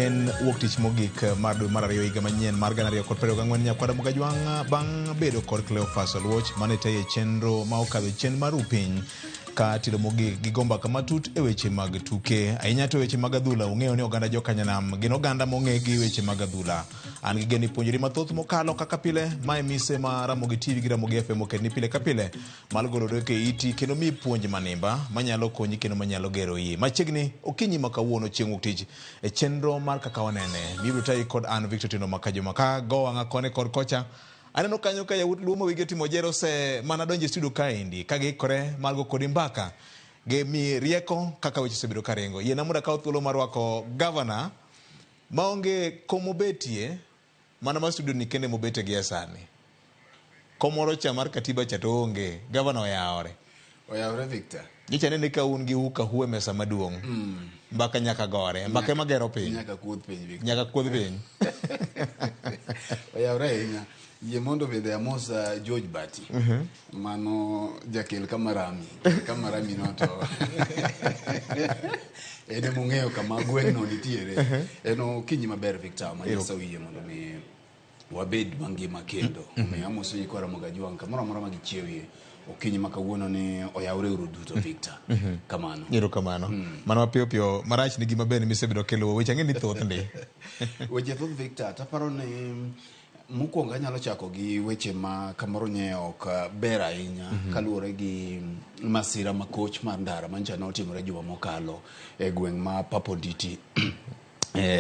en wuok tich mogik mar dwe mar ariyo higa manyien mar 2024 nyakwada Mogajwang' bang' bedo kod Cleophas Oluoch mane tayo chenro ma okadho chien mar upiny ka tilo mogik gi gomba kamatut e weche mag tuke ahinya to weche mag adhula. Ung'eyo ni oganda jokanyanam gin oganda mong'e gi weche mag adhula. An gi geni puonjori mathoth mokalo kaka pile mae mise ma Ramogi TV gi Ramogi FM oket ni pile ka pile mal golo doke iti kendo mi puonj manimba manyalo konyi kendo manyalo gero yi machiegni okinyi ma kawuono chieng' wuok tich e chenro mar Kaka Wanene bibro tayi kod an Victor Tino Makajo ka go wang'a kone kod kocha. Aneno kanyo ka yawut luomo wige timo jero se mana donje studio kaendi ka giikore mar go kodi mbaka ge mi rieko kaka weche sebedo karengo. Yena muda ka thuolo mar wako governor maonge komo betie mana ma studio ni kende mobete gi asani. Komoro cha mar katiba cha to onge governor yaore. Oyaore Victor. Gicha nene ka un gi uka huwe mesa maduong'. Mbaka nyaka gore. Mbaka magero piny. Nyaka kuodh piny Victor. Nyaka kuodh piny. Oyaore inya. Ye mondo bende amos George Batti. Mano jakel kamarami. Kamarami no to. Ene mung'eyo kama Ogweno nitiere. Eno kinyi maber Victor manyisa wiye mondo mi wabed mangima kendo. Me amos yi kwara Mogajwang' kamoro amora magichiewie. Okinyi makawuono ni oyaure uru duto Victor. Kamano. Iro kamano. Mano mapiyo piyo marach ni gima ber ni misebiro kelo weche ng'eni thoth ndi. Weche thoth Victor taparo ni mukwongo anyalo chako gi weche ma kamoro nye ok ber ahinya kaluwore gi masira ma koch mar ndara mancha notimore juma mokalo e gweng' ma Paponditi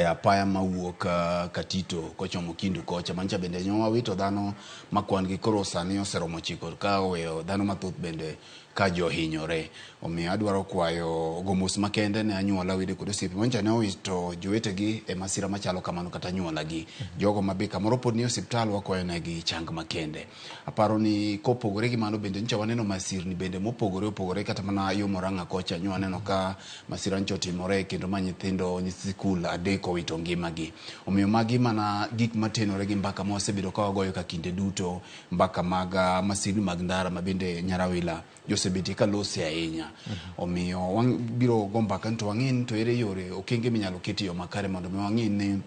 apaya mawuok Katito kochomo Kindu kocha mancha bende nyowa wito dhano makwan gi koro sani oseromo chiko ka oweyo dhano mathoth bende ka jo hinyore. Omiyo adwaro kwayo gomos makende ne anyuola wede kod osiepe mancha ne owito jowetegi e masira machalo kamano kata anyuola gi jogo mabe kamoro pod ni osiptal wakwayo negi chang makende. Aparo ni kopogore gi mano bende ncha waneno masirni bende mopogore kata mana yo moranga kocha nyo waneno ka masira ncho timore kendo ma nyithindo nyithi sikul adek owito ngimagi. Omiyo magi mana gik matenore gi mbaka ma wasebedo ka wagoyo ka kinde duto mbaka mag masirni mag ndara mabende nyarawila Josebeti ka lose ahinya. Omiyo wang biro gombaka nto wang'in to ere yore okenge minyalo keti yo makare mondo mi wang'in ni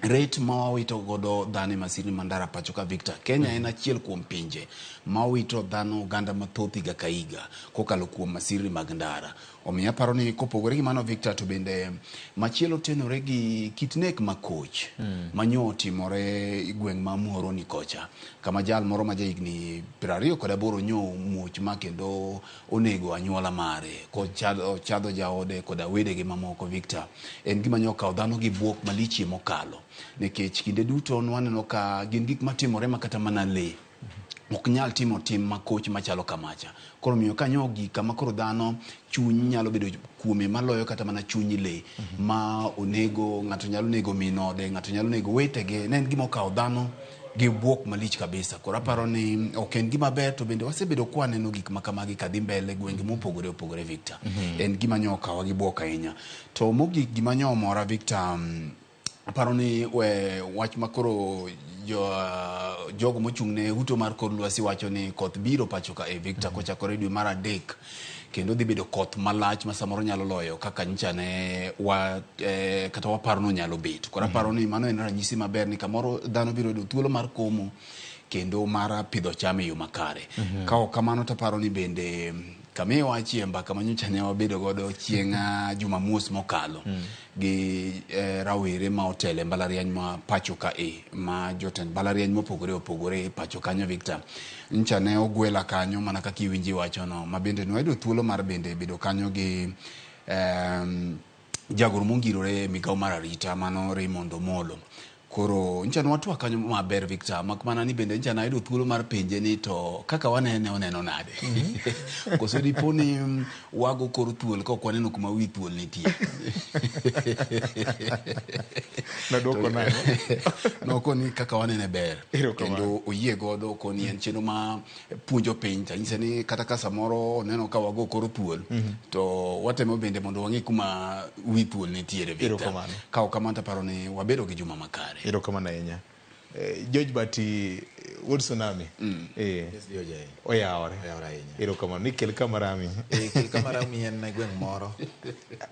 rate ma wawito godo dhane masirni mandara pacho ka Victor. Kenya en achiel kuom pinje ma wawito dhano ganda mathoth higa ka higa kokalo kuom masirni mag ndara. Omiyo aparo ni kopogore gi mano Victor to bende machielo tenore gi kitnek makoch manyo timore gweng' ma Muhoro ni kocha kama jal moro ma jahigni 28 nyo muoch ma kendo onego anyuola mare ko chadho jaode kod wedege mamoko Victor. En gima nyo kawo dhano gi buok malichie mokalo nikech kinde duto waneno ka gin gik matimore makata mana le ok nyal timo tim makoch machalo kamacha. Koro miyo kanyo gika makoro dhano chuny nyalo bedo kuome maloyo kata mana chuny le ma onego ng'ato nyalo nego minode ng'ato nyalo nego wetege. Ne en gima okawo dhano gi buok malich kabisa. Koro aparo ni ok en gima ber to bende wasebedo kwa neno gik makamagi kadhi mbele gwenge mopogore Victor. En gima nyo okawa gi buok ahinya. To mogik gima nyo mora Victor aparo ni wach makoro jogo mochung'ne uto mar kor lwasi wacho ni koth biro pacho ka Victor kochakore dwe mar adek kendo dhi bedo koth malach ma samoro nyalo loyo kaka ncha ne kata waparo no nyalo bet. Koro aparo ni mano en ranyisi maber ni kamoro dhano biro yudo thuolo mar komo kendo mar pidho cham e yo makare. Ka ok kamano taparo ni bende kame wachie mbaka manyocha ne wabedo godo chieng' Jumamuos mokalo gi rawere ma otele mbalariany ma pacho ka ma jotend mbalariany mopogore pacho kanyo Victor. Ncha ne ogwela kanyo mana kaka iwinji wacho no ma bende noedo thuolo mar bende bedo kanyo gi jagoro mongirore migawo mar arita mano Raymond Omolo. Koro ncha no watu wakanyo maber Victor makmana ni bende ncha naido thuolo mar penje ni to Kaka Wanene oneno nade. Koso dipo ni wago kor thuol ka okwaneno kuma wi thuol nitie. Na doko nane. No koni Kaka Wanene ber. Kendo oyie godo koni en cheno ma puonjo piny tanyise ni kata ka samoro oneno ka wago kor thuol to watemo bende mondo wang'e kuma wi thuol nitie Victor. Ka ok kamano paro ni wabedo gi juma makare. Ero kama na enya. George Batti wood tsunami. Oyawore. Ero kamano ni kel kamarami. Kel kamarami en na gweng moro.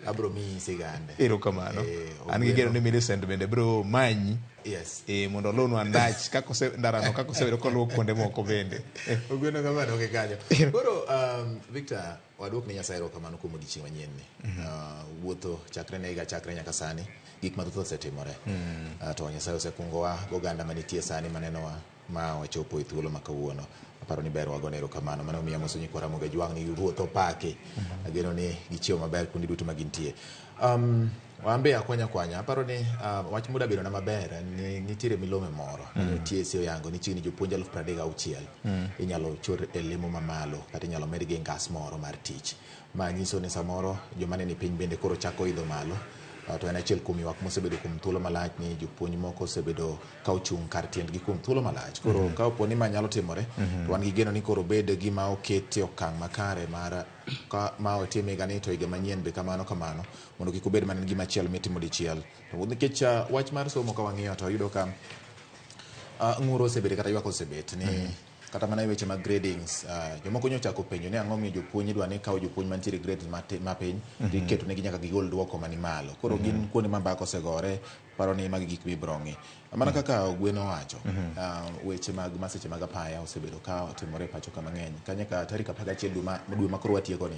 Abro mi sigande. Ero kamano. An gi geno ni Millicent bende bro manyi. Yes. Mondo lonu andach kako ndarano kako sebedo koluwo kuonde moko bende. Ogweno kamano ke kanyo. Koro Victor wadwok ni Nyasaye erokamano kuom odiochieng' manyien ni. Wuotho chakre ne higa chakre nyaka sani gik mathoth osetimore. To Nyasaye osekungowa goganda manitie sani manenowa ma wachopo e thuolo ma kawuono. Aparo ni ber wagone erokamano. Mano miyo amoso nyikwa Ramogi Jwang' ni wuotho pake. Ageno ni gichiewo maber kuonde duto ma gintie. Wambe akwanya aparo ni wach muda bedo na maber ni nitiere milome moro nitie sio yango ni chini jopuonj 36,000 inyalo chor e lemo mamalo kata inyalo med gi ngas moro mar tich ma nyiso ni samoro joma ne ni piny bende koro chako idho malo to en achiel kuom ywak mosebedo kuom thuolo malach ni jopuonj moko osebedo ka ochung' kar tiendgi kuom thuolo malach koro ka opo ni ma nyalo timore to wan gi geno ni koro bed gima okete okang' makare mar ma otime gani to higa manyien be kamano mondo kik obed mana gima chiel mitimo dichiel to nikech wach mar somo ka wang'iyo to yudo ka ng'uro osebet kata ywak osebet ni kata mana weche mag gradings jomoko nyocha chako penjo ni ang'o miyo jopuonj dwa ni kawo jopuonj mantiere grades mapiny iketo negi nyaka gigol duoko mani malo koro gin kuonde ma mbaka osegore paro ni magi gik mibrongi mana kaka Ogweno wacho weche mag maseche mag apaya osebedo ka timore pacho ka mang'eny kanya ka tarik 11 dwe ma koro watieko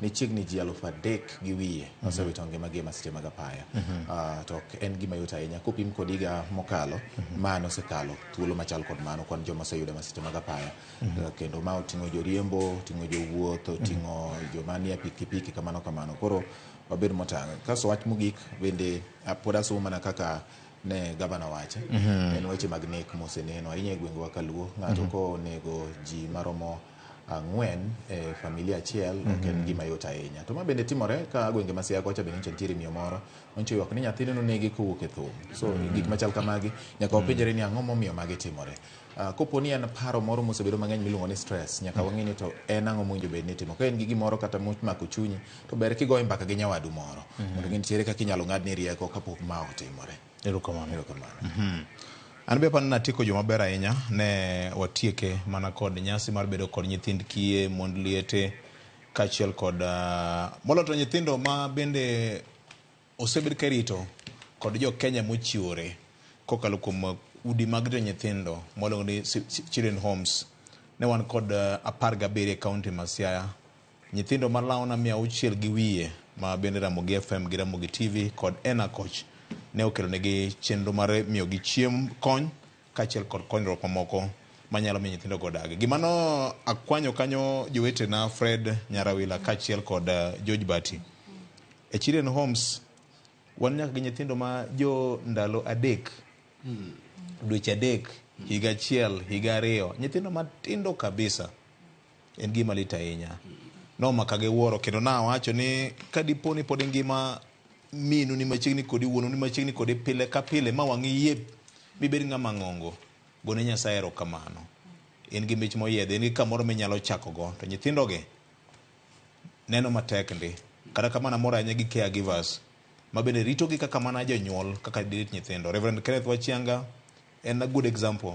ni chiegni ji 3,000 gi wiye osewito ngimagi e maseche mag apaya to en gima yot ahinya kopim kod higa mokalo mano osekalo thuolo machal kod mano kwan joma oseyudo maseche mag apaya kendo ma oting'o joriembo oting'o jowuoth oting'o joma nie pikipiki kamano koro wabed motang' kaso wach mogik bende pod asomo mana kaka ne gavana wache en weche mag nek moseneno ahinya e gweng'wa kaluo ng'ato ko nego ji maromo 4 e familia achiel ok en gima yot ahinya to ma bende timore ka gwenge ma Siaya kocha bende nitiere miyo moro oncho ywak ni nyathine nonegi kowuok e thum so gik machal kamagi nyaka wapenjre ni ang'o momiyo magi timore kopo ni en paro moro mosebedo mang'eny miluongo ni stress nyaka wang'e ni to en ang'o mowinjo bed ni timo ka en gi gimoro kata mako chunyi to ber kigoyo mbaka gi nyawadu moro mondo nitiere kaka inyalo ng'adni rieko kapok ma otimore. Erokamano. An be pan natiko joma ber ahinya ne watieke mana kod nyasi mar bedo kod nyithind kiye mond liete kachiel kod moloto nyithindo ma bende osebed kerito kod jo Kenya mochiwore kokalo kuom udi mag nyithindo molongo ni children homes ne wan kod 17 kaunti ma Siaya nyithindo malawna 600 gi wiye ma bende Ramogi FM gi Ramogi TV kod Enacoch ne okelo negi chenro mar miyo gi chiem kony kachiel kod konyruok mamoko manyalo miyo nyithindo go dage gimano akwanyo kanyo jowetena Fred Nyarawila kachiel kod George Batti e children homes wan nyaka gi nyithindo ma jo ndalo 3 dweche 3 higa 1 higa 2 nyithindo matindo kabisa en gima lit ahinya no makage wuoro kendo na wacho ni kadiponi pod ngima minu ni machiegni kodi wuono ni machiegni kodi pile ka pile ma wangi yep mibed ng'ama ng'ongo gone Nyasaye erokamano en gi mich moyedhe ni kamoro minyalo chako go to nyithindo ge neno matek ndi kada kamana mora anya gi caregivers ma bende rito gi kaka mana jonyuol kaka dirit nyithindo. Reverend Kenneth Wachianga en a good example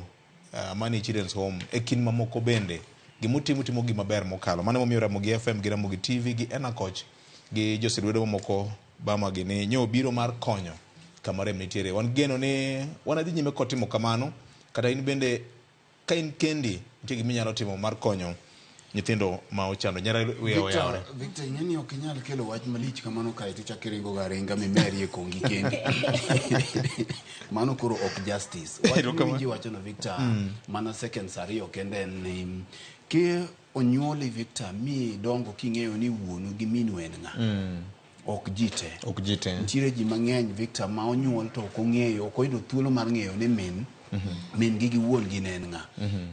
mani children's home e kin mamoko bende gimutimo gima ber mokalo mane momiyo Ramogi FM gi Ramogi TV gi Enacoch gi josedwedo mamoko bama gini nyo biro mar konyo kamare mnitiere wan geno ni wana dhi nyime kotimo kamano kata in bende ka in kendi nitie gima inyalo timo mar konyo nyithindo ma ochando nyara weyo yawre. Victor ing'eni ok inyal kelo wach malich kamano kae to chak iringo garinga mimeri e kongi kendi mano koro ok justice wach miji wacho no Victor mana seconds ariyo kende ni ke onyuoli Victor mi dongo king'eyo ni wuonu gi minu en ng'a ok jite nitiere ji mang'eny Victor ma onyuol to ok ong'eyo ok oyudo thuolo mar ng'eyo ni min gi wuon gi nen ng'a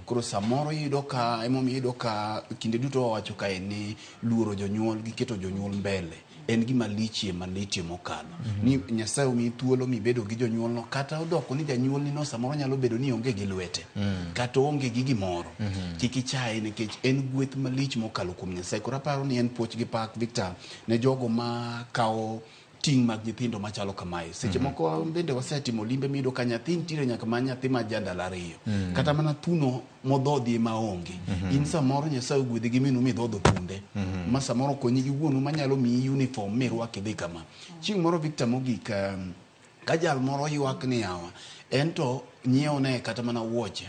koro samoro iyudo ka iyudo ka kinde duto wacho ka ni luoro jonyuol gi keto jonyuol mbele en gima lichie malitie mokalo ni Nyasaye omi thuolo mi bedo gi jonyuol no kata odoko ni janyuol ni no samoro nyalo bedo ni onge gi lwete kata onge gi gimoro kik ichaye nikech en gweth malich mokalo kuom Nyasaye koro aparo ni en puoch gi pak Victor ne jogo ma kawo ting' mag nyithindo machalo kamae. Seche moko bende wasetimo limbe mido ka nyathi nitiere nyaka ma nyathi ma jandala ariyo. Kata mana thuno modhodhi ma onge. In samoro Nyasaye ogwedhi gi minu midhodho thunde. Ma samoro konyi gi wuonu manyalo miyi uniform mirwak idhi kama. Chieng' moro Victor mogik ka jal moro ywak ni yawa ento nyiewne kata mana wuoche.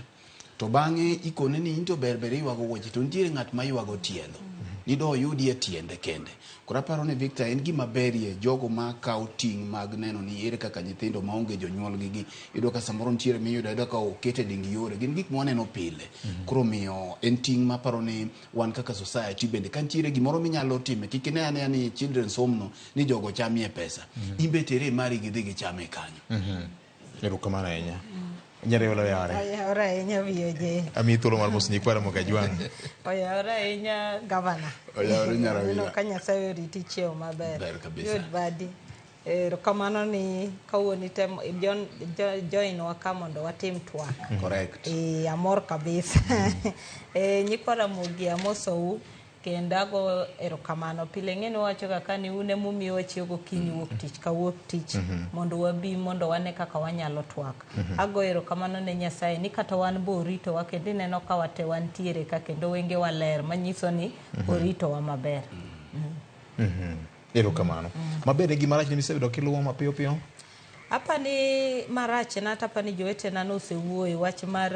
To bang'e ikone ni into ber ywago wuoche to nitiere ng'at ma ywago tielo. Nido yudi e tiende kende. Kora paro ni Victor en gima berie jogo ma kawo ting' mag neno ni ere kaka nyithindo maonge jonyuol gi yudo ka samoro nitiere miyudo yudo ka okete dingi yore gin gik mwaneno pile. Koro miyo en ting' ma paro ni wan kaka society bende ka nitiere gimoro minyalo time kik ine ane ni children's home no ni jogo chamie pesa. Imbe tere mari gidhi gichame kanyo. Erokamano ahinya. Nyare wala yare. Oyawra ahinya viyoje. Ami thuolo mar mos nyikwara Mogajwang. Oyawra ahinya gavana. Oyawra nyara. Ka Nyasaye oriti chiewo maber. Ber kabisa. Yud Batti. Erokamano ni kawuono temo join wa ka mondo watim twak. Correct. Amor kabisa. Nyikwara Ramogi amosou kendo ago erokamano pile ng'eni wacho kaka ni une mumiyo wachieo gokinyi wuok tich ka wuok tich mondo wabi mondo wane kaka wanyalo twak. Ago erokamano ne Nyasaye ni kata wan bo orito wa kendo ineno ka wate wantiere ka kendo wenge waler manyiso ni orito wa maber. Erokamano. Maber gi marach ni misebedo kiluwo mapiyo piyo. Hapa ni marach na hapa ni jowete na nosewuoyi wach mar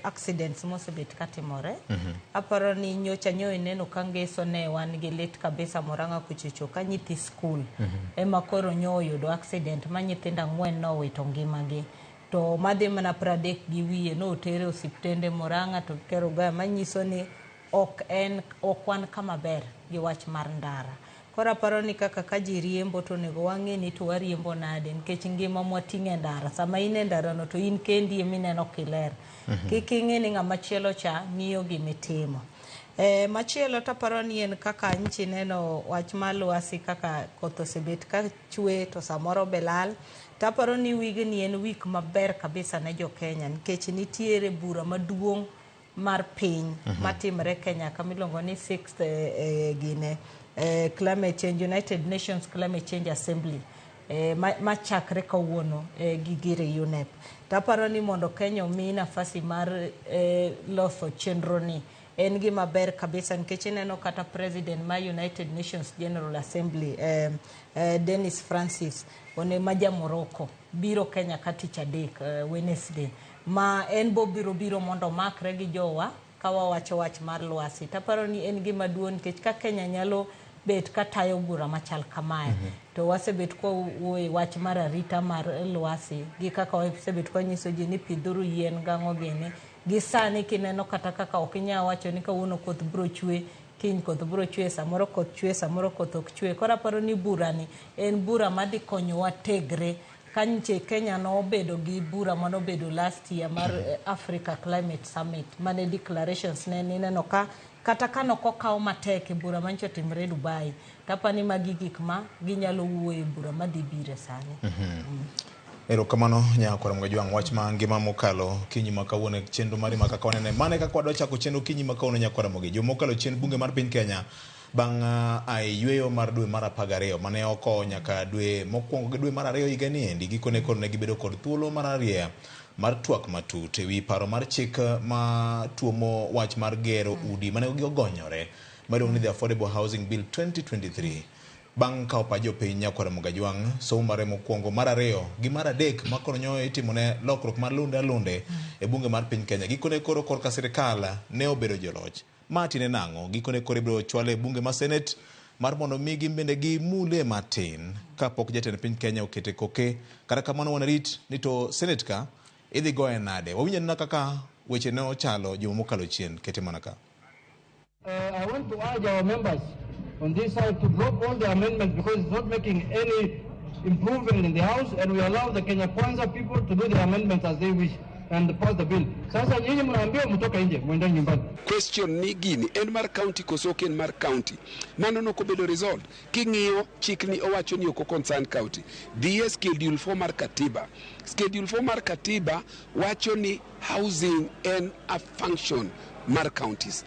accidents mosebet katimore. Aparo ni nyocha nyoyo neno kangeso ne wan gi lit kabisa moranga kuchicho ka nyithi school. Ema koro nyoyo do accident ma nyithinda 4 no wito ngimagi. To madhi mana 30 gi wiye no tere osiptende moranga to kero ga manyiso ni ok wan kama ber gi wach mar ndara. Kora paro ni kaka kaji riembo to nego wang'e ni to wariembo nade nikech ngima mwating'e ndara sama in e ndara no to in kendi emineno kiler. Kik ing'e ni ng'ama chielo cha ng'iyo gimitimo. Machielo to paro ni en kaka nchi neno wach malwasi kaka koth osebet ka chwe to samoro belal. Taparo ni wigni en wik maber kabisa ne jo Kenya nikech nitiere bura maduong' mar piny matimre Kenya kamilongo ni 6th gine Climate Change United Nations Climate Change Assembly machakre kawuono gigire UNEP. Taparo ni mondo Kenya omi nafasi mar loso chenro ni en gima ber kabisa nikech ineno kata president ma United Nations General Assembly Dennis Francis one maja Morocco biro Kenya katich adek Wednesday ma en biro mondo makre gi jowa kawa wacho wach mar lwasi. Taparo ni en gima duon nikech ka Kenya nyalo bet katayo bura machal kamae to wasebet kwa wach mar arita mar lwasi gi kaka wasebet kwa nyiso ji ni pidhuru yien gang'o gini gi sani kineno kata kaka okinya wacho ni kawuono koth bro chwe kiny koth bro chwe samoro koth chwe samoro koth ok chwe. Kora paro ni bura ni en bura madhi konyowa tegre kanche Kenya no bedo gi bura manobedo last year mar Africa Climate Summit mane declarations ne neno ka kata kano kokaw matek bura mancho timre Dubai tapani magi gik ma ginyalo wuoye bura madhi bire sani. Erokamano Nyakwara Mogajwang wach ma ngima mokalo kinyi makawuono chenro mari makaka wanene mane kaka wadwa chako chenro kinyi makawuono Nyakwara Mogajwang jomokalo chen bunge mar piny Kenya bang' yweyo mar dwe mar 12 mane oko nyaka dwe mokwongo gi dwe mar 2 higa ni endi gikone koro ne gibedo kod thuolo mar ariya mar twak matut ewi paro mar chik ma tuomo wach mar gero udi mane gigonyore madong ni the Affordable Housing Bill 2023 bang' ka opajo piny Nyakwara Mogajwang somo mare mokwongo mar 2 gi mar 3 makoro nyoyo itimone lokruok mar lunde e bunge mar piny Kenya gikone koro korka sirikal ne obedo joloch matine nang'o gikone koro ibiro chwale bunge ma Senate mar mondo migi bende gi mule matin kapok jatend piny Kenya okete koke kata kamano wanarit ni to Senate ka idhi goye nade wawinjo na kaka weche ne ochalo juma mokalo chien kete manaka. I want to urge our members on this side to drop all the amendments because it's not making any improvement in the House, and we allow the Kenya Kwanza people to do the amendments as they wish. and pass the bill. Sasa nyinyi mnaambiwa mtoke nje, mwende nyumbani. Question ni gini, en mar county koso ok en mar county. Mano no kobedo resolved. King'iyo chikni owacho ni oko concern county. Dhie schedule 4 mar katiba. Schedule 4 mar katiba wacho ni housing en a function mar counties.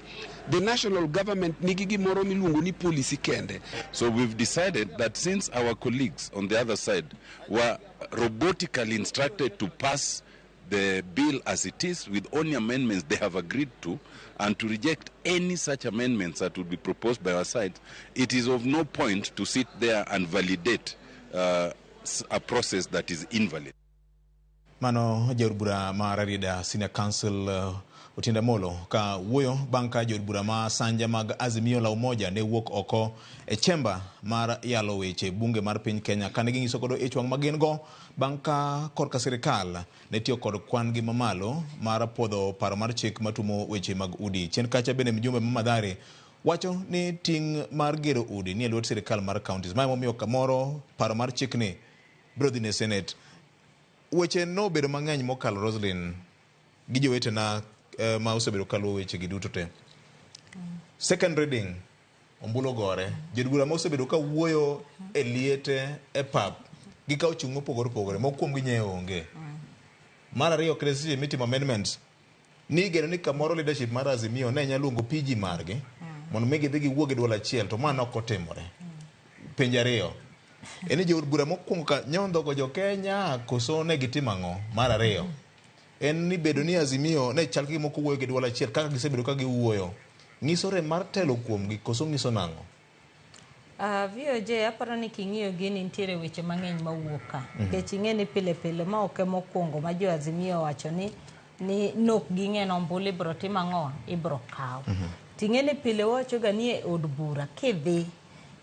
The national government nigi gimoro miluongo ni policy kende. So we've decided that since our colleagues on the other side were robotically instructed to pass the bill as it is with only amendments they have agreed to, and to reject any such amendments that would be proposed by our side, it is of no point to sit there and validate a process that is invalid. Mano Jorbura Mararida Senior Council Otinda Molo ka wuoyo banka Jorbura ma sanja mag Azimio la Umoja ne wuok oko e chemba mar yalo weche bunge mar piny Kenya kane ginyiso kodo ichwang magin go banka korka sirikal ne tiyo kod kwan gi mamalo mar podho paro mar chik matumo weche mag udi. Chien kacha bende mjumbe mamadhari wacho ni ting mar gero udi ni lwet sirikal mar counties. Mae momiyo kamoro paro mar chik ni brodhi ne Senate. Weche no bedo mang'eny mokalo Roselyne gi jowete na ma osebedo kaluwo weche gi duto te. Second reading ombulo gore jodbura ma osebedo ka wuoyo e liete e pap gi ka ochung' opogore mokuom gi nyewo onge. Mar ariyo kresije mitimo amendments ni geno ni kamoro leadership mar Azimio ne nyalo luongo PG margi mondo mi gidhi giwuo gi dwol achiel to ma ok otimore. Penj ariyo eni jood bura mokwongo ka nyondhogo jo Kenya koso ne gitimo ang'o. Mar ariyo en ni bedo ni Azimio ne chal gi moko wuoyo gi dwol achiel kaka gisebedo ka giwuoyo ng'iso rem mar telo kuom gi koso ng'iso nang'o. VOJ aparo ni king'iyo gini nitiere weche mang'eny mawuok ka nikech ing'e ni pile pile ma ok mokwongo ma jo Azimio wacho ni nok ging'eno ombulu ibro tim ang'o ibro kaw. Ting'e ni pile wacho ga ni e od bura kidhi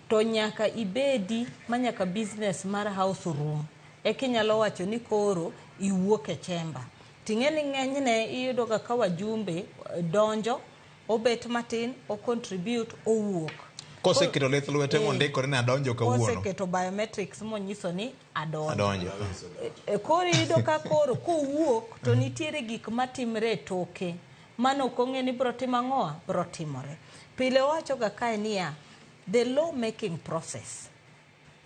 to nyaka ibedi manyaka business mar house room kinyalo wacho ni koro iwuok e chemba. Ting'e ni ng'enyne iyudo ka wajumbe donjo obet matin o contribute owuok. Koseketo lith lwete mondikore ni adonjo kawuono. Koseketo biometrics monyiso ni adonjo. Koro iyudo ka koro kowuok to nitiere gik matimre toke mano kong'e ni bro tim ang'o bro timore. Pile wacho ga kae niya the law making process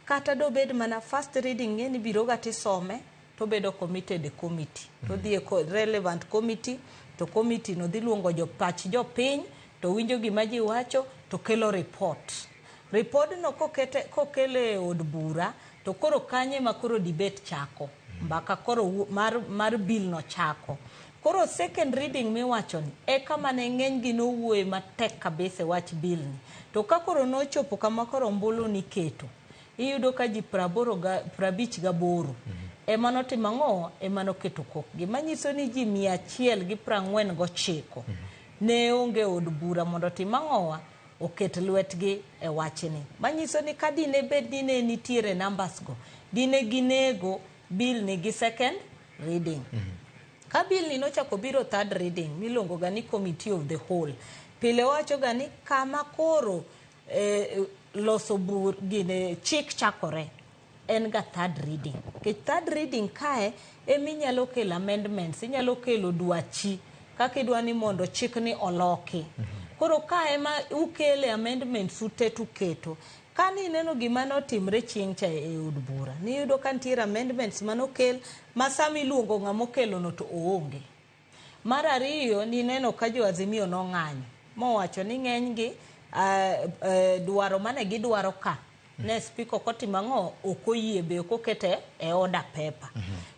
kata do bed mana first reading ni biro ga tisome to bedo committed committee to dhie relevant committee to committee no dhi luongo jopach jopiny to winjo gima ji wacho to kelo report no kokele od bura to koro kanye ma koro debate chako mbaka koro mar bill no chako. Koro second reading miwacho ni kama ne ng'eny gi no wuoye matek kabisa wach bill ni to ka koro no chopo kama koro ombulu ni keto iyudo ka ji 58 ema notimo ang'o ema noketo kokgi manyiso ni ji 149 ne onge od bura mondo tim ang'owa oket lwetgi e wachni manyiso ni ka dine bed ni ne nitiere numbers go dine ginego bill ni gi second reading. Ka bill ni nochako biro third reading milongo ga ni committee of the whole pile wacho ga ni kama koro loso bur gine chik chakore en ga third reading ke third reading kae eminyalo kelo amendments inyalo kelo dwachi kaka idwa ni mondo chik ni oloki. Koro kae ma ukele amendments utetu keto kani neno gima notimre chieng' cha e od bura ni yudo ka nitiere amendments manokel masami luongo ng'amo kelo no to oonge. Mar ariyo ni neno ka jo Azimio no ng'anyo mowacho ni ng'eny gi dwaro mane gidwaro ka ne speaker kotimo ang'o okoyie be okokete e order paper.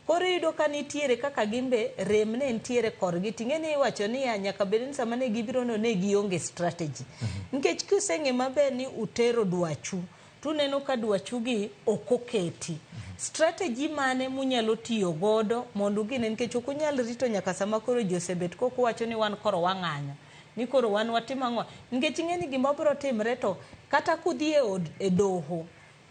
Koro yudo ka nitiere kaka gimbe rem ne nitiere korgi ting'e ni wacho ni nyaka bed ni sama ne gibiro no ne gionge strategy nikech kiseng'e maber ni utero dwachu tuneno ka dwachu gi okoketi strategy mane munyalo tiyo godo mondo gine nikech ok unyal rito nyaka sama koro Josebet koko wacho ni wan koro wang'anyo ni koro wan watimo ang'o nikech ing'e ni gima biro timre to kata kudhi e doho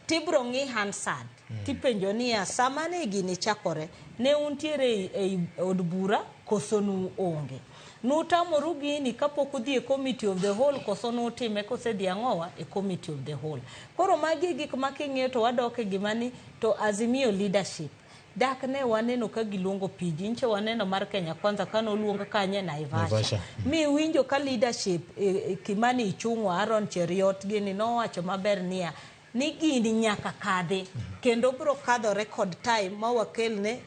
tibro ng'i Hansard tipenjo niya sama ne gini chakore ne untiere e od bura koso nu onge nutamoru gini kapok udhi e committee of the whole koso nutime kosedhi ang'owa e committee of the whole. Koro magi gik making'eyo to wadoke gimani to Azimio leadership dak ne waneno ka giluongo piji nche waneno mar Kenya Kwanza kano luonga kanye Naivasha. Mi winjo ka leadership Kimani Ichung'wa, Aaron Cheriot gini nowacho maber niya ni gini nyaka kadhi kendo bro kadho record time ma wakel ne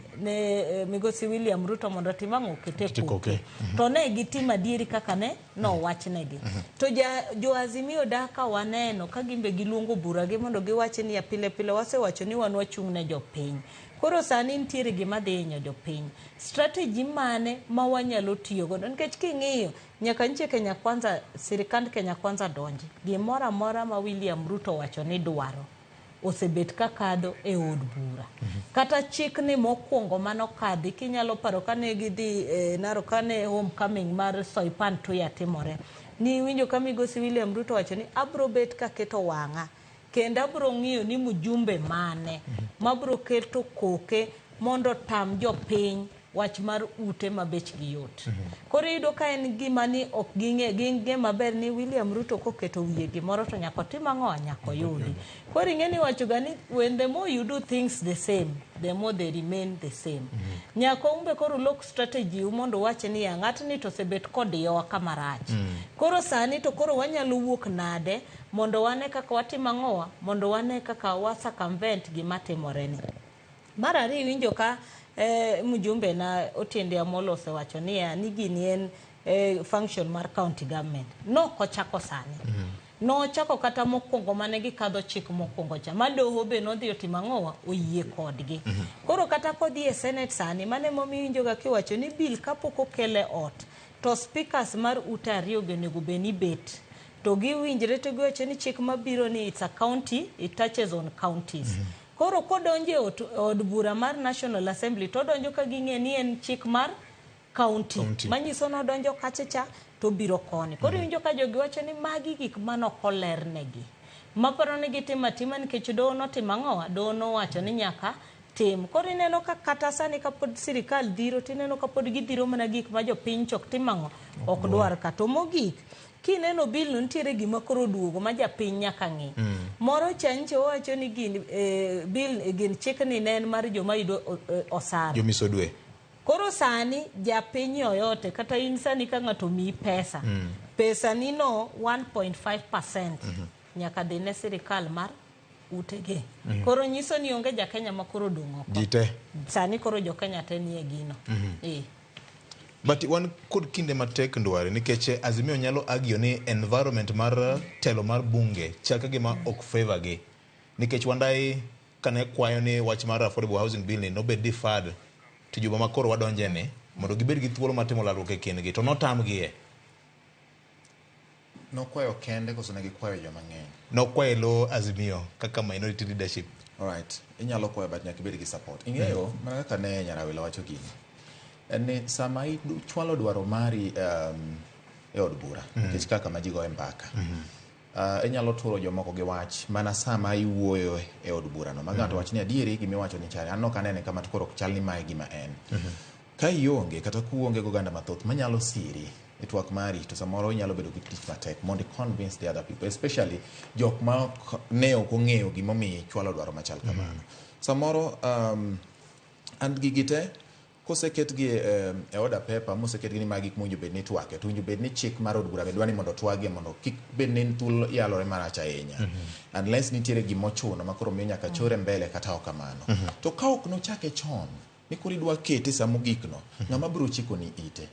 migosi William Ruto mondo timang'o kete koke. To ne gitima dieri kaka ne no wachnegi. To jo Azimio daka waneno ka gimbe giluongo bura gi mondo giwache ni ya pile pile wasewacho ni wan wachung' ne jopiny. Koro sani ntiere gima dhi hinyo jopiny. Strategy mane ma wanyalo tiyo godo nikech king'iyo nyaka nche Kenya Kwanza, sirikand Kenya Kwanza donji gimoro amora ma William Ruto wacho ni dwaro osebet ka kadho e od bura. Kata chik ni mokwongo manokadhi kinyalo paro kane gidhi Narok kane homecoming mar Soipan Tuya timore. Ni winjo ka migosi William Ruto wacho ni abro bet ka keto wang'a kendo abro ng'iyo ni mujumbe mane mabro keto koke mondo tam jopiny wach mar ute mabechgi yot. Koro yudo ka en gima ni ok ginge maber ni William Ruto koketo wiye gimoro to nyaka tim ang'o nyaka yudi. Koro ing'eni wacho ga ni when the more you do things the same the more they remain the same. Nyaka umbe koro look strategy mondo wache ni ng'atni to sebet kodiyowa kamarach. Koro sani to koro wanyalo wuok nade mondo wane kaka watimo ang'owa mondo wane kaka wasa convent gima timoreni. Mar ariyo winjo ka mjumbe na Otiende Amolo osewacho ni gini en function mar county government. No kochako sani. No chako kata mokwongo mane gikadho chik mokwongo cha. Madoho be nodhi otimo ang'owa oyie kodgi. Koro kata kodhi e Senate sani mane momi winjo ga kiwacho ni bill kapok okele ot to speakers mar ute ariyo onego beni bet. To giwinjre to giwacho ni chik mabiro ni it's a county, it touches on counties. Koro kodonje od bura mar National Assembly to donjo ka ging'e ni en chik mar county. Manyiso no donjo kachacha to biro koni. Koro winjo ka jogi wacho ni magi gik manokoler negi. Maparo ni gitima tima nikech doho notimo ang'owa, doho nowacho ni nyaka tim. Koro ineno ka kata sani kapod sirikal dhiro tineno kapod gidhiro mana gik ma jopiny chok timang'o ok dwar ka. To mogik kineno bill no ntiere gima koro duogo ma japiny nyaka ng'i. Moro chanche wacho ni gin bill gin chik ni nen mar joma yudo osara. Jomisodwe. Koro sani japiny yoyote kata in sani ka ng'ato mi pesa. Pesa ni no 1.5% nyaka dhine sirikal mar utege. Koro nyiso ni onge jakenya ma koro dong'o. Jite. Sani koro jo Kenya te nie gino. But one kod kinde matek ndware nikech Azimio nyalo agio ni environment mar telo mar bunge chaka gima ok favor gi. Nikech wandai kane kwayo ni wach mar affordable housing bill ni no be deferred to Juma makoro wadonje ni mondo gibed gi thuolo matimo lalruok e kindgi to notam gie. No kwayo kende koso ne gikwayo joma ng'eny. No kwayo lo Azimio kaka minority leadership. Alright, inyalo kwayo but nyaka ibed gi support. Ing'eyo mana kaka ne Nyarawila wacho gini. En sama chwalo dwaro mari e od bura nikech kaka majigo e mbaka. Inyalo turo jomoko gi wach mana sama iwuoyo e od bura no. Magato wach ni adieri gimiwacho ni chare. An ok anene kama to koro chal ni mae gima en. Ka ionge kata kuonge go ganda mathoth manyalo siri e twak mari to samoro inyalo bedo gi tich matek mondo convince the other people, especially jok ma ne ok ong'eyo gimomiyo chwalo dwaro machal kamano. Samoro and gigite koseket gi e order paper moseket gi ni magi kmonjo bed ni twake to winjo bed ni chik mar od bura bedwani mondo twage mondo kik bed ni tul yalore marach ahinya unless nitiere gimochuno makoro miyo nyaka chore mbele kata ok kamano. To ka ok nochake chon ni kuri dwa kete samo gikno ng'ama biro chiko ni ite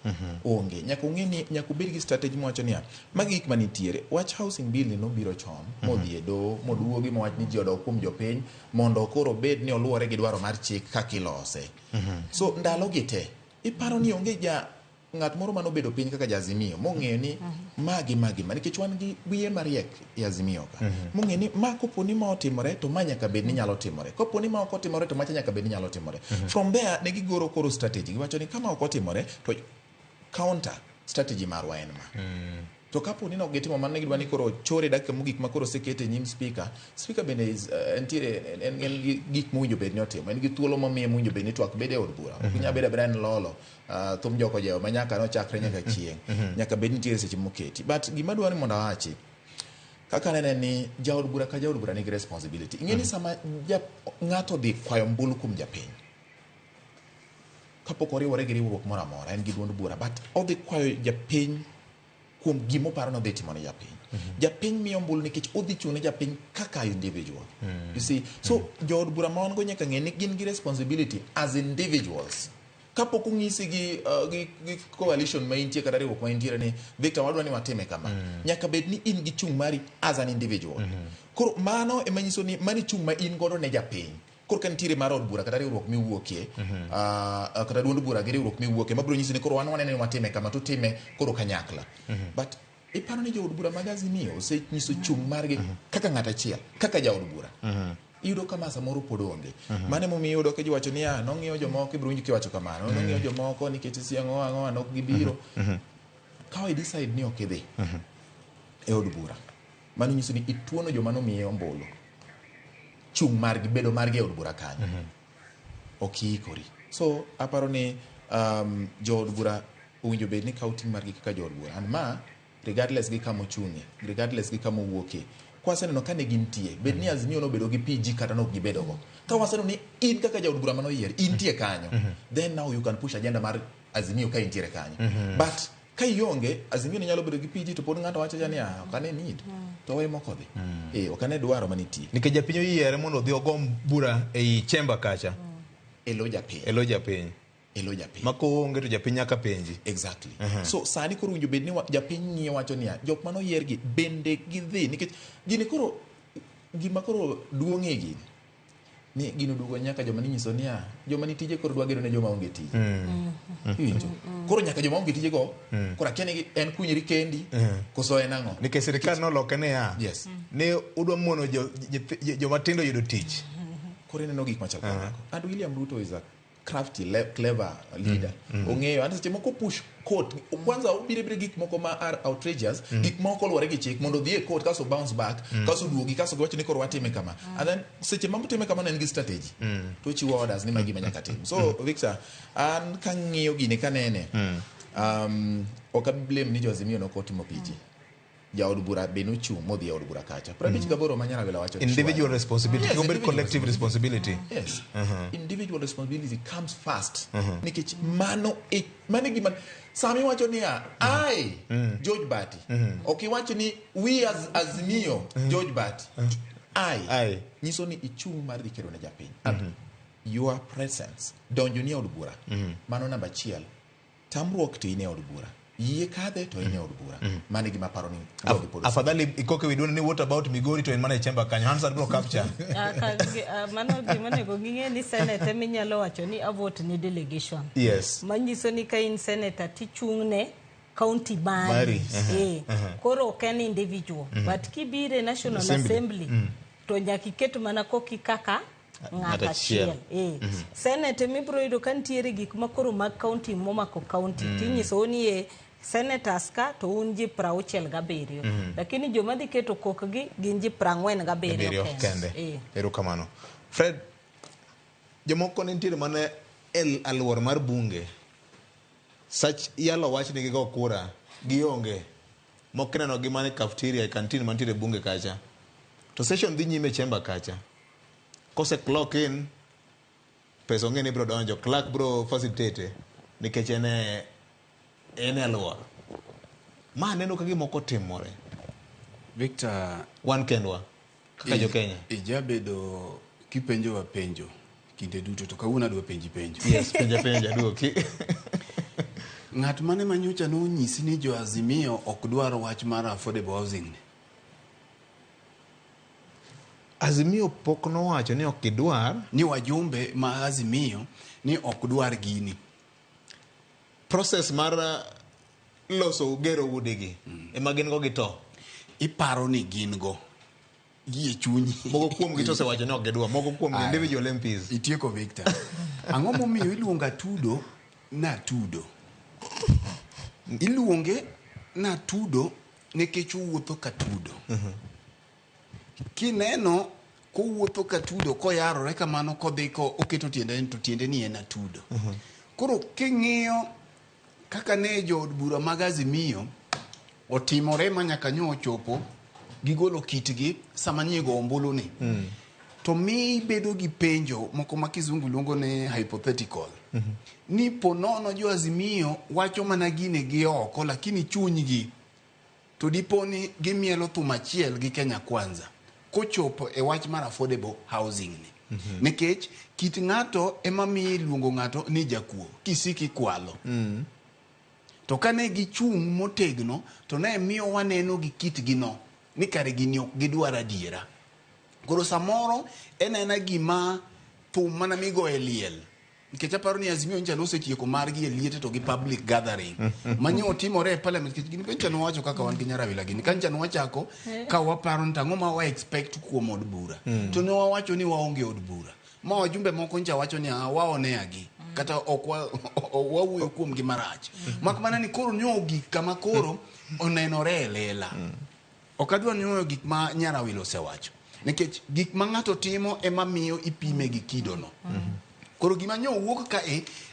onge nyaka ung'e ni nyaka bed gi strategy mowacho niya magi gik manitiere wach housing bill no biro chon modhi e do moduogi mowach ni ji odok kuom jopiny mondo koro bed ni oluwore gi dwaro mar chik kakilose. So ndalo gite iparo ni onge ja ng'at moro mano bedo piny kaka Azimio mong'eyo ni magi nikech wan gi wiye mariek e Azimio ka mong'eyo ni ma koponi ma otimore to ma nyaka bed ni nyalo timore, koponi ma ok otimore to macha nyaka bed ni nyalo timore. From there ne gigoro koro strategy giwacho ni kama ok otimore to counter strategy marwa en ma to kapo ni no gitimo man gidwa ni koro chore dakika mogik ma koro sekete nyim speaker bende entiere en gik mowinjo bed ni otimo en gi thuolo mamiye mowinjo bed ni twak bede od bura ok nya beda en lolo thum joko jewo ma nyaka no chakre nyaka chieng nyaka bed nitiere seche moketi but gima dwaro ni mondo awachi kaka nene ni jaod bura ka jaod bura nigi responsibility ing'eni sama ng'ato dhi kwayo mbulu kuom japiny kapok oriwore gi riwruok moro amora en gi duond bura but odhi kwayo japiny kuom gimo paro no dhi timo ne japiny japiny miyo ombulu nikech odhi chune japiny kaka individual you see so jood bura ma wan go nyaka ng'e ni gin gi responsibility as individuals kapok ong'isi gi coalition ma intie kata riwruok ma intiere ni Victor wadwa ni watime kama nyaka bed ni in gi chung mari as an individual koro mano ema nyiso ni mani chung ma in godo ne japiny koro ka nitiere mar od bura kata riwruok miwuokie kata duond bura gi riwruok miwuokie mabiro nyisi ni koro wan wanene ni watime kama to time koro kanyakla but iparo ni jood bura mag Azimio osenyiso chung margi kaka ng'at achiel kaka jaod bura iyudo kama samoro pod onge mane momiyo iyudo ka jiwacho ni nong'iyo jomoko ibiro winjo kiwacho kamano nong'iyo jomoko nikech siang'o ang'o nok gibiro ka decide ni ok idhi e od bura mano nyiso ni ituono joma nomiye ombulu chung margi bedo margi e od bura kanyo ok iikori so aparo ni jood bura owinjo bed ni kawo ting' margi kaka jood bura and ma regardless gi kama ochung'e regardless gi kama owuokie kwaseneno ka ne gintie bed ni Azimio nobedo gi PG kata nok gibedo go ka waseneno ni in kaka jaod bura manoyier intie kanyo then now you can push agenda mar Azimio ka intiere kanyo but ka ionge Azimio ne nyalo bedo gi PG to pod ng'ato wacho ni ok ane need to we moko dhi ok ane dwaro manitie nikech japiny oyiere mondo odhi ogom bura ei chamber kacha elo japiny mako onge to japiny nyaka penji exactly so sani koro winjo bed ni japiny ng'iyo wacho ni jok mano yiergi bende gidhi nikech gini koro gima koro duong'e gini ni gino duogo nyaka joma ninyiso ni joma ni tije koro dwa gedo ne joma onge tije winjo koro nyaka joma onge tije go koro akia ni en kunyri kendi koso en ang'o nikech sirikal noloke ne yes ne udwa mono joma tindo yudo tich koro ineno gik machal kamano and William Ruto is a crafty clever leader ong'eyo and seche moko push court kwanza obire gik moko ma are outrageous gik moko luwore gi chik mondo dhi e court kaso bounce back kaso duogi kaso giwacho ni koro watime kama and then seche ma mutime kama en gi strategy to chiwo orders ni magi manyaka tim so Victor an kang'iyo gini kanene ok blame ni jo Azimio nokotimo PG jaod bura beno chung modhi od bura kacha 58 manyara wela wacho individual responsibility yes, collective responsibility yes individual responsibility comes first nikech mano gima sami wacho ni George Batti okay wacho ni we as Azimio George Batti nyiso ni ichung mar dhi kero ne japiny your presence donjo ni od bura mano namba 1 tamruok to ine od bura yie kadhe to ine od bura mane gima paro ni afadhali ikoke widone ni what about Migori to en mana chamber kanyo Hansa bro capture mano gima nego ng'e ni senate minyalo wacho ni vote ni delegation yes manyiso ni ka in senator tichung'ne county mari koro ken individual but kibire national assembly to nyaki keto mana koki kaka ng'ata chiel senate mibro yudo kan tiere gik makoro mag county momako county tinyiso ni senators ka to un ji 67 lakini joma dhi keto kokgi gin ji 47 kende erokamano Fred jomoko nitiere mane alwor mar bunge sach yalo wach ni gigo kura gionge mokineno gi mane cafeteria e canteen mantiere bunge kacha to session dhi nyime chamber kacha kose clock in pesa ngene bro donjo clerk bro facilitate nikech ene alwora ma neno kagi moko timore Victor wan kendwa kaka jo Kenya ijabedo kipenjo wa penjo kinde duto to kawuono adwa penjo yes penja duoki ng'at mane manyocha no nyisi ni jo Azimio ok dwaro wach mar affordable housing Azimio pok nowacho ni ok gidwar ni wajumbe ma Azimio ni ok dwar gini process mar loso gero udigi ema gin go gito iparo ni gin go gie chunyi moko kuom gito se wacho ni ok gidwar moko kuom individual MPs itieko Victor ang'o momiyo iluonga tudo na tudo iluonge na tudo nikech owuotho ka tudo kineno kowuotho ka tudo koyarore kamano kodhi ko oketo tiende ni en atudo koro king'iyo kaka ne jood bura mag Azimio otimore manyaka nyo ochopo gigolo kitgi sama nyiego ombulu ni to mi bedo gi penjo moko ma kizungu luongo ne hypothetical ni ponono jo Azimio wacho mana gine gi oko lakini chunygi to diponi gimielo thum achiel gi Kenya Kwanza kochopo e wach mar affordable housing ni. Nikech kit ng'ato ema mi luongo ng'ato ni jakuo kisiki kwalo. To kane gichung' motegno to ne miyo waneno gi kitgi no ni kare gini ok gidwar adiera. Koro samoro enena gima thum mana migo e liel. Nikech aparo ni Azimio ncha nosetieko margi e liete to gi public gathering. Manyo timore e parliament nikech gini bencha no wacho kaka wan gi Nyarawila gini. Kancha no wachako ka waparo ntango ma wa expect kuom od bura. To ne wawacho ni waonge od bura. Ma wajumbe moko ncha wacho ni waone agi. Kata okwa wawuoyo kuom gi marach. Mak mana ni koro nyo gik kama koro onenore e lela. Okadwa nyoyo gik ma Nyarawila osewacho. Nikech gik ma ng'ato timo ema miyo ipime gi kido no. Koro gima nyo wuok ka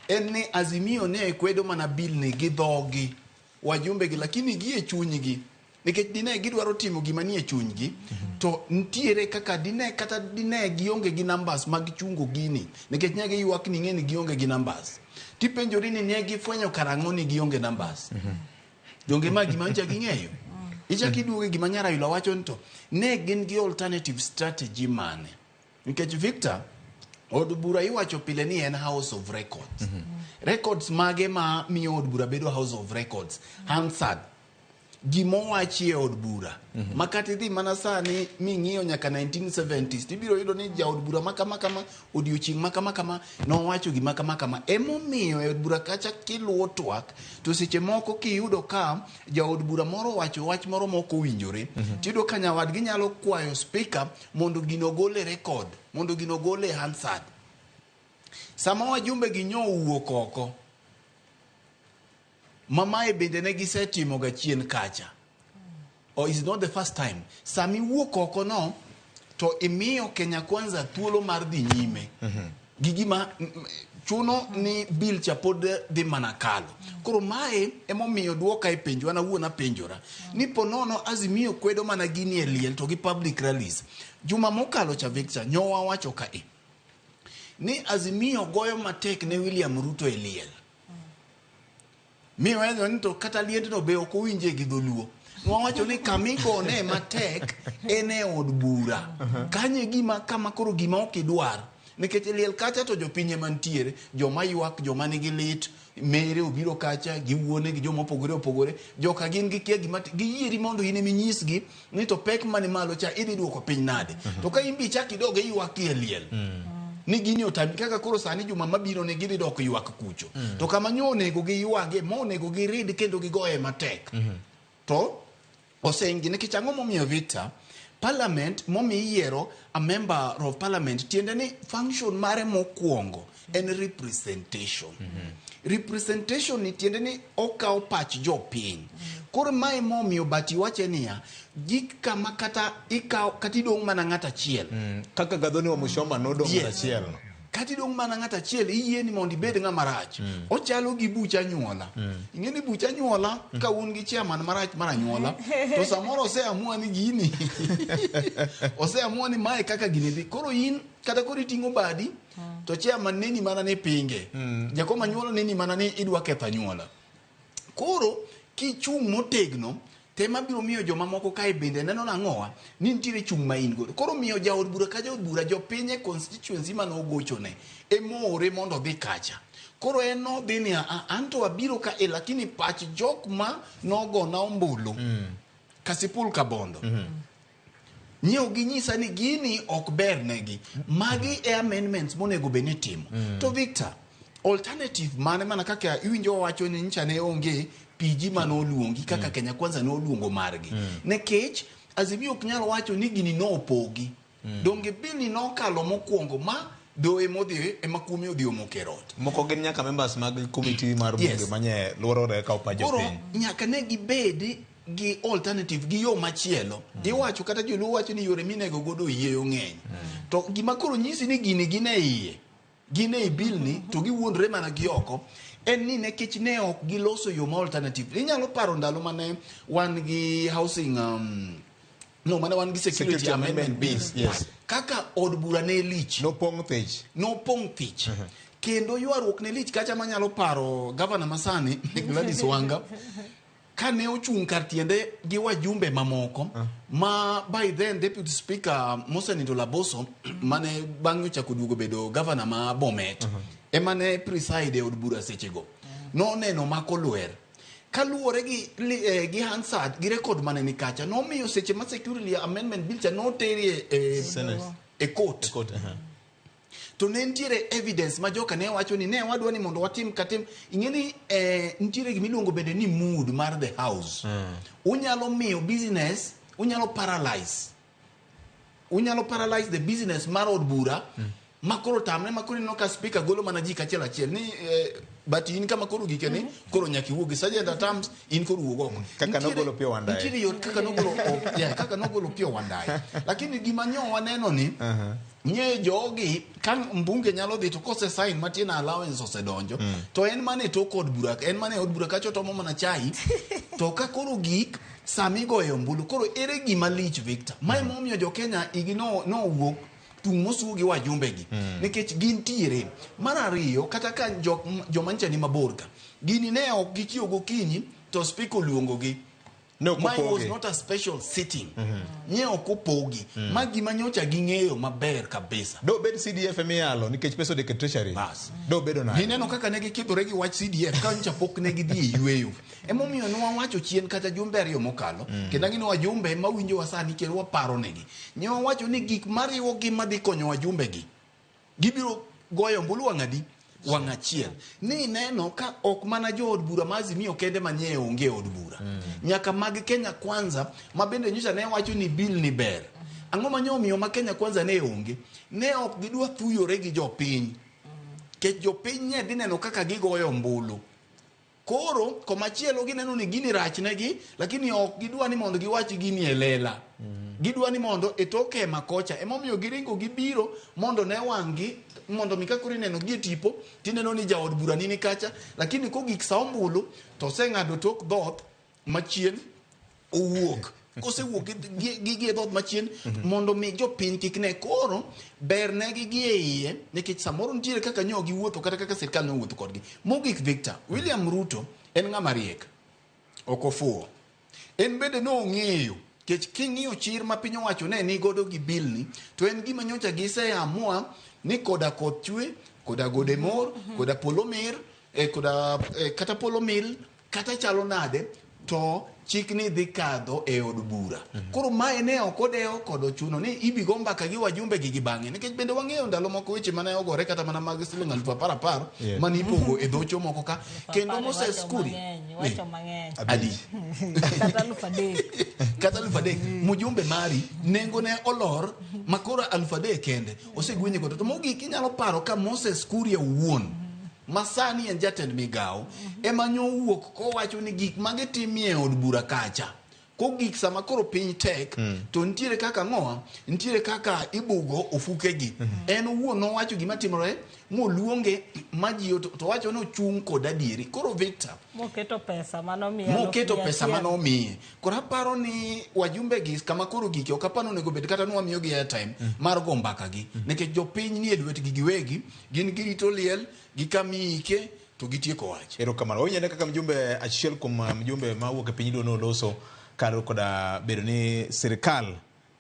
en ni Azimio ne kwedo mana bill ni gi dhogi wajumbe gi lakini gi e chunygi. Nikech dine gidwaro timo gima ni e chunygi to ntiere kaka dine gionge gi numbers mag chungo gini. Nikech nyage yuak ni ng'eni gionge gi numbers. Tipenjori ni ne gifwenyo karang'o ni gionge numbers. Donge ma gima ncha ging'eyo. Ichaki duoge gima Nyarawila wacho nto ne gin gi alternative strategy mane. Nikech Victor od bura iwacho pile ni en house of records. Records mage ma miyo od bura bedo house of records. Hansard gimo wachi od bura. Makati dhi mana sani ming'iyo nyaka 1970s tibiro yudo ni ja od bura makama odiochieng' makama no wacho gima kama emo miyo od bura kacha kiluo twak to seche moko kiyudo ka ja od bura moro wacho wach moro moko winjore tido ka nyawadgi nyalo kwayo speaker mondo gino gole record mondo gino gole Hansard. Sama wajumbe gi nyo wuok oko mamae bende ne gisetimo ga chien kacha. Or is not the first time. Sami wuok oko no to imiyo Kenya Kwanza thuolo mar dhi nyime. Gigima chuno ni bill cha pod dhi manakalo. Koro mae emomiyo duoka e penjo ana wuona penjora. Ni ponono Azimio kwedo mana gini e liel to gi public rallies. Juma mokalo cha Victor nyowa wacho ka ni Azimio goyo matek ne William Ruto e liel. Miyo enyo nito kata liend no be ok owinje gi dholuo. Nwawacho ni kamigo ne matek ene od bura. Kanye gima kama koro gima ok idwar. Nikech liel kacha to jopinye mantiere, joma yuak, joma nigi lit, mere obiro kacha, giwuone gi joma opogore, joka gin gi kia gima giyieri mondo ine minyisgi ni to pek mane malo cha idhi duoko piny nade. To ka imbi chaki doge yuak e liel. Ni gini otami kaka koro sani Juma mabiro ne gidhi dok yuak kucho. To kama nyo onego gi yuage, mo onego gi rid kendo gi goye matek. To osengi nikech ang'o momiyo Victor Parliament momi yiero a member of parliament tiende ni function mare mokwongo en representation. Representation ni tiende ni okao pach jopiny. Koro mae momiyo Batti wache niya gik kama kata ikao katidong mana ng'ata achiel. Kaka gadhoni wa Mushoma nodong ng'ata achiel. Katidong mana ng'ata achiel iyie ni mondo ibed ng'ama rach. Ochalo gi bucha nyuola. Ing'eni bucha nyuola ka un gi chairman marach mara nyuola to samoro oseamua ni gini. Oseamua ni mae kaka gini dhi. Koro in kata koro iting'o badi to chairman neni mana ni pinge. Jakoma nyuola neni mana ni idwa ketho nyuola. Koro kichung' motegno tema biro miyo joma moko kae bende neno nang'owa ni nitiere chung' ma in godo. Koro miyo jaod bura ka jaod bura jopinye constituency mano gochone emore mondo dhi kacha. Koro en no dhi ni anto abiro ka lakini pach jok ma nogo na ombulu kasipul kabondo. Nyeo gi nyisa ni gini ok ber negi. Magi e amendments monego beni timo. To Victor, alternative mana kaka iwinjo wacho ni ncha ne onge PG manoluongi kaka Kenya Kwanza noluongo margi. Nekech Azimio ok nyalo wacho ni gini no opogi. Donge bili no kalo mokwongo ma do emodhi emakume odhi omokerot. Moko gin nyaka members mag committee mar bunge manye luorore ka opajo piny. Koro nyaka ne gibedi gi alternative gi yo machielo. Iwacho kata joluo wacho ni yore minego godo yieyo ng'eny. To gima koro nyisi ni gini gine iye. Gine i bill ni to giwuondre mana gi oko. En ni nekech ne ok giloso yo ma alternative. Inyalo paro ndalo mane wan gi housing mane wan gi security amendment bills. Yes. Kaka od bura ne lich. No pong thich. kendo ywaruok ne lich kacha manyalo paro gavana masani Gladys Wanga kane ochung' kar tiende gi wajumbe mamoko ma by then deputy speaker Mosenindo Laboso mane bang'e ochako duogo bedo gavana ma Bomet emane preside e od bura sechego noneno mako lwer kaluwore gi Hansard gi rekod mane ni kacha nomiyo seche ma security amendment bill cha noteri e court to ne ntiere evidence ma joka ne wacho ni ne wadwa ni mondo watim katim ing'eni ntiere gimiluongo bende ni mood mar the house unyalo miyo business unyalo paralyze the business mar od bura makoro tamne makoro no ka speaker golo mana ji kachiel achiel ni but in kama koro gike ni koro nyaki wuogi sergeant at arms in koro wuogo kaka nogolo pio wandai ntiere yor kaka nogolo pio wandai lakini gima nyo waneno ni nye jogi kan mbunge nyalo dhi to kose sign matin allowance osedonjo to en mane to kod bura en mane od bura kacho tomo mana chai to ka koro gik sami goyo mbulu koro ere gima lich Victor mai momiyo jo Kenya igino no wuok tung mosu gi wajumbe gi nikech gin tiere mar ariyo kata ka jomancha ni maborka gini ne ok gichiwo gokinyi to speaker luongo gi mine was not a special sitting nye okupogi magi manyocha ging'eyo maber kabisa do bed CDF emiyalo nikech peso de treasury do bedo na hineno kaka ne gikidhore gi wach CDF ka ncha pok ne gidhi yweyo emomiyo no wacho chien kata jumbe ariyo mokalo kendo ngino wajumbe mawinjo wasani kendo waparo negi nye wacho ni gik mariwo gi madhi konyo wajumbe gi gibiro goyo mbulu wang'adi wangachiel ni neno ka ok mana jo od bura mazimio kende manye onge od bura nyaka mag Kenya Kwanza mabende nyucha ne wacho ni bill ni ber ang'o manyomiyo ma Kenya Kwanza ne onge ne ok gidwa thuyore gi jopiny ke jopiny ne dhi neno kaka gigoyo mbulu koro komachielo gineno ni gini rach negi lakini ok gidwa ni mondo giwach gini elela gidwa ni mondo etoke makocha emomiyo giringo gibiro mondo ne wangi mondo mikakuri neno gi tipo tineno ni jaod bura nini kacha lakini ko gik saombulu to seng'ado tok dhoth machien owuok kose wuok gi dhoth machien mondo mi jopiny kik ne koro ber ne gi iye nikech samoro ntiere kaka nyo gi wuotho kata kaka sirkal no wuotho kodgi mogik Victor William Ruto en ng'ama riek okofuo en bende no ong'eyo kech king'iyo chir ma piny owacho ne ni godo gi bill ni to en gima nyocha giseamua ni koda koth chwe koda gode mor koda polo mir koda kata polo mil kata chalo nade to chikni dhi kadho e od bura koro mae ne okodeo kod ochuno ni ibigo mbaka gi wajumbe gi bang'e nikech bende wang'eyo ndalo moko weche mane ogore kata mana mag siling 10,000 mane ipogo e dhocho moko ka kendo Moses Kuri wacho mang'eny adi kata 3,000 mujumbe mari nengo ne olor makora 3,000 kende osegwenye godo to mogik inyalo paro ka Moses Kuri owuon masani en jatend migao emanyo wuok ko wacho ni gik magitimie od bura kacha ko gik sama koro piny tek to ntiere kaka ng'oa ntiere kaka ibugo ofuke gi en wuon no wacho gima timore moluonge maji to wacho no chung kod adieri koro Victor moketo pesa manomiye koro aparo ni wajumbe gi kama koro gike ok apano nego bed kata nwamiyo gi airtime mar go mbaka gi nikech jopiny nie lwetgi giwegi gin girito liel gikamike to gitieko wach erokamano onyene kaka mjumbe achiel kuom mjumbe mawuok e piny duo no loso kar koda bedo ni sirkal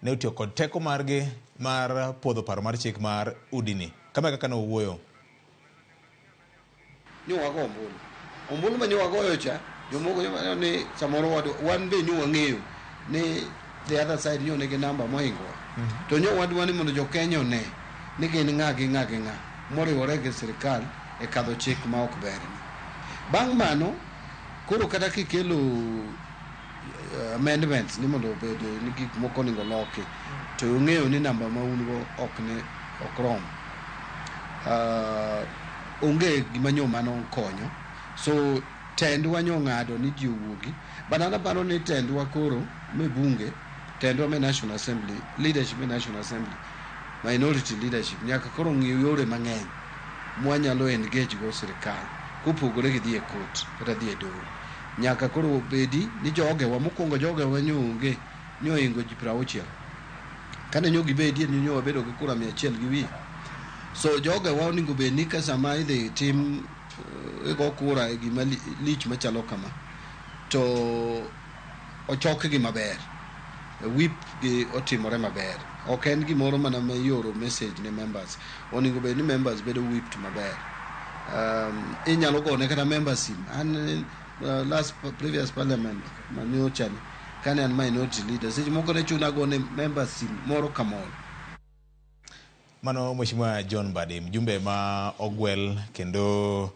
ne otiyo kod teko margi mar podho paro mar chik mar udini kama kaka no wuoyo nyowago ombulu ma nyowagoyo cha jomoko ni samoro wan be nyowang'eyo ni the other side nyone gi namba mohingo to nyowadwa ni mondo jo Kenya ne ni gin ng'a moriwore gi sirkal e kadho chik ma ok ber bang' mano koro kata kikelo amendments ni mondo obed ni gik moko ningo loki to ung'eyo ni namba ma un go ok rom onge gima nyo mano konyo so tendwa nyo ng'ado ni ji owuogi banana paro ni tendwa koro me bunge tendwa me National Assembly leadership me National Assembly minority leadership nyaka koro ng'iyo yore mang'eny mwanyalo engage go sirkal kopogore gi dhi e court kata dhi e doho nyaka koro bedi ni jogewa mokwongo jogewa nyonge nyoingo ji 60 kane nyogi bedie ni nyowa bedo gi kura 100 gi wi So joga waoningo be ni ka sama idhi tim go kura e gima lich machalo kama to ochok gi maber whip gi otimore maber ok en gimoro mana ma yoro message ne members oningo be ni members bedo whipped maber inyalo gone kata members an previous parliament manyochani kane an minority leader seche moko ne chuna gone members moro kamoro. Mano Mheshimiwa John Batti, mjumbe ma ogwel kendo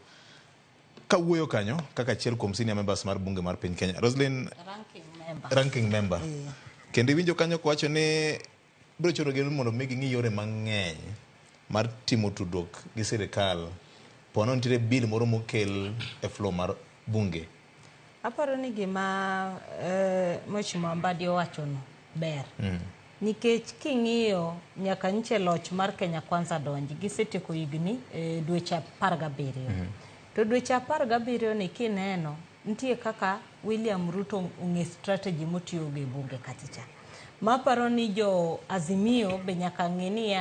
kawuoyo kanyo kaka achiel kuom senior members mar bunge mar piny Kenya. Roselyne, ranking member. Kendo iwinjo kanyo kowacho ni biro chuno gi mondo mi ging'i yore mang'eny mar timo tudruok gi sirikal. Pono nitiere bill moro mokel e floor mar bunge. Aparo ni gima Mheshimiwa Batti owacho no ber. Nikech king'iyo nyaka nche loch mar Kenya Kwanza donji gisetieko higni dweche 17. To dweche 17 ni kineno nitie kaka William Ruto ong'e strategy motiyo gi bunge katicha. Maparo ni jo Azimio be nyaka ng'eni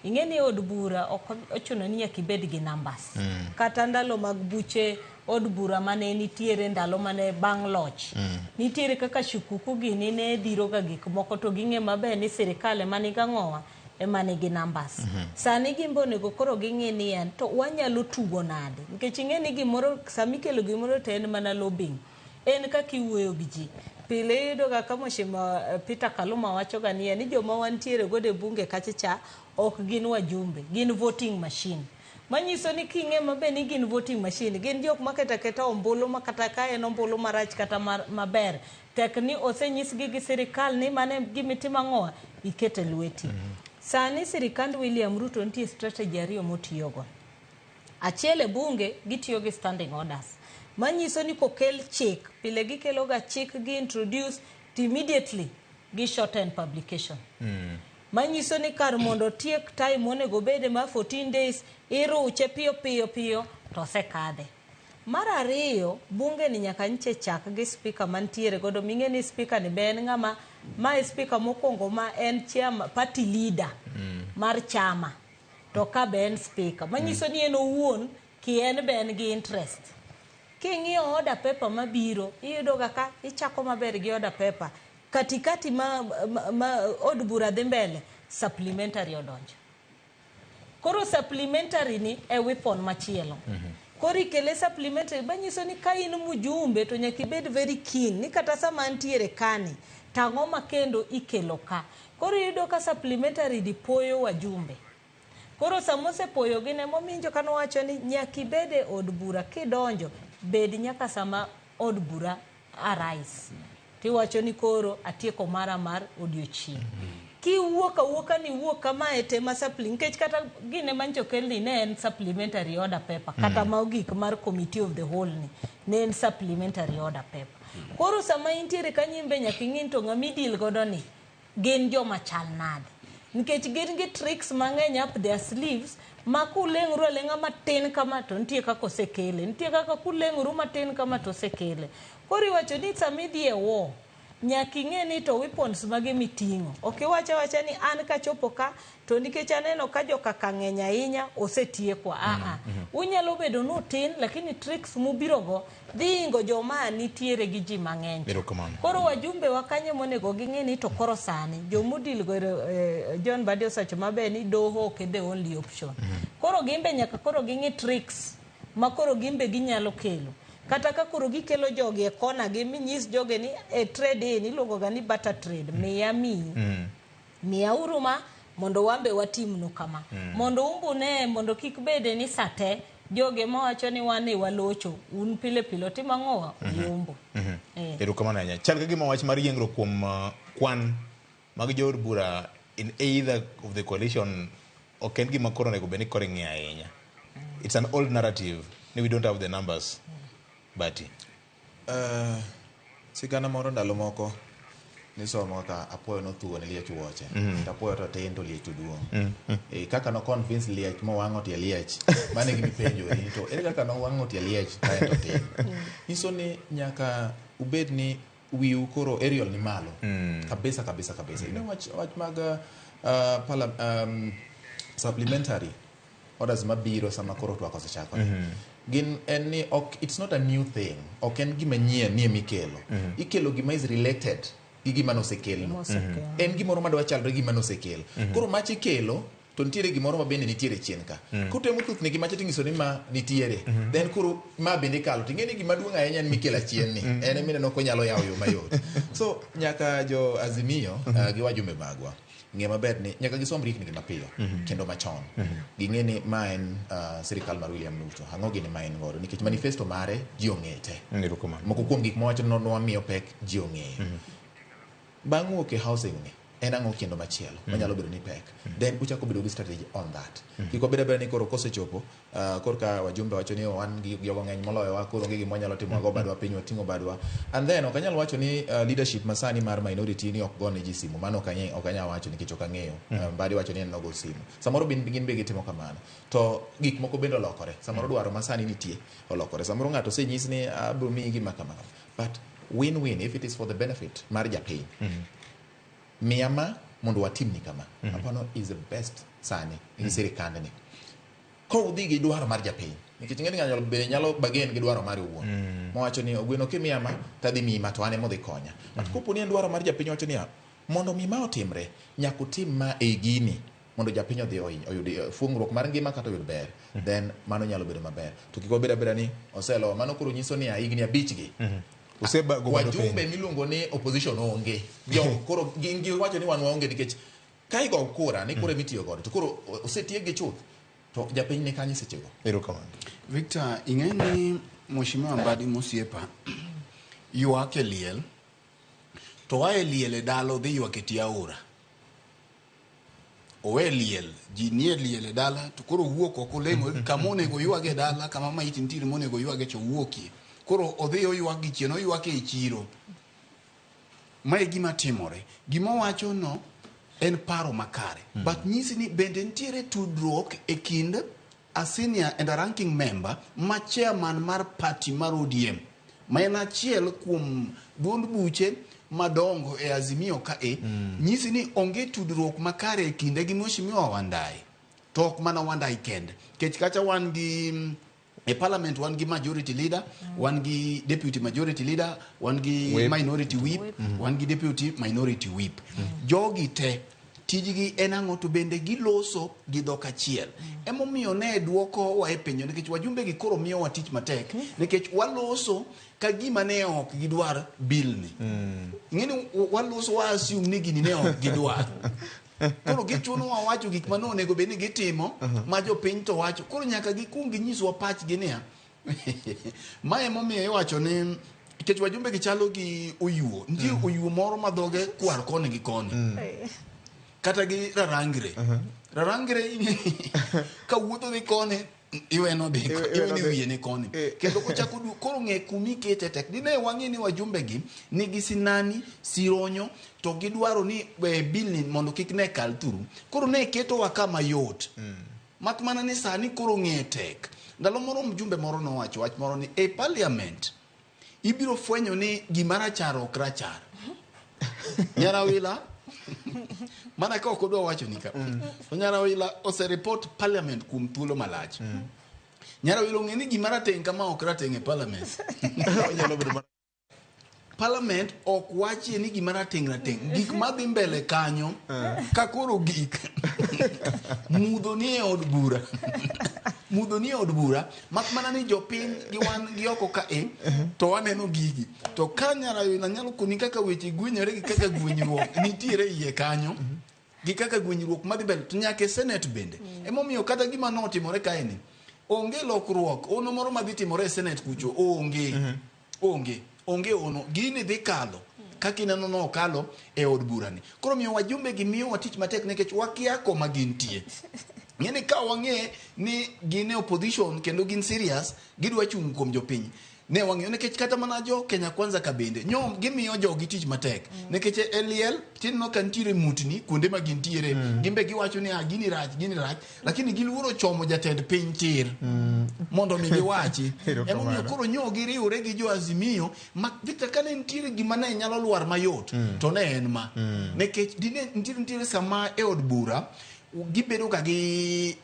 ing'eni od bura ochuno ni nyaka ibed gi numbers. Kata ndalo mag buche od bura mane nitiere ndalo mane bang' loch. Nitiere kaka shukuku gini ne dhiro ga gik moko to ging'e maber ni sirikal mani gang'owa emane gi numbers. Sani gimbonego koro ging'e ni en to wanyalo tugo nade. Nikech ing'eni gimoro samikelo gimoro to en mana lobbying. En kaka iwuoyo gi ji. Pile yudo ga kama Mheshimiwa Peter Kaluma wacho ga ni joma wantiere gode bunge kachicha ok gin wajumbe, gin voting machine. Manyiso ni king'e mabe ni gin voting machine, gin jok maketa ombulu makata ka en ombulu marach kata maber. Tek ni osenyisgi gi sirikal ni mane gimitimo ang'owa ikete lweti. Sani sirikand William Ruto nitie strategy ariyo motiyogo. Achiel e bunge gitiyo gi standing orders. Manyiso ni kokel chik, pile gikelo ga chik gi introduce immediately gi shorten publication. Manyiso ni kar mondo tiek time onego bede ma 14 days iruche piyo to sekadhe. Mar ariyo bunge ni nyaka nche chak gi speaker mantiere godo ming'e ni speaker ni ben ng'ama ma speaker mokwongo ma en chairman party leader mar chama to ka ben speaker manyiso ni en owuon ki en ben gi interest. King'iyo order paper mabiro iyudo ga ka ichako maber gi order paper katikati ma od bura dhi mbele supplementary odonjo. Koro supplementary ni e weapon machielo. Koro ikele supplementary banyiso ni ka in mujumbe to nyaka ibed very keen ni kata sama antiere kani tang'o makendo ikelo ka. Koro iyudo ka supplementary di poyo wajumbe. Koro samose poyo gine mominjo kano wacho ni nyaka ibede od bura kidonjo bed nyaka sama od bura arise. Tiwacho ni koro atieko mara mar odiochieng'. Ki wuoka ni wuoka ma etema supplementary kech kata gine mancho kelni ne en supplementary order paper kata maogik mar committee of the whole ne en supplementary order paper. Koro sama intiere kanyimbe nyaka ing'in to ng'ami deal godo ni gin joma chal nade. Nikech gin gi tricks mang'eny up their sleeves ma kuleng'uru aleng'a matin kama to nitie kaka osekele. Nitie kaka kuleng'uru matin kama to osekele. Koro iwacho ni samidhi e war nyaka ing'e ni to weapons mage miting'o. Ok iwacha ni an kachopo ka to nikech aneno ka jo Kaka ng'eny ahinya osetiekwa. Unyalo bedo nutin lakini tricks mubirogo dhi ingo joma nitiere gi ji mang'eny. Koro wajumbe wakanye monego ging'e ni to koro sani jomudil go John Batti osacho maber ni doho ok the only option. Koro gimbe nyaka koro ging'e tricks ma koro gimbe ginyalo kelo. Kata ka koro gikelo jogi e kona gi minyis joge ni e trade ni iluongo ga ni barter trade miya uruma mondo wambe watimnu kama mondo umbune mondo kik bede ni sate joge mawacho ni wane walocho un pile timo ang'owa uyombo. Erokamano ahinya. Chal ka gima wach mar yiengro kuom kwan mag jood bura in either of the coalition ok en gima koro onego bed ni koro ing'iyo ahinya. It's an old narrative ni we don't have the numbers. Batti. Sigana moro ndalo moko nisomo ka apoyo nothuo ne liech wuoche. Apoyo to tin to liech oduong'. Kaka no convince liech mowang'o tie liech. Mane gimi penjo ni to ere kaka no wang'o tie liech kae to tin. Iso ni nyaka ubed ni wiu koro aerial ni malo. Kabisa. Ine wach mag supplementary orders mabiro sama koro twak osechakore. Gin en ni it's not a new thing. Ok en gima nyien ni mikelo. Ikelo gima is related gi gima nosekelo. En gimoro madwa chalre gima nosekelo. Koro mach ikelo to nitiere gimoro ma bende nitiere chien ka. Kutemo thuthne gima tingiso ni ma nitiere. Then koro ma bende kalo. Tingeni gima duong' ahinya en mikelo chien ni. En emine konyalo yawo yo mayot. So nyaka jo Azimio gi wajumbe magwa ng'e maber ni nyaka gisom rikni mapiyo kendo machon. Ging'e ni ma en sirikal mar William Ruto. Ang'o gini ma en godo nikech manifesto mare ji ong'ete. Moko kuom gik mowacho nowamiyo pek ji ong'eyo. Bang' wuok e housing ni en ang'o kendo machielo manyalo bedo ni pek. Then uchako bedo gi strategy on that. Kiko bedo ni koro kosechopo korka wajumbe wacho ni wan gi jogo ng'eny moloyo wa koro ng'e gimonyalo timo go badwa piny wating'o badwa. And then ok anyal wacho ni leadership masani mar minority ni ok gone ji simu. Mano ok anyal wacho nikech ok ang'eyo. Badi wacho ni en nogo simu. Samoro gin be gitimo kamano. To gik moko bende olokore. Samoro dwaro masani nitie olokore. Samoro ng'ato osenyis ni abro miyi gima kamano. But win-win if it is for the benefit mar japiny. Miyama mondo watimni kama. Apano is the best sani in sirikande ni. Ko udhi gi dwaro mar japiny. Nikech ng'eny nyalo bagen gi dwaro mar wuon. Mowacho ni Ogweno kimiyama tadhi mima to ane modhi konya. But kopo ni en dwaro mar japiny wacho ni mondo mima otimre nyaka utim ma e gini mondo japiny odhi oyud fungruok mar ngima kata oyud ber. Then mano nyalo bedo maber. To kiko beda ni oselo mano koro nyiso ni higni 5 gi. Wajumbe miluongo ni opposition onge. Koro gingi wacho ni wan waonge nikech ka igo kura ni kure mitiyo godo to koro osetiege chuth to japiny ne kanyi sechego. Erokamano. Victor, ing'eni Mheshimiwa Mbadi Musiepa ywak e liel to wae liel e dalo dhi ywak e tie aora. Owe liel, ji nie liel e dala to koro wuok oko lemo kama onego ywag e dala kama maiti nitiere monego ywag e cho wuokie. Koro odhi oywak gi chien oywak e chiro. Mae gima timore. Gima wacho no en paro makare. But nyisi ni bende nitiere tudruok e kind a senior and a ranking member ma chairman mar party mar ODM. Ma en achiel kuom duond buche madongo e Azimio ka nyisi ni onge tudruok makare e kinde gi Mheshimiwa Wandai. To ok mana Wandai kende. Kech kacha wan gi e parliament wan gi majority leader, wan gi deputy majority leader, wan gi minority whip, wan gi deputy minority whip. Jogi te tijgi en ang'o to bende giloso gi dhok achiel. Emomiyo ne duoko wa e penjo nikech wajumbe gi koro miyo wa tich matek nikech waloso ka gima ne ok gidwar bill ni. Ng'eni waloso wa assume ni gini ne ok gidwar. Koro gichuno wawacho gik ma onego bed ni gitimo ma jopiny to wacho. Koro nyaka gikung ginyiswa pachgi niya. Mae emomiyo iwacho ni nikech wajumbe gichalo gi oyuo. Nitie oyuo moro ma dhoge kwar koni gi koni. Kata gi rarangre. Rarangre ka wuotho dhi koni iweno dhi iweni wiye ni koni. Kendo kochako koro ng'e kumi kete tek. Dine wang'e ni wajumbe gi nigi sinani, sironyo to gidwaro ni bill ni mondo kik ne kal turu. Koro ne keto wa kama yot. Mak mana ni sani koro ng'e tek. Ndalo moro mjumbe moro nowacho wach moro ni e parliament ibiro fwenyo ni gima rachar ok rachar. Nyarawila mana ka ok odwa wacho ni ka. Nyarawila ose report parliament kuom thuolo malach. Nyarawila ng'e ni gima rateng' kama ok rateng' e parliament. Parliament ok wachi ni gima rateng'. Gik madhi mbele kanyo ka koro gik mudho ni e od bura. Mudho ni e od bura mak mana ni jopiny gi wan gi oko ka to waneno gigi. To ka Nyarawila nyalo koni kaka weche gwenyore gi kaka gwenyruok nitiere iye kanyo. Gi kaka gwenyruok madhi mbele to nyaka Senate bende. Emomiyo kata gima notimore kae ni onge lokruok ono moro madhi timore e Senate kucho onge ono gini dhi kalo kakineno no kalo e od burani. Koro miyo wajumbe gi miyo watich matek nikech wakia koma gintie. Ng'eni ka wang'e ni gin e opposition kendo gin serious gidwa chung' kuom jopiny. Ne wang'eyo nikech kata mana jo Kenya Kwanza ka bende nyom gimiyo jogi tich matek nikech eliel tin no kantiere mutni kuonde ma gintiere gimbe giwacho ni gini rach lakini giluoro chomo jatend piny tir mondo mi giwachi. Emomiyo koro nyo giriure gi jo Azimio ma Victor kane ntiere gima ne nyalo lwar mayot to ne en ma nikech dine ntiere sama e od bura gibedo ka gi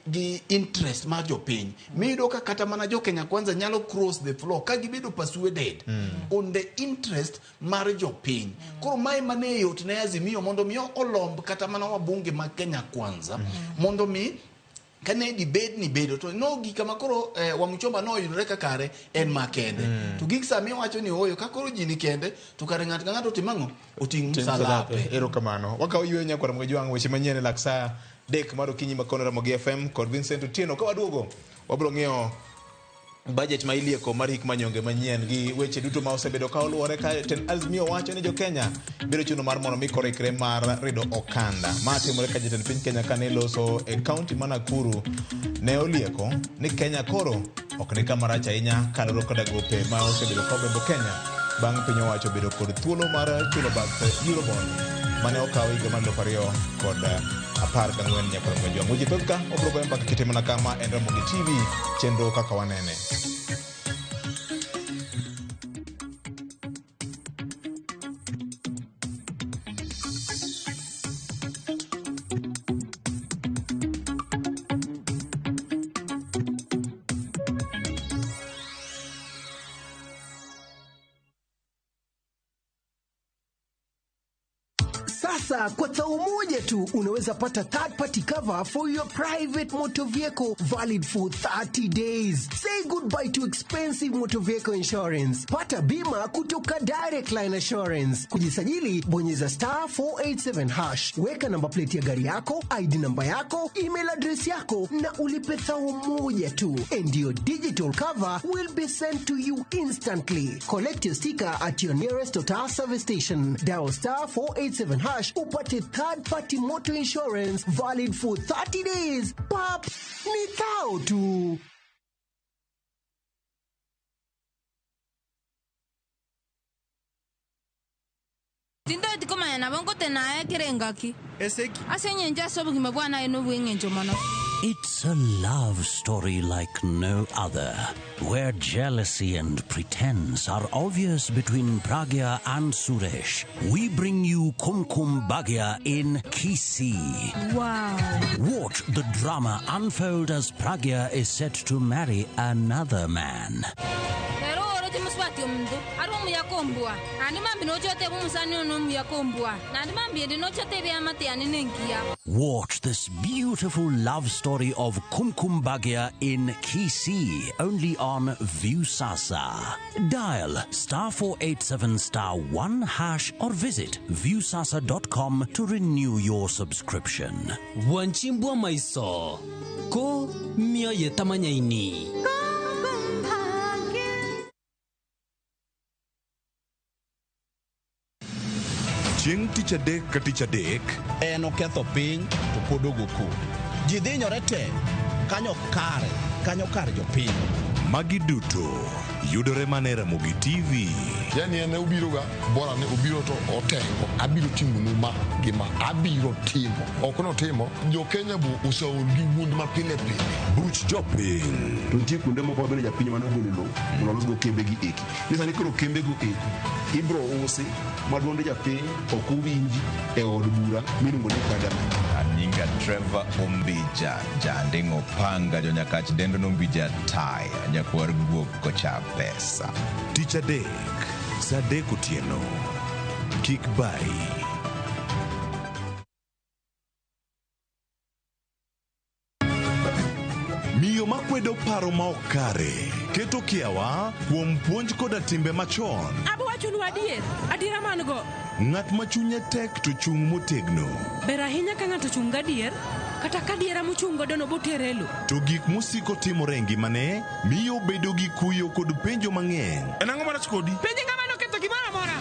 interest mar jopiny. Mido ka kata mana jo Kenya Kwanza nyalo cross the floor ka gibedo persuaded on the interest mar jopiny. Koro mai mane yot ne Azimio mondo mi olomb kata mana wabunge ma Kenya Kwanza mondo mi kane debate ni bedo to no gika makoro Wamuchomba no yudore ka kare en makende to gik sami wacho ni oyo ka koro jini kende to kare ng'at ka ng'ato timango oting salape. Erokamano wakaw ywe nyakwara mga jwang weche manyien laksa dek mar okinyi makono Ramogi FM kod Vincent Otieno ka waduogo wabiro ng'iyo budget ma ilieko mar hik manyonge manyien gi weche duto ma osebedo ka oluwore ka Azimio wacho ni jo Kenya biro chuno mar mondo mi korikre mar rido okanda ma timore ka jatend piny Kenya kane loso e kaunti ma Nakuru ne olieko ni Kenya koro ok ni kama rach ahinya kaloro koda gope ma osebedo ka obembo Kenya bang' piny owacho bedo kod thuolo mar chulo bath Eurobond mane okaw higa mar 2014 nyakoro mga jwang. Weche thoth ka obiro goyo mbaka kitimo na kama en Ramogi TV chenro kaka wanene. Sasa kwa tao moja tu unaweza pata third party cover for your private motor vehicle valid for 30 days. Say goodbye to expensive motor vehicle insurance. Pata bima kutoka Direct Line Assurance. Kujisajili bonyeza *487#. Weka namba plate ya gari yako, ID namba yako, email address yako na ulipe thao moja tu. And your digital cover will be sent to you instantly. Collect your sticker at your nearest Total service station. Dial *487# upate third party motor insurance valid for 30 days. Pap, ni thao tu. Tindo tikoma na bango tena kirengaki. Eseki. Asenye nja sobu kimebwana eno wengenjo mano. It's a love story like no other, where jealousy and pretense are obvious between Pragya and Suresh. We bring you Kumkum Bhagya in Kisii. Wow. Watch the drama unfold as Pragya is set to marry another man. Watch this beautiful love story of Kumkum Bhagya in Kisii, only on Viusasa. Dial *487*1# or visit viusasa.com to renew your subscription. Wanchimbwa maiso ko mio yetamanyaini. Chieng' tich adek ka tich adek en oketho piny to pod ogoku. Ji dhinyore te kanyo kar jopiny. Magi duto yudore mana e Ramogi TV. Yani ene ubiroga bora ne ubiro to otengo abiro timonu ma gima abiro timo ok no timo jo Kenya bu usaol gi wund ma pile pile buch jopiny. To nitie kuonde moko bende japiny mane ogolo lo mondo go kembe gi eki. Nisani koro kembe go eki ibro usi maduonde japiny ok uwinji e od bura miluongo ni Parliament. Nyinga Trevor Ombija jandingo panga jo nyakach dendo nombija tai nyakwar guok kocha pesa. Tich adek saa 3 otieno. Kik bai. Miyo makwedo paro ma ok kare keto kiawa kuom puonj koda timbe machon. Abo wachonu adiera man go. Ng'at ma chunye tek to chung motegno. Ber ahinya ka ng'ato chung gadier kata ka diera mochung godo no boterelo. To gik musiko timore e ngimane miyo bedo gi kuyo kod penjo mang'eny. En ang'o marach kodi? Penje ng'ama noketho gimoro amora.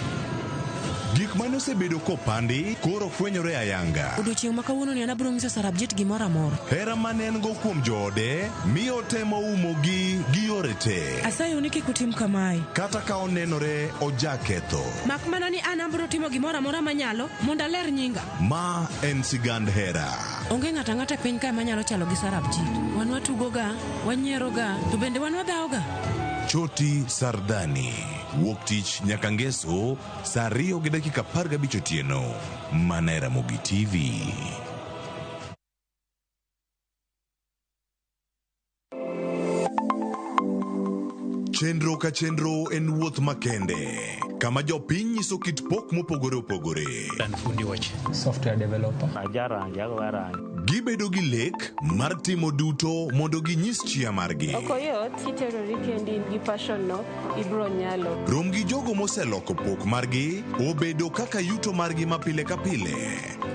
Gik mane osebedo kopandi koro fwenyore ayanga. Odiochieng' ma kawuono ni an abiro ng'iso Sarabjit gimoro amora. Hera mane en go kuom joode miyo temo umogi gi yore te. Asayo ni kik utim kamae. Kata ka onenore ojaketho. Mak mana ni an abiro timo gimoro amora manyalo mondo aler nyinga. Ma en sigand hera. Onge ng'ata ng'ata piny ka manyalo chalo gi Sarabjit. Wan watugoga, wanyieroga, to bende wan wadhaoga. Choti Sardani. Wuok tich nyaka ngeso saa 2:15 otieno. Mana e Ramogi TV. Chenro ka chenro en wuoth makende, kama jopiny nyiso kit pok mopogore opogore. Software developer. Gibedo gi lek mar timo duto mondo ginyis chia margi. Okoyot kiterori kendi in gi passion no ibro nyalo. Rom gi jogo moseloko pok margi obedo kaka yuto margi mapile ka pile.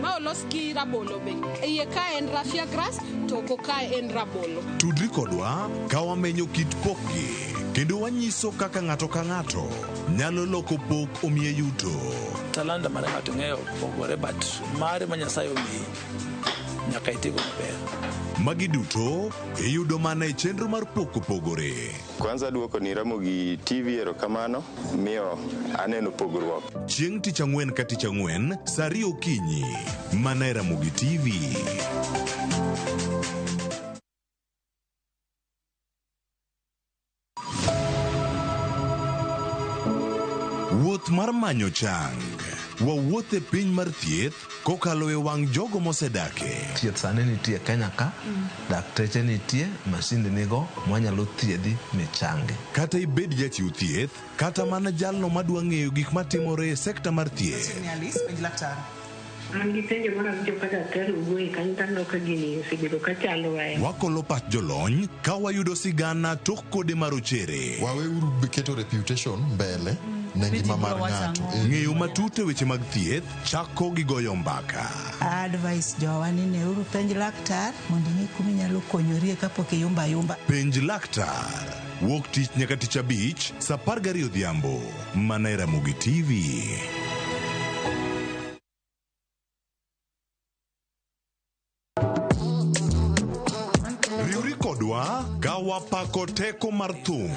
Ma olos gi rabolo be. Iye ka en raffia grass to oko ka en rabolo. Tudri kodwa ka wamenyo kit pokgi kendo wanyiso kaka ng'ato ka ng'ato nyalo loko pok omiye yuto. Talanta mara ng'ato ng'eyo pogore but mare ma Nyasaye omiyi nyaka itigo maber. Magi duto iyudo mana e chenro mar pok opogore. Kwanza duoko ni Ramogi TV erokamano miyo aneno pogruok. Chieng' tich ang'wen ka tich ang'wen saa 2 okinyi mana e Ramogi TV. Wuoth mar manyo chang. Wawuoth e piny mar thieth kokalo e wang' jogo mosedake. Thieth sani nitie Kenya ka, dakteche nitie, masinde nigo mwanyalo thiedhi michangi. Kata ibed jachiw thieth, kata mana jalno madwa ng'eyo gik matimore e sekta mar thieth. An gi penjo mar awinjo ka daktari wuoyi kanyo taneno ka gini osebedo ka chalo ahinya. Wakolo pach jolony ka wayudo sigana tok kode marochere. Waweuru keto reputation mbele ne ngima mar ng'ato. Ng'eyo matut e weche mag thieth chako gi goyo mbaka. Advice jowa ni neuru penj laktar mondo ing'e kuma inyalo konyorie kapok iyumba yumba. Penj laktar. Wuok tich nyaka tich abich saa 12 odhiambo mana e Ramogi TV. Ka wapako teko mar thum,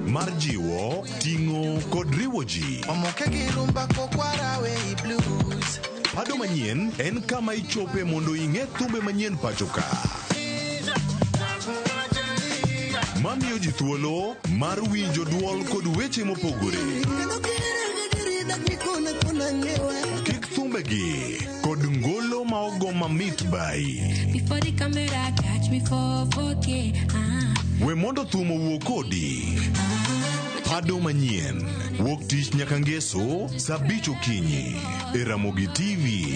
mar jiwo, ting'o kod riwo ji. Pado manyien en kama ichope mondo ing'e thumbe manyien pachoka. Mamiyo ji thuolo mar winjo duol kod weche mopogore. Kik thumbegi kod ngolo ma ogo mamit bai. Before the camera catch me for 4K. We mondo thum owuo kodi. Pado manyien wuok tich nyaka ngeso saa 5 okinyi e Ramogi TV.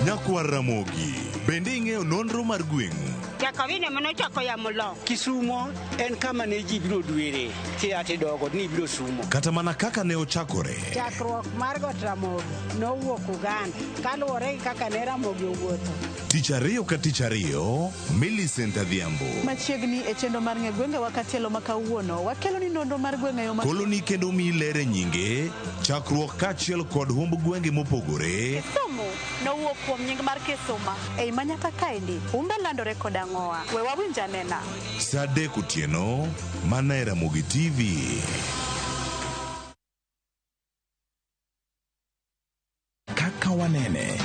Nyakwa Ramogi bende ing'eyo nonro mar gweng'u. Jakawine mano chako ya mulo. Kisumo en kama ne ji biro dwere. Tiati dogo ni biro sumo. Kata mana kaka ne ochakore. Chakruok mar got Ramogi nowuok Uganda. Kaluwore gi kaka ne Ramogi owuotho. Tich ariyo ka tich ariyo, Millicent Adhiambo. Machiegni e chenro mar ng'e gwenge wakatielo makawuono. Wakelo ni nonro mar gwenge yo koloni kendo milere nyinge. Chakruok kachiel kod humb gwenge mopogore. Somo nowuok kuom nying mar Kisuma. Ei manyaka kaendi, umbe landore kod ang'owa. We wawinja nena. Saa 3 otieno, mana e Ramogi TV. Kaka wanene,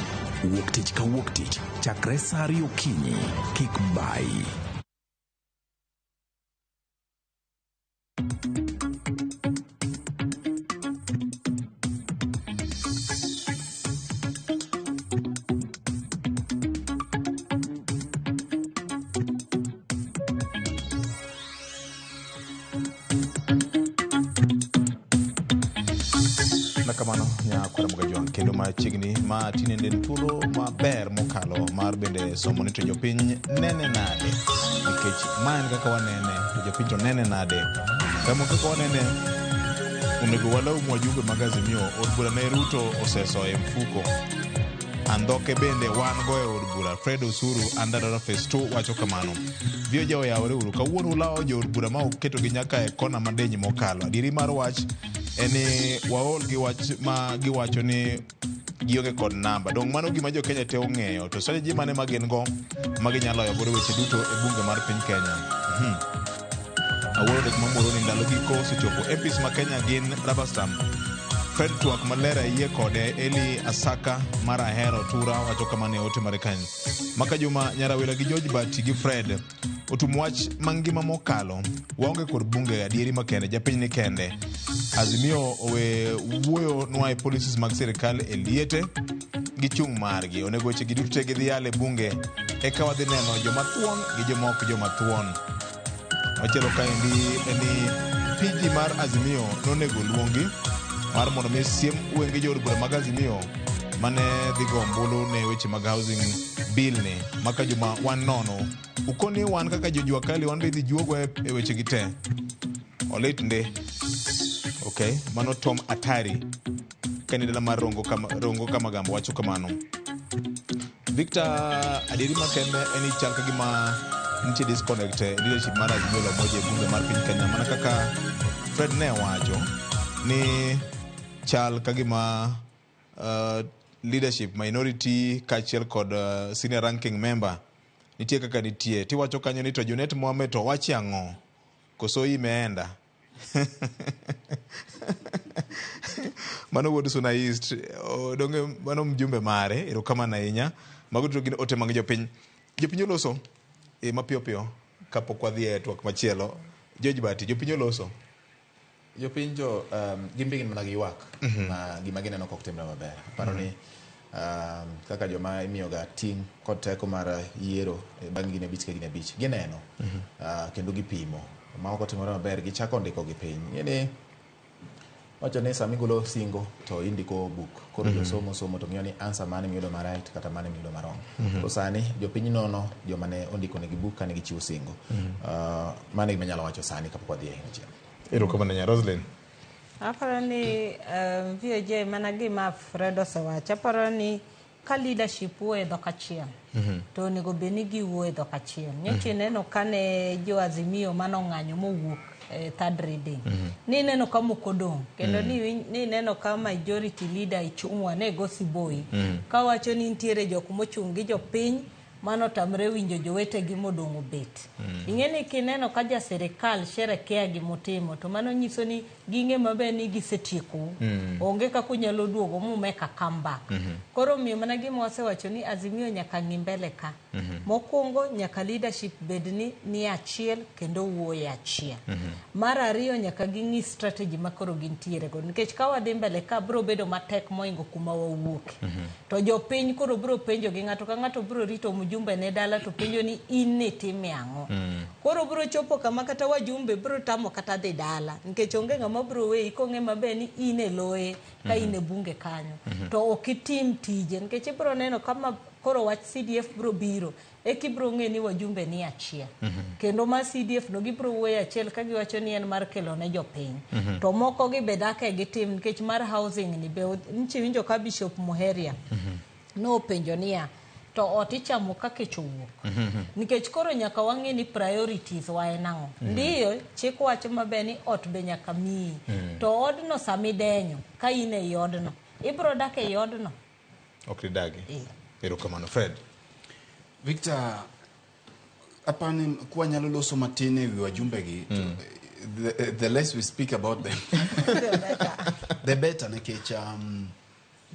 wuok tich ka wuok tich, chakre saa 2 okinyi, kik bai. Kendo machiegni ma tinende thuolo maber mokalo mar bende somo ni to jopiny nene nade, nikech ma en kaka wanene to jopiny to nene nade. Kama kaka wanene onego walau mwajumbe magazimio od bura ne Ruto oseso e mfuko. Andhoke bende wan go e od bura. Fred Osuru Andadara Phase 2 wacho kamano. Vio jao yawore uru kawuono ulao jo od bura ma oketo gi nyaka e kona madenyi mokalo. Adiri mar wach eni waol gi wach ma giwacho ni gionge kod namba. Dong mano gima jo Kenya te ong'eyo. To sani ji mane magin go maginyalo yogo weche duto e bunge mar piny Kenya. Awuoro dek mamoro ni ndalo giko osechopo. MPs ma Kenya gin rubber stamp. Fred Twak Malera yie kode Eli Asaka Mara Hero Tura wacho kamane ote Marekani. Maka Juma Nyarawila gi George Batti gi Fred otumwach mangima mokalo waonge kod bunge adieri makende japiny ni kende. Azimio owe wuoyo nwa e policies mag sirikal e liete gichung' margi. Onego weche gi duto te gidhi yale bunge. Eka wadhi neno joma thuon gi joma ok joma thuon. Machielo kaendi ni PG mar Azimio nonego luongi mar mondo mi siem wenge jood bura mag Azimio mane dhi go ombulu ne weche mag housing bill ni maka juma wan nono. Ukoni wan kaka jojua kali wan dhi juogo e weche gi te. Olit nde. Okay, mano Tom Atari. Kanidala mar rongo kama gambo wacho kamano. Victor adieri makende eni chal kagima nitie disconnect leadership mar Azimio la Umoja e bunge mar piny Kenya mana kaka Fred ne wacho ni chal kagima leadership minority kachiel kod senior ranking member nitie kaka nitie tiwacho kanyo ni to Junet Mohamed to wachi ang'o koso imeenda mano wuod Suna East donge mano mjumbe mare erokamano ahinya mago to gin ote mag jopiny oloso mapiyo piyo kapok wadhi e twak machielo. George Batti, jopiny oloso jopiny gimbigin mana gi ywak ma gima gineno kok timre maber. Paro ni kaka joma imiyoga ting' kod teko mar yiero bang' gine abich gineno kendo gipimo ma ok otimore maber gichako ndiko gi piny. Ng'eni wacho ni sami golo singo to indiko buk koro somo to ng'iyo ni answer mane miyudo ma right kata mane miyudo ma wrong. To sani jopiny nono joma ne ondiko negi buk kane gichiwo singo. Mane gima nyalo wacho sani kapok wadhi e machielo. Erokamano nya Roselyne. Aparo ni VJ mana gima Fred osewacho. Aparo ni ka leadership wuoyo dhok achiel to onego bed ni giwuoyo dhok achiel. Nyocha neno kane jo Azimio manong'anyo mowuok third reading ni neno ka moko dong' kendo ni neno ka majority leader ichung'wa ne gosi boy ka wacho ni nitiere jok mochung' gi jopiny mano tamre winjo jowetegi modong' obet. Ing'eni kineno ka ja sirikal sherekea gimotimo to mano nyiso ni ginge maber ni gisetieko onge kaka unyalo duogo mumeka comeback. Koro miyo mana gima wasewacho ni Azimio nyaka ng'i mbele ka. Mokwongo nyaka leadership bed ni achiel kendo wuoyo achiel. Mar ariyo nyaka ging'i strategy makoro gintiere go nikech ka wadhi mbele ka bro bedo matek moingo kuma wawuok. To jopiny koro bro penjo gi ng'ato ka ng'ato bro rito mjumbe ne dala to penjo ni in ne time ang'o. Koro bro chopo kama kata wajumbe bro tamo kata dhi dala nikech onge ng'ama bro weyi kong'e maber ni in e loye ka in e bunge kanyo to ok itim tije nikech bro neno kama koro wach CDF bro biro ekibro ng'e ni wajumbe ni achiel kendo ma CDF no gibro wuoyo achiel ka giwacho ni en mar kelo ne jopiny to moko gibedake gitim nikech mar housing ni be winjo ka Bishop Muheria no penjo niya to ot ichamo kaka chowuok nikech koro nyaka wang'e ni priorities wa en ang'o. Ndiyo chik wacho maber ni ot be nyaka miyi to odno sami denyo ka in e odno ibro dak e odno ok dagi. Erokamano Fred. Victor apani kwa nyalo loso matin e wi wajumbe gi the less we speak about them the better nikech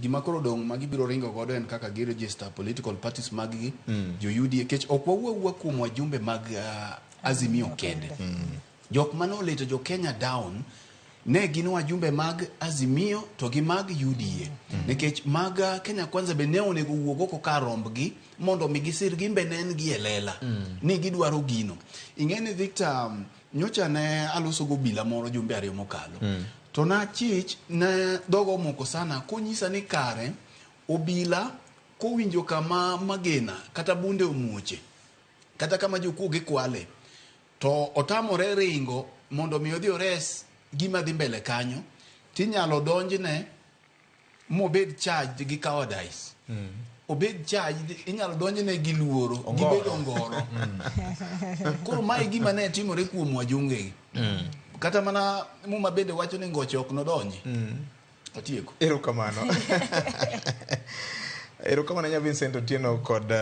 gima koro dong' ma gibiro ringo godo en kaka gi register political parties mag gi jo UDA kech ok wawuo kuom wajumbe mag Azimio kende. Jok manolito jo Kenya down ne gin wajumbe mag Azimio to gi mag UDA nikech mag Kenya Kwanza be ne onego wuogo ko ka rombgi mondo mi gisir gimbe nen gi elela ni gidwaro gino. Ing'eni Victor nyocha ne aloso go bila moro jumbe ariyo mokalo to na chich na dogo moko sana kunyisa ni kare obila kowinjo kama magena kata bunde omuoche kata kama jokuoge kwale to otamore ringo mondo mi odhi ores gima dhi mbele kanyo tinyalo donjne mobed charged gi cowardice obed charged inyalo donjne gi luoro gi bedo ngoro koro mai gima ne timore kuom wajunge kata mana muma bende wacho ni ngoche ok nodonji otieko. Erokamano nya Vincent Otieno kod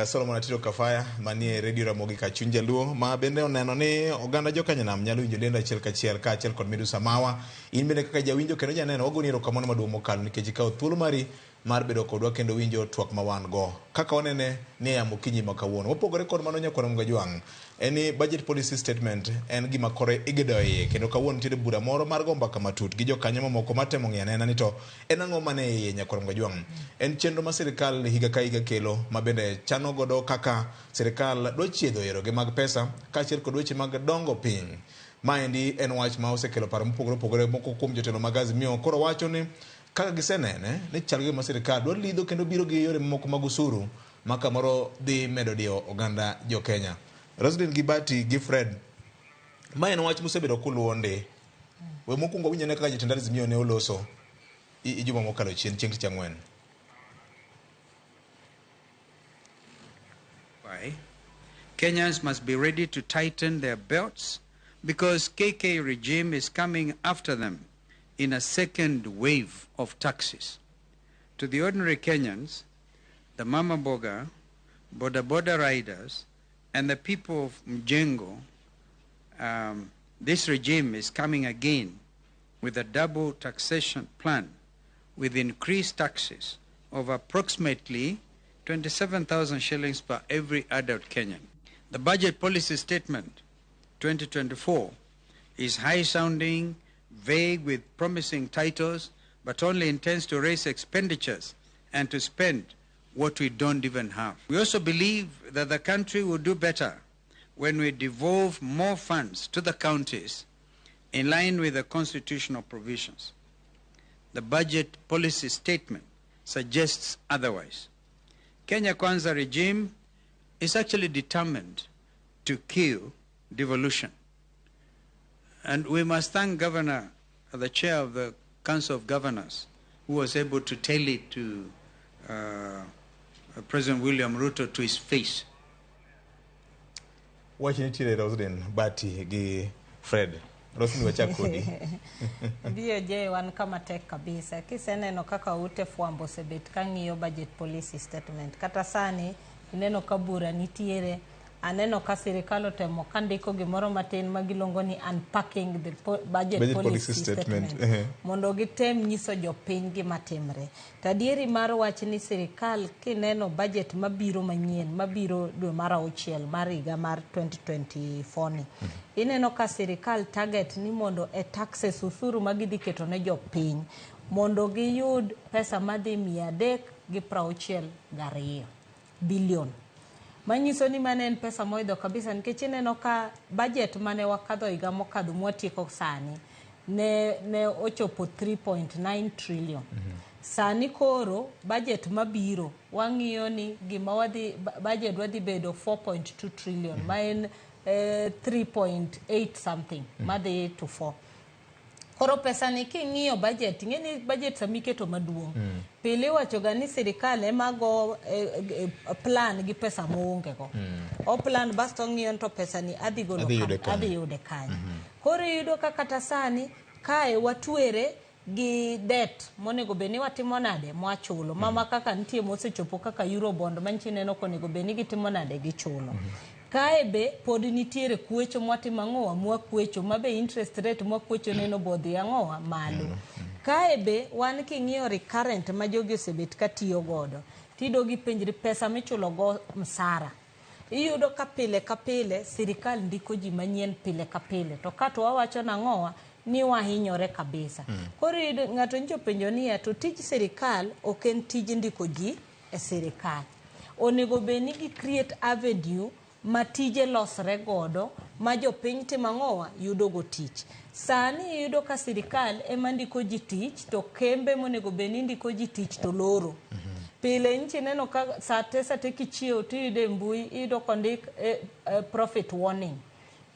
Solomon Atiro Kafaya manie Radio Ramogi ka chuny jaluo ma bende oneno ni oganda jokanyanam nyalo winjo lendo achiel kachiel ka achiel kod Midu Samawa in bende kaka jawinjo kendo janeno ogoni erokamano maduong' mokalo nikech ikawo thuolo mari mar bedo kodwa kendo winjo twak ma wan go kaka Wanene ni yamo kinyi makawuono mopogore kod mano nyakwara mga jwang eni budget policy statement en gima kore igedo iye kendo kawuono nitiere bura moro mar go mbaka matut gi jokanyo mamoko matemo ng'iyo anena ni to en ang'o mane iye nyakwara mga jwang en chenro ma sirikal higa ka higa kelo ma bende chano godo kaka sirikal dwa chiedho yoroge mag pesa kaachiel kod weche mag dongo piny. Maendi en wach ma osekelo paro mopogore opogore moko kuom jotelo mag Azimio koro wacho ni kaka gisenene ni chal gima sirikal dwa lidho kendo biro gi yore mamoko mag usuru ma kamoro dhi medo dio oganda jo Kenya. Roselyne gi Batti gi Fred, ma en wach mosebedo kuluwo ndi we mokwongo winjo ne kaka jotend Azimio ne oloso Juma mokalo chien chieng' tich ang'wen. Kenyans must be ready to tighten their belts because KK regime is coming after them in a second wave of taxes. To the ordinary Kenyans, the Mama Boga, Boda riders, and the people of Mjengo, this regime is coming again with a double taxation plan with increased taxes of approximately 27,000 shillings per every adult Kenyan. The budget policy statement 2024 is high-sounding, vague with promising titles, but only intends to raise expenditures and to spend what we don't even have. We also believe that the country will do better when we devolve more funds to the counties in line with the constitutional provisions. The budget policy statement suggests otherwise. Kenya Kwanza regime is actually determined to kill devolution. And we must thank the chair of the Council of Governors, who was able to tell it to President William Ruto to his face. Wach nitiere Roselyne, Batti gi Fred. Roselyne wachak kodi. BOJ wan kama tek kabisa. Kiseneno kaka ute fwambo osebet ka ng'iyo budget policy statement. Kata sani ineno ka bura nitiere, aneno ka sirikal otemo ka ndiko gimoro matin ma giluongo ni unpacking the budget policy statement. Mondo gitem nyiso jopiny gima timre. Tadieri mar wach ni sirikal kineno budget mabiro manyien, mabiro dwe mar 6 mar higa mar 2024 ni. Ineno ka sirikal target ni mondo e taxes usuru magidhi keto ne jopiny mondo giyud pesa madhi 362 bilion. Manyiso ni mane en pesa moidho kabisa nikech ineno ka budget mane wakadho higa mokadho mwatieko sani ne ochopo 3.9 trillion. Sani koro budget mabiro wang'iyo ni gima budget wadhi bedo 4.2 trillion ma en 3.8 something madhi to 4. Koro pesa ni king'iyo budget, ng'eni budget samiketo maduong'. Pile wachoga ni sirikal ema go plan gi pesa moonge go. O plan basto ng'iyo to pesa ni adhi yude kanye. Koro yudo ka kata sani kae watwere gi debt monego beni watimo nade mwachulo. Mama kaka nitie mosechopo kaka Eurobond manchineno konego beni gitimo nade gichulo. Kae be pod nitiere kwecho mwatimo ang'owa mwakwecho mabe interest rate mwakwecho neno bodhi ang'owa malo. Kae be wan king'iyo recurrent ma jogi osebet katiyo godo. Tido gi penjri pesa michulo go msara. Iyudo ka pile sirikal ndiko ji manyien pile ka pile. To kato wawacho nang'owa ni wahinyore kabisa. Koro ng'ato njo penjo ni to tij sirikal ok en tij ndiko ji e sirikal. Onego beni gi create avenue matije losre godo ma jopiny timang'owa yudo go tich. Sani yudo ka sirikal ema ndiko ji tich to kembe monego beni ndiko ji tich to loro. Pile nchi neno ka sate kichio tiyude mbui iyudo kondik profit warning.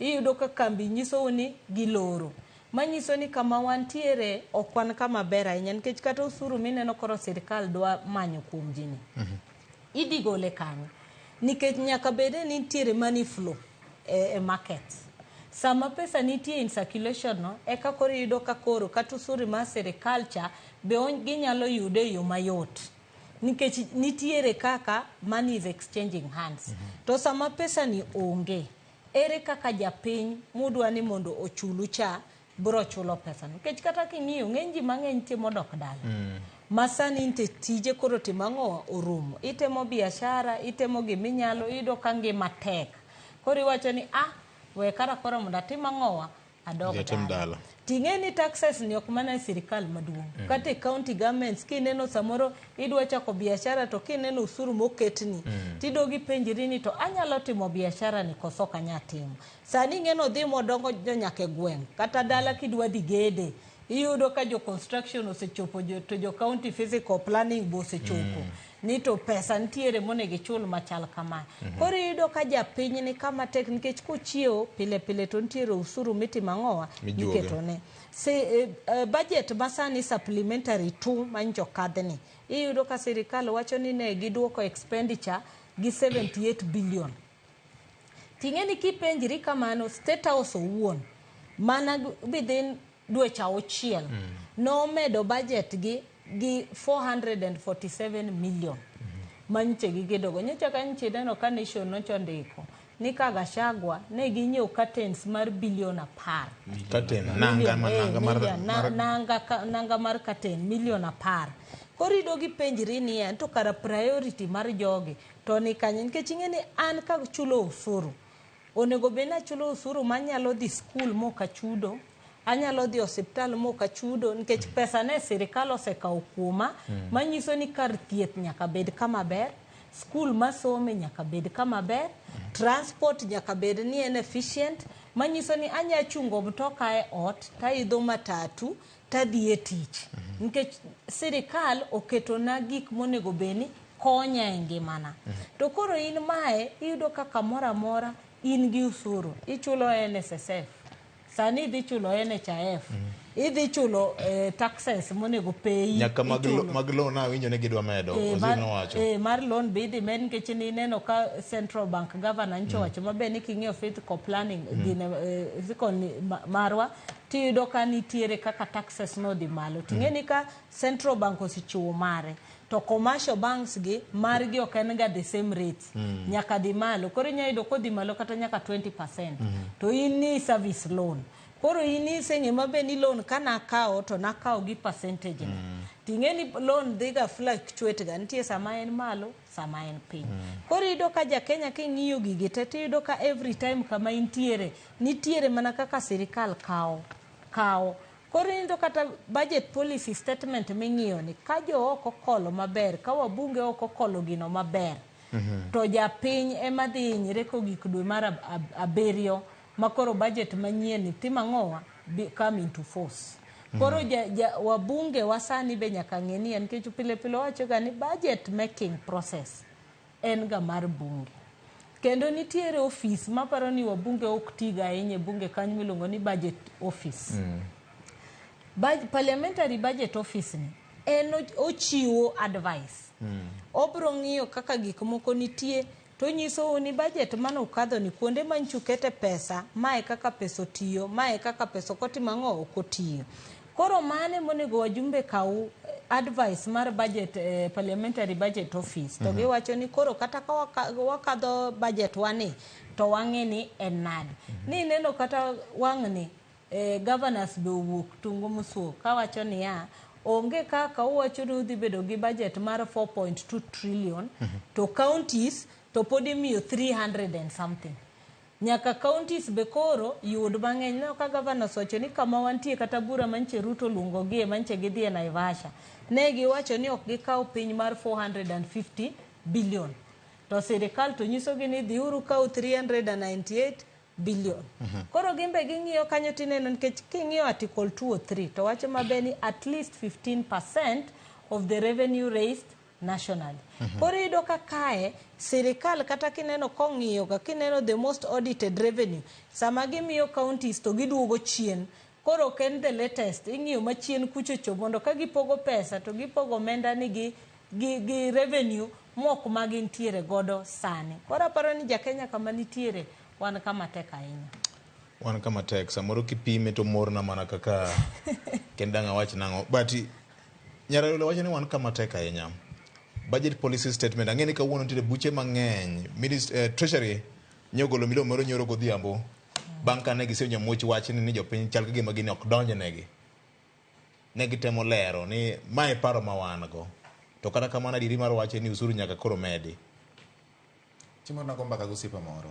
Iyudo ka kambi nyiso ni giloro. Manyiso ni kama wantiere okwan kama bera inya nikech kata usuru mineno koro sirikal dwa manyo kuom jini. Idi gole kanyo. Nikech nyaka bede ni nitiere money flow e market. Sama pesa nitie in circulation no, eka koro yudo ka koro kata usuru ma sirikal cha be ginyalo yude yo mayot. Nikech nitiere kaka money is exchanging hands. To sama pesa ni onge, ere kaka japiny mudwa ni mondo ochulu cha bro chulo pesa. Nikech kata king'iyo ng'eny ji mang'eny timo dok dala. masani inte tije koro timang'owa orumo. Itemo biashara, itemo giminyalo, ido kangi matek. Koro iwacho ni, we kara koro munda timang'owa, adog dala. Ting'eni taxes ni ok mana sirikal maduong'. Kate county governments, kineno samoro idwa chako biashara to kineno usuru moketni. Tidogi penjiri ni to anyalo timo biashara ni koso kanya timo. Sani ng'eno dhi modongo nyake gweng'. Kata dala kidwa dhi gede. Iyudo ka jo construction osechopo to jo county physical planning bo osechopo. Ni to pesa ntiere monegi chul machal kama. Koro iyudo ka japiny ni kama tek nikech kochiewo pile pile to ntiere usuru mitimang'owa iketone. Budget masani supplementary 2 manjo kadhni. Iyudo ka sirikal wacho ni ne giduoko expenditure gi 78 billion. Ting'eni kipenjiri kamano State House owuon mana within dweche 6 nomedo budget gi 447 million. Manche gigedogo. Nyocha kanchi neno ka Nation nocho ndiko. Ni Kagashagwa ne ginyiew curtains mar billion 10. Curtain nanga mar curtain million 10. Korido gi penjiri ni en to kara priority mar jogi to ni kanye nikech ing'eni an ka chulo usuru. Onego bena chulo usuru manyalo dhi school moka chudo. Anyalo dhi hospital moka chudo nikech pesa ne sirikal osekawo kuoma manyiso ni kar thieth nyaka bed kama ber, school masome nyaka bed kama ber, transport nyaka bed ni en efficient, manyiso ni anya chungo mtoka e ot taidho matatu tadhi e tich. Nikech sirikal oketo na gik monego beni konya e ngimana. To koro in mae iyudo kaka mora in gi usuru, ichulo NSSF. Sani idhi chulo NHIF. Idhi chulo taxes monego pay. Nyaka mag loan na winjo ne gidwa medo. Mar loan be idhi med nikech ni neno ka Central Bank Governor ncho wacho mabe ni king'iyo fiscal planning zikon marwa tiyudo ka nitiere kaka taxes no dhi malo. Ting'eni ka Central Bank osichiwo mare. To commercial banks gi margi ok en ga the same rates. Nyaka di malo. Koro inyayudo kodhi malo kata nyaka 20%. To in ni service loan. Koro in iseng'e mabe ni loan kana kao to nakao gi percentage. Ting'eni loan dhiga fluctuate ga nitie sama en malo, sama en piny. Koro iyudo ka ja Kenya king'iyo gigi te iyudo ka every time kama nitiere mana kaka sirikal kao. Koro iyudo kata budget policy statement ming'iyo ni ka jo oko kolo maber, ka wabunge oko kolo gino maber. To japiny ema dhi hinyre ko gik dwe mar 7 makoro budget manyien timang'owa come into force. Koro wabunge wasani be nyaka ng'eni en nikech pile wacho ga ni budget making process en ga mar bunge. Kendo nitiere office maparo ni wabunge ok tiga ahinya bunge kanyo miluongo ni budget office. Parliamentary budget office ni en ochiwo advice. Obro ng'iyo kaka gik moko nitie to nyiso ni budget mano ukadho ni kuonde manchukete pesa, mae kaka pesa otiyo, mae kaka pesa kotimang'o okotiyo. Koro mane monego wajumbe kaw advice mar budget parliamentary budget office. To giwacho ni koro kata ka wakadho budget wani to wang'e ni en nade. Ni neno kata wang'ni governors be wuok tungo musuo kawacho ni onge kaka uwacho ni udhi bedo gi budget mar 4.2 trillion to counties to podi miyo 300 and something. Nyaka counties be koro yud mang'eny. No ka governors wacho ni kama wantie kata bura manche Ruto luongo gie manche gidhi e Naivasha. Ne giwacho ni ok gikaw piny mar 450 billion. To sirikal to nyiso gi ni dhiuru kaw 398 billion. Koro gimbe ging'iyo kanyo tineno nikech king'iyo article 203 to wacho mabe ni at least 15% of the revenue raised nationally. Koro iyudo ka kae sirikal kata kineno kong'iyo ka kineno the most audited revenue sama gimiyo counties to giduogo chien. Koro ken the latest ing'iyo machien kuchocho mondo ka gipogo pesa to gipogo omenda ni gi revenue mok magintiere godo sani. Koro aparo ni ja Kenya kama nitiere wan kama tek ahinya. Wan kama tek samoro kipime to morna mana kaka kendanga wach nango. But nyaralo wacho ni wan kama tek ahinya. Budget policy statement ang'eni kawuono nitiere buche mang'eny. Treasury nyogolo milo moro nyoro godhiambo. Banka ne gisenyo much wach ni jopiny chal ka gima gini ok donje negi. ne gitemo lero ni mae paro ma wan go to kata kamano adiri mar wache ni usuru nyaka koro medi. Chiemo na komba kagosipa moro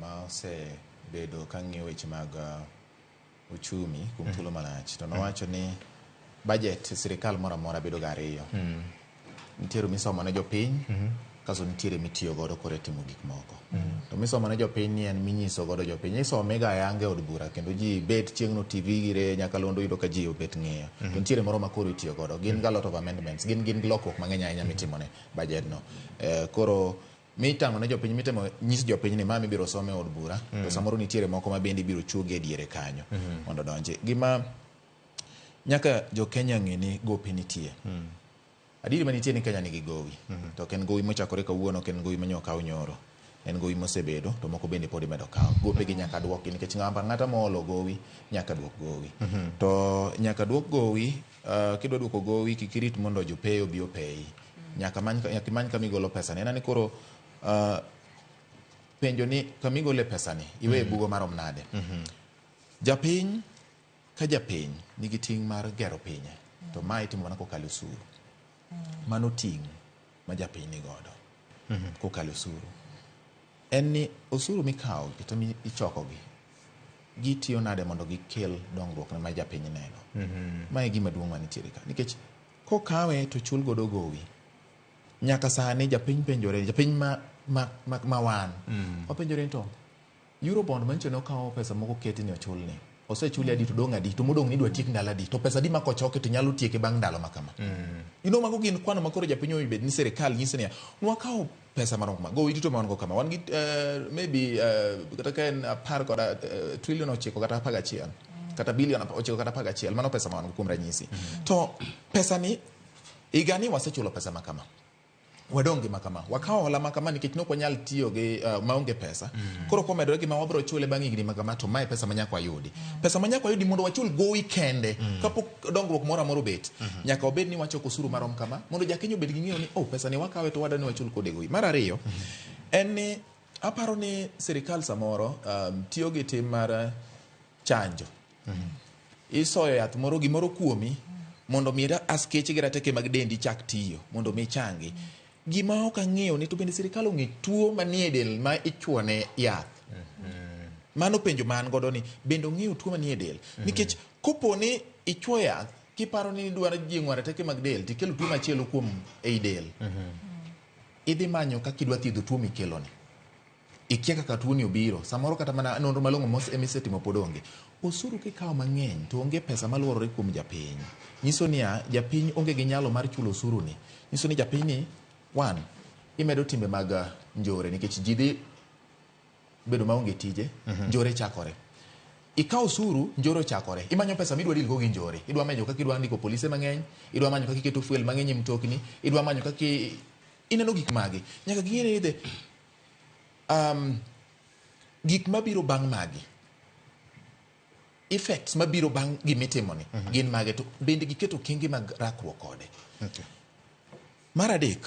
ma osebedo ka ng'iyo weche mag uchumi kuom thuolo malach to nowacho ni budget sirikal moro amora bedo ga ariyo. Nitiere misomo ne jopiny kaso nitiere mitiyo godo kore timo gik moko. To misomo ne jopiny ni en minyiso godo jopiny isome ga yange od bura kendo ji bet chieng'no TV gire nyaka londo yudo ka ji obet ng'iyo. To nitiere moro ma koro itiyo godo gin ga lot of amendments gin lokruok mang'eny ahinya mitimo ne budget no. Koro mitang'o ne jopiny mitemo nyis jopiny ni ma mibiro some od bura to samoro nitiere moko ma bende ibiro chuogi e diere kanyo mondo donje. Gima nyaka jo Kenya ng'e ni gope nitie. Adiri manitie ni Kenya nigi gowi. To ken gowi mochakore kawuono ken gowi manyo kaw nyoro. En gowi mosebedo to moko bende pod imedo kaw. Gope gi nyaka duoki nikech ng'ata moolo gowi nyaka duok gowi. To nyaka duok gowi kidwa duoko gowi kikirit mondo jopeyo bi opeyi. Nyaka many kamigolo pesa ni. Enani koro penjo ni kamigole pesa ni iwe bugo marom nade. Japiny ka japiny nigi ting' mar gero pinye. To ma itimo mana kokalo usuru. Mano ting' ma japiny ni godo kokalo usuru. En ni usuru mikawo to ichoko gi gitiyo nade mondo gikel dongruok ma japiny neno. Ma e gima duong' manitiere ka nikech kokawe to chul godo gowi nyaka sani japiny penjore japiny ma wan openjore to Eurobond mancho no kawo pesa moko keti ni ochulni osechuli adi to dong' adi to modong' ni dwa tiek ndalo adi to pesa di ma kochoke to nyalo tieke bang' ndalo makama. Mago gin kwano makoro japiny obed ni sirikal nyise ni nwakawo pesa marom kama go iti to man go kama wan gi maybe kata ka en 10 kata trillion 9 kata 11 kata billion 9 kata 11 mano pesa man kuom ranyisi. To pesa ni igani wasechulo pesa makama wadonge makama wakawo hola makama nikech nok wanyal tiyo gi maonge pesa koro komedore gima wabro chule bang' higni makama to mae pesa manyakwa yudi mondo wachul gowi kende kapok dongruok moro amoro bet nyaka obed ni wachoko osuru marom kama mondo jakenya obed gi ng'iyo ni pesa ni wakawe to wadani wachul kode gowi. Mar ariyo en ni aparo ni sirikal samoro tiyo gi tim mar chanjo. Isoyo yath moro gimoro kuomi mondo mi askeche gi rateke mag dendi chak tiyo mondo mi changi. Gima ok ang'eyo ni to bende sirikal ong'e tuo manie del ma ichuone yath. Mano penjo man godo ni bende ong'eyo tuo manie del nikech kopo ni ichuo yath kiparo ni dwaro jieng'o rateke mag del tikelo tuo machielo kuom ei del. Idhi manyo kaka idwa thiedho tuo mikelo ni. Ikia kaka tuo ni obiro samoro kata mana nonro malong'o mos emisetimo pod onge. Osuru kikawo mang'eny to onge pesa maluorore kuom japiny. Nyiso ni japiny onge gi nyalo mar chulo osuru ni. Nyiso ni japiny ni imedo timbe mag njore nikech ji dhi bedo maonge tije njore chakore. Ikawo osuru njore chakore. Imanyo pesa midwa dil go gi njore. Idwa manyo kaka idwa ndiko polise mang'eny, idwa manyo kaka iketo fuel mang'eny e mtokni, idwa manyo kaka ineno gik magi. Nyaka ging'e ni gik mabiro bang' magi effects mabiro bang' gimitimo ni gin mage to bende giketo kingi mag rakruok kode. Mar adek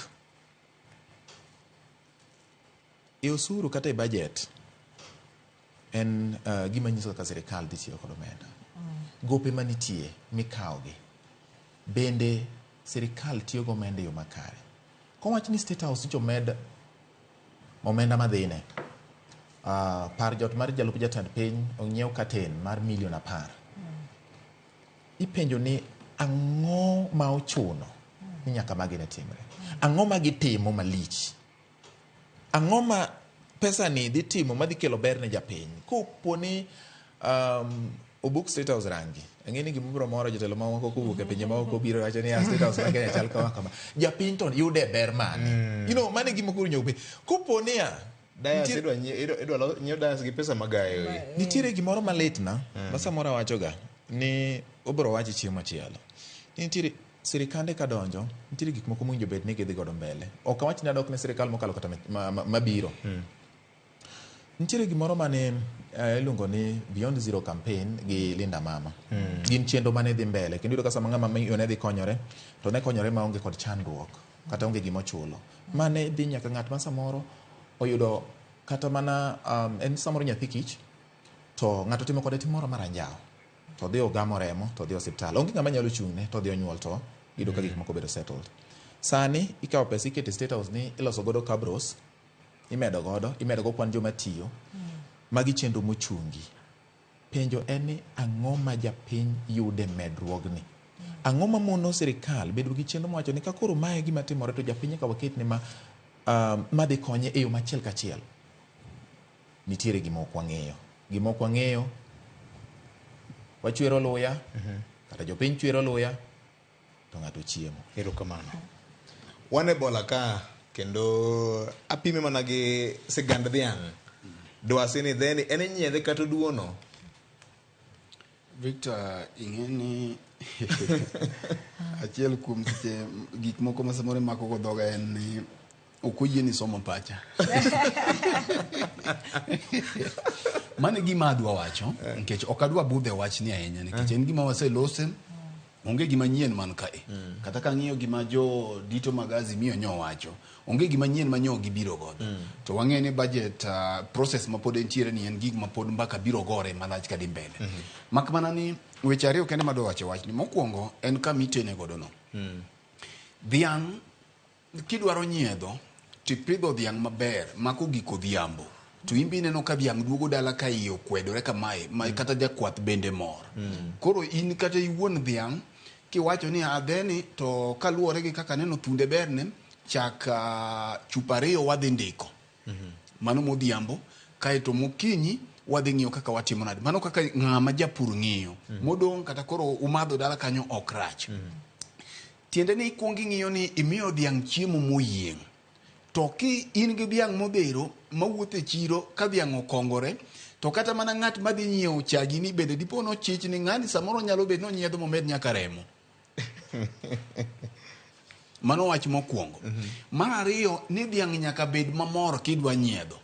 e osuru kata e budget en gima nyiso ka sirikal dhi tiyo kod omenda. Gope manitie mikawo gi bende sirikal tiyo go omenda yo makare. Kowach ni State House jomed omenda madhine par jot mar jalup jatend piny onyiew katen mar $10,000,000. Ipenjo ni ang'o ma ochuno ni nyaka magi ne timre. Ang'o ma gitimo malich. Ang'o ma pesa ni dhi timo madhi kelo ber ne japiny. Kopo ni obuk State House rangi. Ng'eni gimobro moro jotelo mamoko kowuok e pinje mamoko biro wacho ni State House ma Kenya chal kama. Japiny to yude ber mane. Mane gima koro nyobe. Kopo ni idwa nyiew das gi pesa magayo. Nitiere gimoro maletna ma samoro wachoga ni obro wachi chiemo machielo. Nitiere sirikande ka donjo nitiere gik moko mwinjo bet ni gidhi godo mbele. Ok awach ni adok ne sirikal mokalo kata mabiro. Nitiere gimoro mane iluongo ni Beyond Zero campaign gi Linda Mama. Gin chenro mane dhi mbele kendo yudo ka sama ng'ama ne dhi konyore to ne konyore maonge kod chandruok kata onge gima chulo. Mane dhi nyaka ng'at ma samoro oyudo kata mana en samoro nyathi kich to ng'ato timo kode timoro maranjao to dhi ogamo remo to dhi osiptal. Onge ng'ama nyalo chung'ne to dhi onyuol to yudo ka gik moko bedo settled. Sani ikawo pesa ikete state house ni iloso godo kabros, imedo go kwan joma tiyo. Magi chenro mochungi. Penjo en ni ang'o ma japiny yude medruogni? Ang'o ma mono sirikal bedo gi chenro mowacho ni ka koro mae gima timore to japiny ka waket ni ma dhi konye e yo machiel kachiel. Nitiere gima ok wang'eyo. Gima ok wang'eyo, wachwero luya, kata jopiny chwero luya, to ng'ato chiemo. Erokamano. Wan e bola ka, kendo apime mana gi sigand dhiang'. Dwasi ni dheni en nyiedhe kata duono. Victor, ing'eni achiel kuom gik moko ma samoro mako go dhoga en ni ok oyie ni somo pacha. Mane gima adwa wacho, nikech ok adwa budhe wach ni ahinya, nikech en gima waselose, onge gima nyien man kae. Kata ka ng'iyo gima jo Dito Magazi miyo nyo wacho, onge gima nyien ma nyo gibiro godo. To wang'e ni budget process ma pod entiere ni en gik ma pod mbaka biro gore malach ka dhi mbele. Mak mana ni weche ariyo kende madwa wacho wach ni mokwongo en kama itene godo no. Dhiang' kidwaro nyiedho tipidho dhiang' maber mako giko dhiambo. To imbi neno ka dhiang' duogo dala ka iyo kwedore kamae, kata jakwath bende mor. Koro in kata iwuon dhiang' kiwacho ni adheni to kaluwore gi kaka neno thunde berne, chak chupa ariyo wadhi ndiko. Mano modhiambo, kaeto mokinyi wadhi ng'iyo kaka watimo nade. Mano kaka ng'ama japur ng'iyo. Modong' kata koro umadho dala kanyo ok rach. Tiende ni ikuongi ng'iyo ni imiyo dhiang' chiemo moyieng'. To ki in gi dhiang' modhero mawuotho e chiro ka dhiang' okongore, to kata mana ng'at madhi nyiewo chagi ni bende dipo no chich ni ng'ani samoro nyalo bedo no nyiedho momed nyaka remo. Mano wach mokwongo. Mar ariyo ni dhiang' nyaka bed mamor kidwa nyiedho.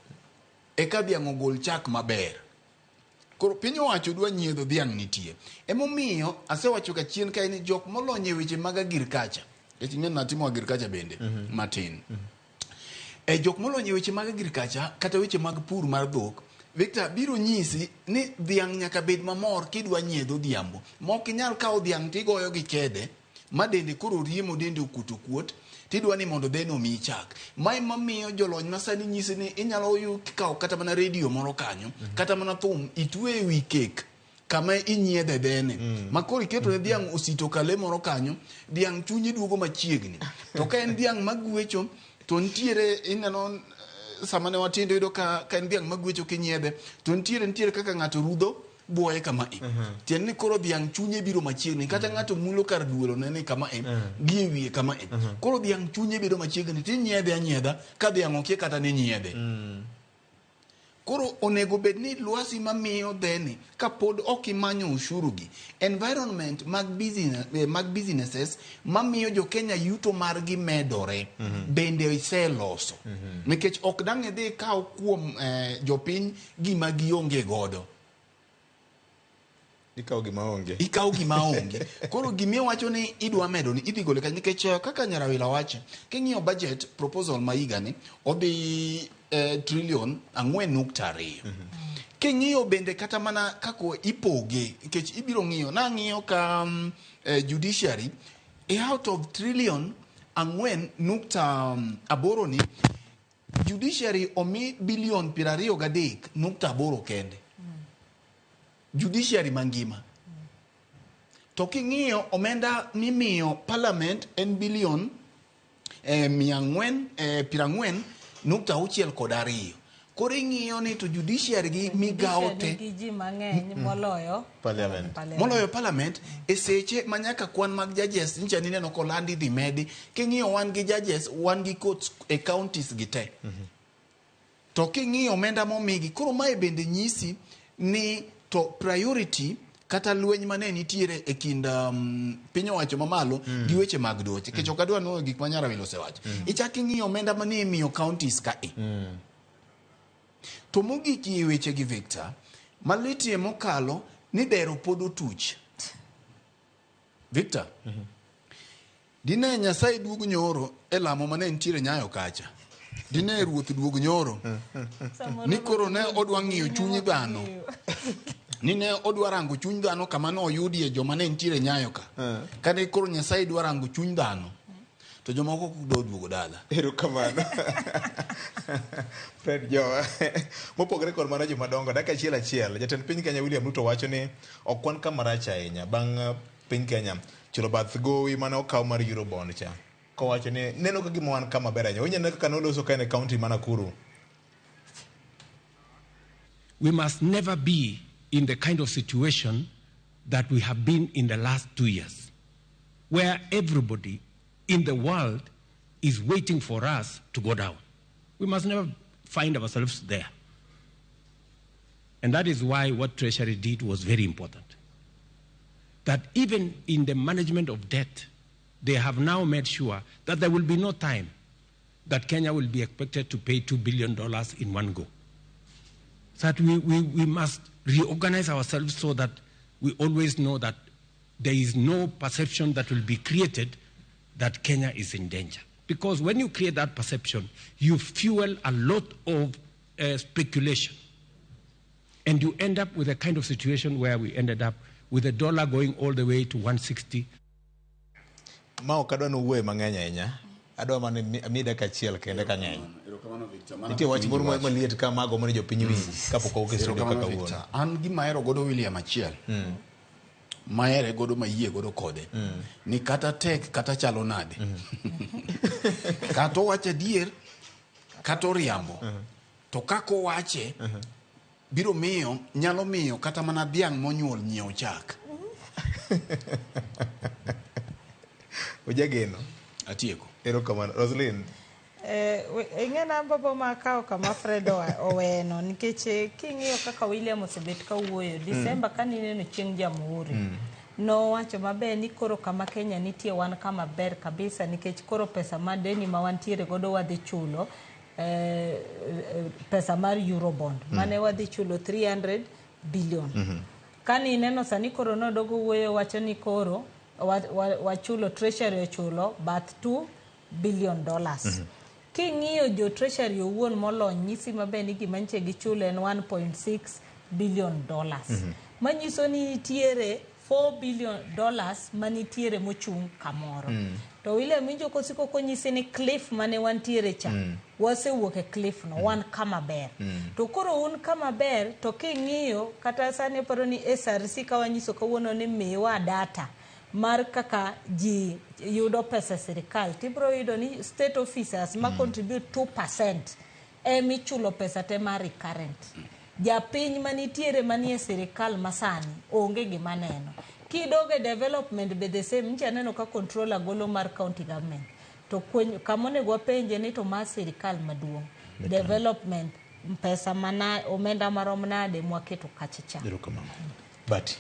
Eka dhiang' ogol chak maber. Koro piny owacho dwa nyiedho dhiang' nitie. Emomiyo asewacho ka chien ka ni jok molonye weche mag agriculture. Ng'e natimo agriculture bende matin. Jok molonye weche mag agriculture kata weche mag pur mar dhok, Victor biro nyisi ni dhiang' nyaka bed mamor kidwa nyiedho dhiambo. Mok inyal kawo dhiang' tigoyo gi kede, ma dende koro riemo dende okuto kuot, tidwa ni mondo dheno omiyi chak. Mae mamiyo jolony masani nyisi ni inyalo kawo kata mana redio moro kanyo, kata mana thum, itwe e wi kek kama inyiedhe dhene. Ma koro iketo ne dhiang' osito kale moro kanyo, dhiang' chunye duogo machiegni. To ka en dhiang' magwecho, to ntiere ineno sama ne watindo yudo ka en dhiang' magwecho kinyiedhe, to ntiere kaka ng'ato rudho buoye kama e. Tiende ni koro dhiang' chunye biro machiegni, kata ng'ato mulo kar duolo ne kama e, gi e wiye kama e. Koro dhiang' chunye bedo machiegni, tinyiedhe anyiedha ka dhiang' okie kata ni nyiedhe. Koro onego bed ni lwasi mamiyo dheni ka pod ok imanyo ushuru gi, environment mag businesses mamiyo jo Kenya yuto margi medore bende iseloso. Nikech ok dang' idhi kaw kuom jopiny gima gionge godo. Ikaw gima onge. Koro gimi wacho ni idwa medo ni idhi gole nikech kaka Nyarawila wache, king'iyo budget proposal ma higa ni odhi trilion 4.2. King'iyo bende kata mana kako ipoge, nikech ibiro ng'iyo ka judiciary out of trilion 4.8 ni judiciary omi bilion 23.8 kende. Judiciary mangima. To king'iyo omenda mimiyo parliament en bilion 440.2. Koro ing'iyo ni to judiciary gi migawo te gi ji mang'eny moloyo parliament e seche manyaka kwan mag judges ncha ni neno kolandi dhi medi. King'iyo wan gi judges, wan gi courts e counties gi te. To king'iyo omenda momigi, koro mae bende nyisi ni to priority kata lweny mane nitiere e kind piny owacho mamalo gi weche mag doche. Kech ok adwa nono gik ma Nyarawila osewacho. Ichak ing'iyo omenda mane imiyo counties ka e. To mogik e weche gi Victor, malitie mokalo ni dero pod otuch. Victor, dine Nyasaye duog nyoro e lamo mane nitiere Nyayo kacha. Dine ruoth duog nyoro ni koro ne odwa ng'iyo chunyi dhano. Nine odwarango chuny dhano kama no oyudie joma ne ntiere Nyayo ka. Kane koro Nyasaye dwarango chuny dhano. To jomoko kudo duogo dala. Erokamano. Fred Jowa. Mopogore kod mano jomadongo dak achiel. Jatend piny Kenya William Ruto wacho ni ok wan kama rach ahinya bang' piny Kenya chulo bath gowi mane okaw mar Eurobond cha. Kowacho ni neno ka gima wan kama ber ahinya. Onyalo kaka noloso ka ne county ma Nakuru. We must never be in the kind of situation that we have been in the last 2 years, where everybody in the world is waiting for us to go down. We must never find ourselves there. And that is why what Treasury did was very important. That even in the management of debt, they have now made sure that there will be no time that Kenya will be expected to pay $2 billion in one go. So that we must reorganize ourselves so that we always know that there is no perception that will be created that Kenya is in danger. Because when you create that perception, you fuel a lot of speculation. And you end up with a kind of situation where we ended up with the dollar going all the way to 160. Ma okadwa no wuoye mang'eny ahinya. Adwa mana amida kachiel kende ka ng'eny. Nitie wach moro maliet ka mago mane jopiny winji kapok owuok studio kaka wuono. An gima ahero godo William achiel. Mahere godo mayie godo kode. Ni kata tek kata chalo nade. Kato wache dier, kato riambo. To kako wache, biro miyo, nyalo miyo kata mana dhiang' monyuol nyiewo chak. Ojageno. Atieko. Erokamano. Roselyne. Ing'ena babo makao kama Fred Ogweno nikech king'iyo kaka William osebet ka wuoyo Disemba kanineno chieng' Jamhuri no wacho maber ni koro kama Kenya nitie wan kama ber kabisa nikech koro pesa ma deni ma wantiere godo wadhi chulo pesa mar Eurobond mane wadhi chulo 300 billion kanineno sani koro nodogo wuoyo wacho ni koro wachulo Treasury ochulo bath $2 billion. King'iyo jo Treasury owuon molony nyisi maber ni gima nitie gichulo en $1.6 billion. Manyiso ni nitiere $4 billion manitiere mochung' kamoro. To William Injo kosiko konyisi ni cliff mane wantiere cha. Wasewuok e cliff no wan kama ber. To koro un kama ber to king'iyo kata sani paro ni SRC kawanyiso kawuono ni miwa data mar kaka ji yudo pesa sirikal tibro yudo ni state officers ma contribute 2% michulo pesa te mar recurrent japiny manitiere manie sirikal masani onge gima neno kidoge development be the same ncha neno ka controller golo mar county government to kamone gwa penje ni to ma sirikal maduong development pesa mana omenda marom nade mwaketo kachicha Batti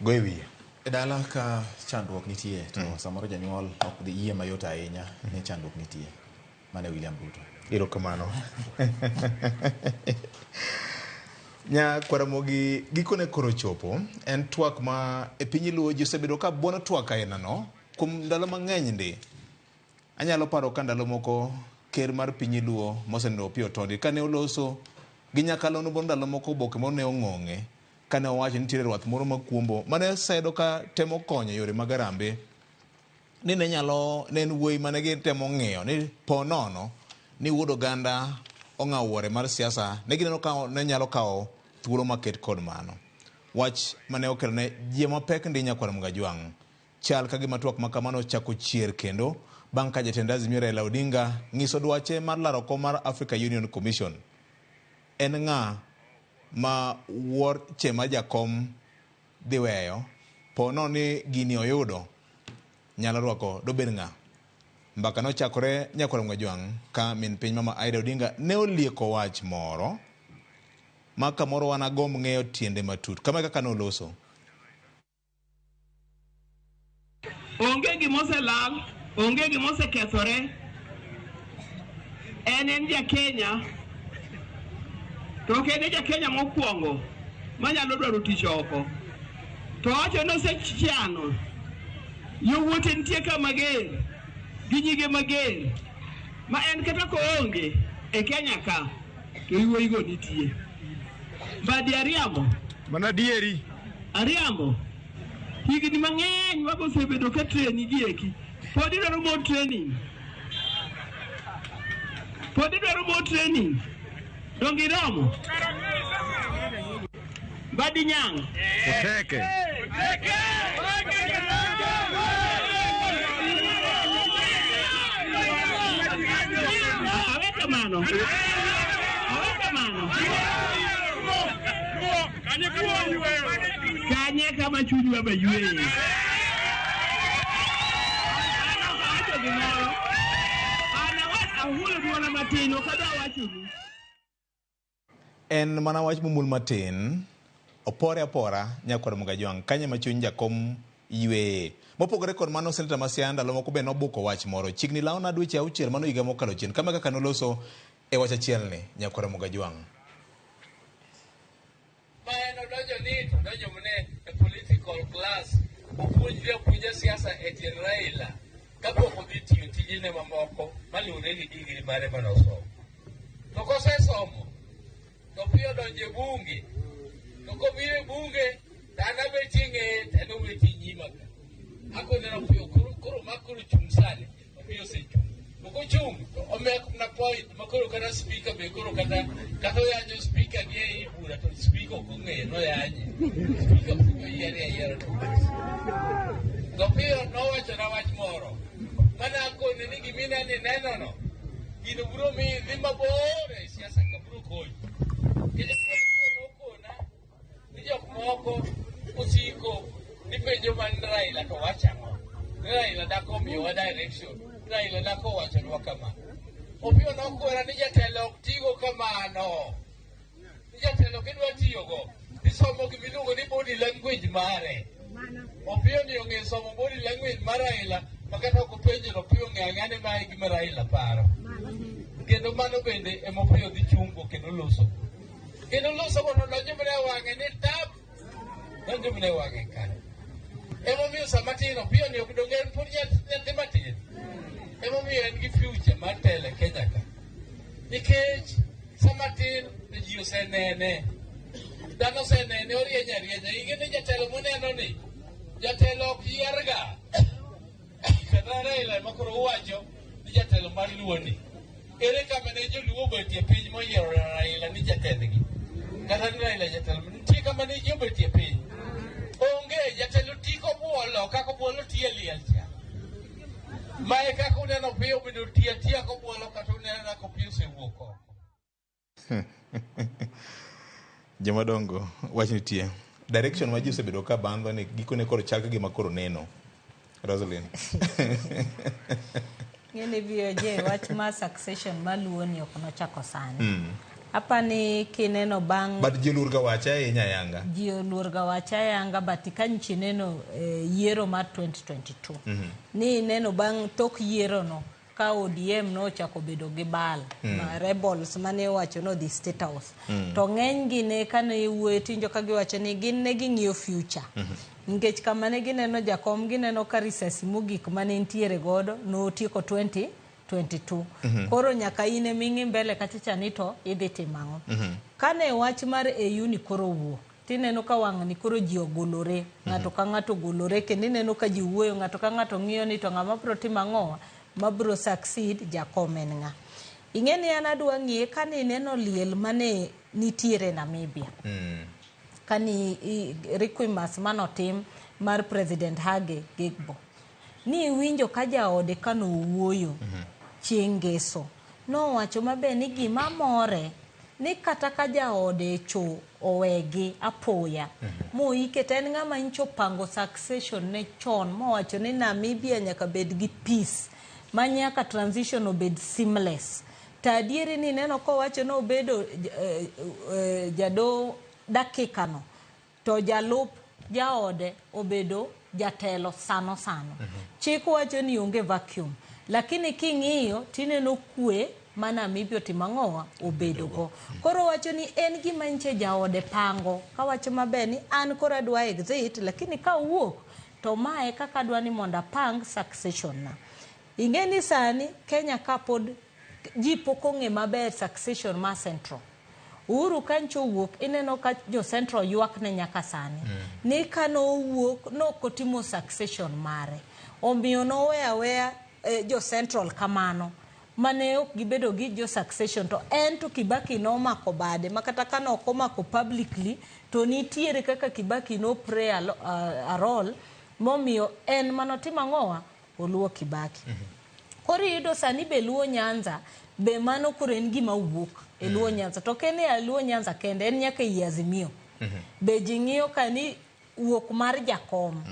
goewiye dala ka chandruok nitie to samoro janyuol ok dhi yie mayot ahinya ne chandruok nitie mane William Ruto. Erokamano. Nya Ramogi gikone koro chopo en twak ma e piny Luo ji osebedo ka buono twak aina no kuom ndalo mang'eny ndi. Anyalo paro ka ndalo moko ker mar piny Luo Mosendo Opiyo Tondi kane oloso gi nyakalono bon ndalo moko oboke mone ong'ong'e kane owacho nitiere rwath moro makuombo mane sedo ka temo konyo yore mag arambe ni ne nyalo ne en wuoyi mane gitemo ng'iyo ni po nono ni wuod oganda ong'awo wuore mar siasa ne gineno ka ne nyalo kawo thuolo maket kod mano wach mane okelo ne ji mapek ndi nyakwar Mgajwang' chal ka gima twak makamano chako chier kendo bang' ka jatend Azimio Raila Odinga ng'iso dwache mar laro kom mar Africa Union Commission en ng'a ma wuor chema jakom dhiweyo pono ni gini oyudo nyalo rwako dobed ng'a mbaka no chakore nyakwar Mgajwang' ka min piny mama Aida Odinga ne olieko wach moro ma kamoro wan agomb ng'eyo tiende matut kama kaka noloso onge gimose lal onge gimose kethore en ja Kenya to kende ja Kenya mokwongo manyalo dwaro tich oko to wacho no sechiano yowuote nitie ka mager gi nyige mager ma en kata ko onge e Kenya ka to iwo nitie badi ariambo Mana dieri. Ariambo. Higni mang'eny wagosebedo ka training gieki. Pod idwaro more training. Dongi romo. Badi nyang. Uteke. Aweka mano. Kanye kama chuju wa bayue. En mana wach mumul matin opore apora nyakwar Mugajwang kanye machuny jakom ywe mopogore kod mano Senator Masianda ndalo moko be nobuko wach moro chigni laona dweche 6 mano higa mokalo chien kama kaka noloso e wach achiel ni nyakwar Mugajwang. Maeno donjo ni to donjo mne e political class opuonja siasa e tiend Raila kapok odhi tiyo tijene mamoko maluwore gi digri mare manosomo. To kosesomo to piyo donjo e bunge to kobiro e bunge tana betie ng'eye tano betie nyima ka akoneno piyo koro makoro chung' sani opiyo osechung' okochung' to omek na point makoro kata speaker be koro kata oyanyo speaker ni e bura to speaker ok ong'eyo noyanye speaker oyiere ayiera to piyo nowachona wach moro mana akone ni giminani nenono gino biro mi dhi mabor e siasa ka biro konyi kendo nokona ni jok moko osiko ni penjo man Raila to wachang'o Raila dako miyowa direction Raila dako wachonwa kama opiyo nokora ni jatelo ok tigo kamano ni jatelo kidwa tiyogo isomo gimiluongo ni body language mare opiyo ni ong'e somo body language mar Raila makata ok openjo no piyo ng'ang'ane mae gima Raila paro kendo mano bende emopiyo dhi chungo kendo loso kono donjo mne wang'e ni tap donjo mne wang'e kanyo emomiyo sama tin opiyo ni ok donge en pod nyathi matin emomiyo en gi future mar tele Kenya ka nikech sama tin ji osenene dhano osenene orieny arienya ing'e ni jatelo moneno ni jatelo ok yierga kata Raila ema koro uwacho ni jatelo mar Luo ni ere kama ne joluo betie piny moyiero Raila ni jatendgi kata ni Raila jatelo nitie kama ne ji obetie piny onge jatelo tiko buolo kako buolo tie liel cha mae kako uneno piyo bedo tia kobuolo kata uneno ko piyo sewuok oko. Jomadongo wach nitie direction ma ji osebedo ka bandho ni gikone koro chak gi makoro neno Roselyne. Ngene biyo wach ma succession maluoni ok nochako sani. Apani kineno bang but ji lurga wacha ahinya yanga. Ji lurga wacha yanga but kanchi neno yiero mar 2022. Ni neno bang tok yiero no ka ODM no chako bedo gi bal ma rebels mane wacho no di state house. To ng'eny gi ne kane wuoyo tinjo ka giwacho ni gin ne ging'iyo future. Nikech kama ne gineno jakom gineno ka risasi mogik mane ntiere godo no tieko 2022. Koro nyaka ine mingi mbele kachicha nito idhi timang'o. Kane wach mar EU ni koro wuo tineno ka wang' ni koro ji ogolore ng'ato ka ng'ato ogolore kendo ineno ka ji wuoyo ng'ato ka ng'ato ng'iyo ni to ng'ama biro timang'o mabiro succeed jakom en ng'a. Ing'eni an adwa ng'iye kane ineno liel mane nitiere Namibia. Kani requimas manotim mar President Hage Gigbo ni winjo ka jaode kano wuoyo chieng' ngeso no wacho mabe ni gima more ni kata ka jaode cho owegi apoya moike ten ng'ama incho pango succession ne chon mo wacho ni Namibia nyaka bed gi peace manyaka transition obed seamless. Tadieri ni neno ko wacho no bedo jado dakika no to jalup jaode obedo jatelo sano. Chik wacho ni onge vacuum lakini king'iyo tineno kwe mana Namibia timang'owa obedo go. Koro wacho ni en gima inche jaode pango ka wacho maber ni an koro adwa exit lakini ka wuok to mae kaka adwa ni monda pang succession na. Ing'eni sani Kenya ka pod ji pok ong'e maber succession ma central. Uhuru kancho wuok ineno ka jo Central yuak ne nyaka sani ni kano wuok no kotimo succession mare omiyo no weya jo Central kamano mane ok gibedo gi jo succession to en to Kibaki no mako bade makata kano komako publicly to nitiere kaka Kibaki no play a role momiyo en manotimo ngoa oluo Kibaki koro yudo sani be luo Nyanza be mano koro en gima wuok e luo Nyanza to kene a luo Nyanza kende en nyaka i Azimio be jing'iyo kani wuok mar jakom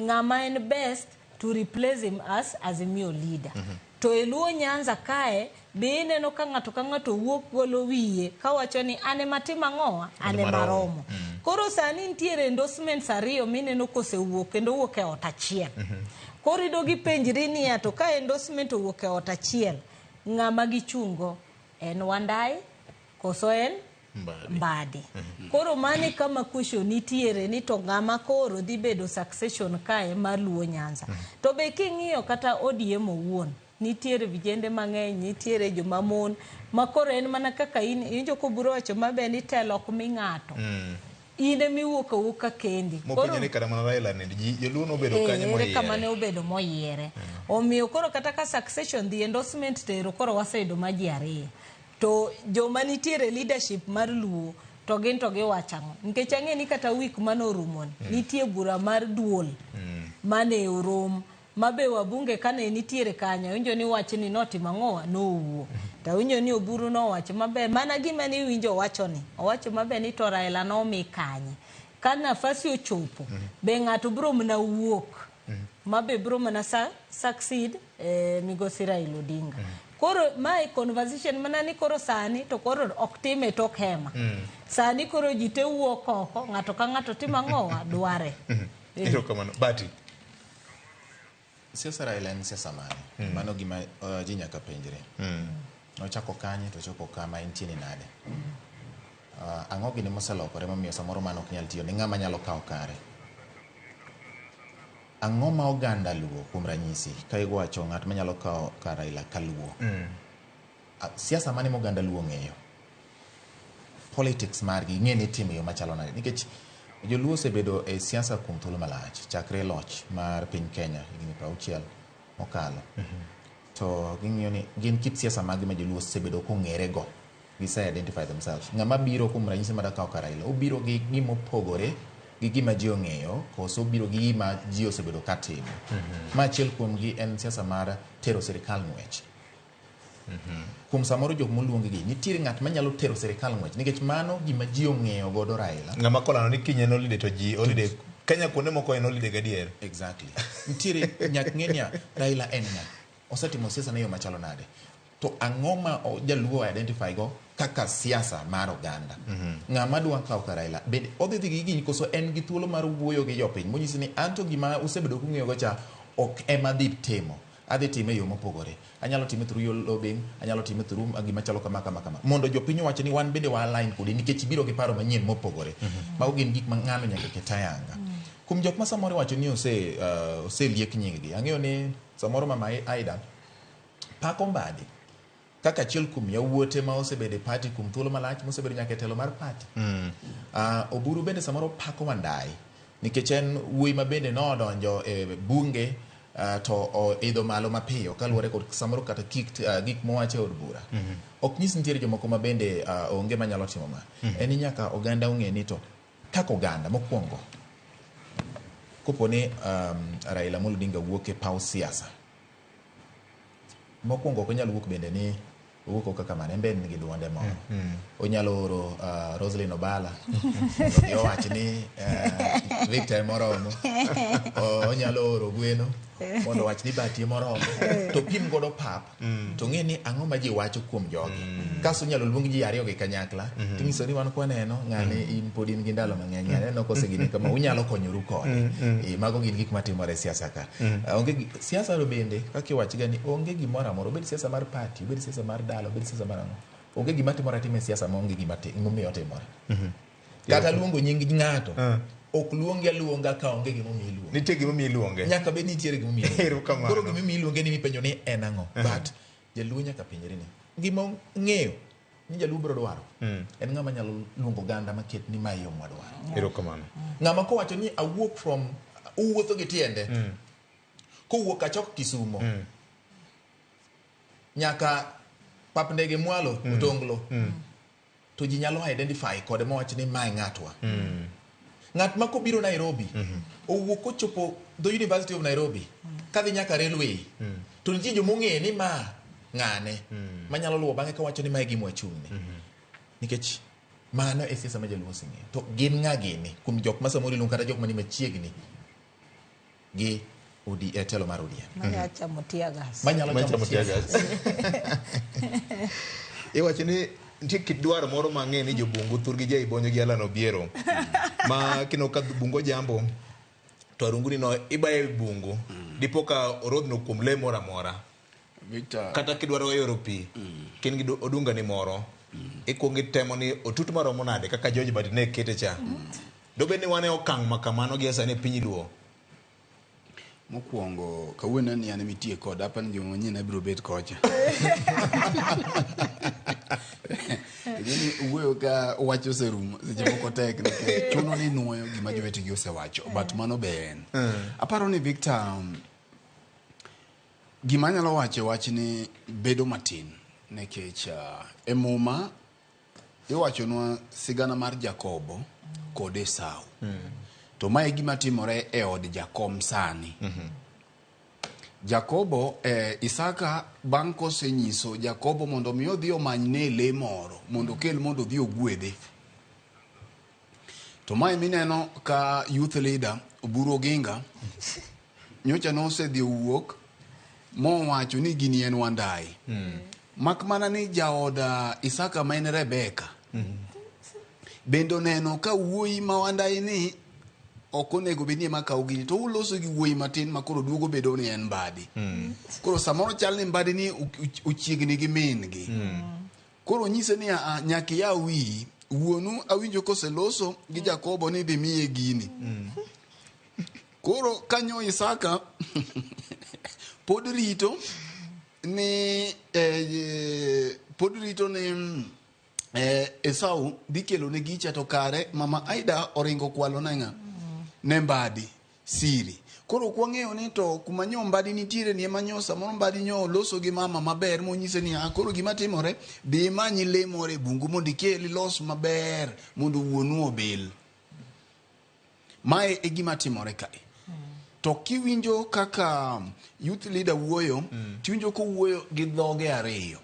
ng'ama en best to replace him as Azimio leader to e luo Nyanza kae be ineno ka ng'ato wuok golo wiye kawacho ni ane matima ngoa ane maromo koro sani nitiere endorsements ariyo mineno kosewuok kendo wuok e ot achiel koro idogi penjri ni to ka endorsement owuok e ot achiel ng'ama gichungo en Wandai koso en Mbadi koro mane kama question nitiere ni to ng'ama koro dhi bedo succession kae mar luo Nyanza to be king'iyo kata ODM owuon nitiere vijende mang'eny nitiere joma mon makoro en mana kaka in joko buro wacho mabe ni telo ok mi ng'ato ine miwuok awuoka kendi koro ni kada mana Raila ne joluo no bedo kanye moyiere kama ne obedo moyiere omiyo koro kata ka succession the endorsement tero koro waseyudo maji ariyo to joma nitiere leadership mar luo to gin to giwachang'o nikech ang'e ni kata week manorumon nitie bura mar duol mane orom mabe wabunge kane nitiere kanyo winjo ni wach ni notimo ngoa nowuo to winjo ni Oburu no wacho mabe mana gima ni winjo owacho mabe ni to Raila no mi kanye kana nafasi ochopo be ng'ato bro mna wuok mabe bro mna succeed migosi Raila Odinga koro my conversation mana ni koro sani to koro oktime tok hema sani koro jite wuok oko ng'ato ka ng'ato timo ngoa dware ero kamano Batti siasa Raila en siasa mane mano gima ji nyaka penjre nochako kanye to chopo kama intieni nade ang'o gini moselokore momiyo samoro mano ok nyal tiyo ni ng'ama nyalo kawo kare ang'o ma oganda luo kuom ranyisi ka igwacho ng'at manyalo kawo kar Raila kaluo siasa mane moganda luo ng'eyo politics margi ng'e ni timo yo machalo nade nikech joluo osebedo e siasa kuom thuolo malach chakre loch mar piny Kenya higni 60 mokalo to ging'iyo ni gin kit siasa magi ma joluo osebedo kong'ere go gise identify themselves ng'ama biro kuom ranyisi mar kawo kar Raila obiro gi gima opogore gi gima ji ong'eyo koso obiro gi gima ji osebedo katimo ma achiel kuom gi en siasa mar tero sirikal ng'wech kuom samoro jok moluongi gi nitiere ng'at manyalo tero sirikal ng'wech nikech mano gima ji ong'eyo godo Raila ng'ama kolano ni kinye no lide to ji olide Kenya kuonde moko en olide gadier exactly nitiere nyak ng'enya Raila en ng'a osetimo siasa ne yo machalo nade to ang'o ma jaluo identify go kaka siasa mar oganda ng'ama dwa kawo kar Raila bende odhi gi gini koso en gi thuolo mar wuoyo gi jopiny monyisi ni anto gima usebedo kung'eyo go cha ok ema dhi timo adhi time yo mopogore anyalo time through your lobbying anyalo time through gima chalo kama mondo jopiny wacho ni wan bende wa align kodi nikech biro gi paro manyien mopogore mago gin gik ma ng'ano nyaka ketayanga kuom jok ma samoro wacho ni ose liek nying gi ang'eyo ni samoro mama Aida pako Mbadi kaka achiel kuom yawuote ma osebedo e party kuom thuolo malach mosebedo nyaka e telo mar party Oburu bende samoro pako Wandai nikech en wuoyi ma bende nodonjo e bunge to idho malo mapiyo kaluwore kod samoro kata gik mowache od bura ok nyis nitiere jomoko ma bende onge manyalo timo ma en nyaka oganda ong'e ni to kaka oganda mokwongo koponi Raila Amolo Odinga wuok e paw siasa mokwongo ok onyalo wuok bende ni owuok kaka mane en bende nigi duonde moro onyalo oro Roselyne Obala mondo owach ni Victor moromo onyalo oro Ogweno mondo wach ni Batti moromo to pim godo pap to ng'e ni ang'o ma ji wacho kuom jogi kaso nyalo luong ji ariyo gi kanyakla ting'iso ni wan kwaneno ng'ane in pod in gi ndalo mang'eny aneno kosegini kama unyalo konyoru kode mago gin gik matimore e siasa ka onge siasa ro bende kaka iwach ga ni onge gimoro amora obed siasa mar party obed siasa mar dala obed siasa mar ang'o onge gima timore atima e siasa ma onge gima momiyo timore kata luongo nying ng'ato ok luongi aluonga ka onge gima omiyo iluonge nitie gima omiyo iluonge nyaka bed nitiere gima omiyo iluonge koro gima omiyo iluonge ni mipenjo ni en ang'o but jaluo nyaka penjre ni gima ng'eyo ni jaluo biro dwaro en ng'ama nyalo luongo ganda maket ni ma yo mwadwaro. Erokamano. Ng'ama kowacho ni awuok from uwuotho gi tiende kowuok achok Kisumo nyaka pap ndege mwalo Otonglo to ji nyalo identify kode mawach ni mae ng'atwa. Ng'at ma kobiro Nairobi owuok kochopo the University of Nairobi kadhi nyaka railway to nitie jomong'e ni ma ng'ane manyalo luwo bang'e kawacho ni mae gima wachung'ne nikech mano e siasa ma jaluo oseng'eyo. To gin ng'a gini kuom jok ma samoro iluongo kata jok mani machiegni gi e telo mar ODM manyalo chamo tiagas. Iwacho ni nitie kit dwaro moro mang'e ni jobungu thurgi jai bonyo gi Alan Obiero ma kino ka bungo jambo to arunguni no ibaye bungu dipo ka orodhno kuom le moro amora kata kidwaro weyo pi kin gi odunga ni moro ikuongi temo ni otut maromo nade kaka George Batti ne kete cha dobed ni wane okang' makamano gi sani piny luo. Mokwongo kawuono ni an mitie kod apan joma nyina biro bet kocha. Gini wuoyo ka wacho serum seche moko tek nikech chuno ni nuoyo gima jowetegi osewacho but mano be en. Aparo ni Victor gima nyalo wacho wach ni bedo matin nikech e muma iwachonwa sigana mar Jakobo kod Esau. To mae gima timore e od jakom sani. Jakobo Isaka bang' kosenyiso Jakobo mondo mi odhi omanyne le moro mondo kel mondo odhi ogwedhe. To mae mineno ka youth leader Oburu Oginga nyocha nosedhi owuok mowacho ni gini en Wandai. Mak mana ni jaoda Isaka ma en Rebeka bendo neno ka wuoyi ma Wandai ni ok onego bedni ema kawo gini to uloso gi wuoyi matin makoro duogo bedo ni en Badi. Koro samoro chal ni Badi ni uchiegni gi min gi. Koro nyise ni nyaka ya wi wuonu awinjo koseloso gi Jakobo ni dhi miye gini. Koro kanyo Isaka pod rito ni Esau dhi kelo ne gicha to kare mama Aida oringo kwalo na ne Badi siri. Koro kwang'eyo ni to kuma nyo Badi nitiere ni ema nyo samoro Badi nyo loso gi mama maber monyise ni koro gima timore dhi manyi le moro e bungu mondo ikeli los maber mondo wuonu obil. Mae e gima timore kae. To kiwinjo kaka youth leader wuoyo tiwinjo ko wuoyo gi dhoge ariyo.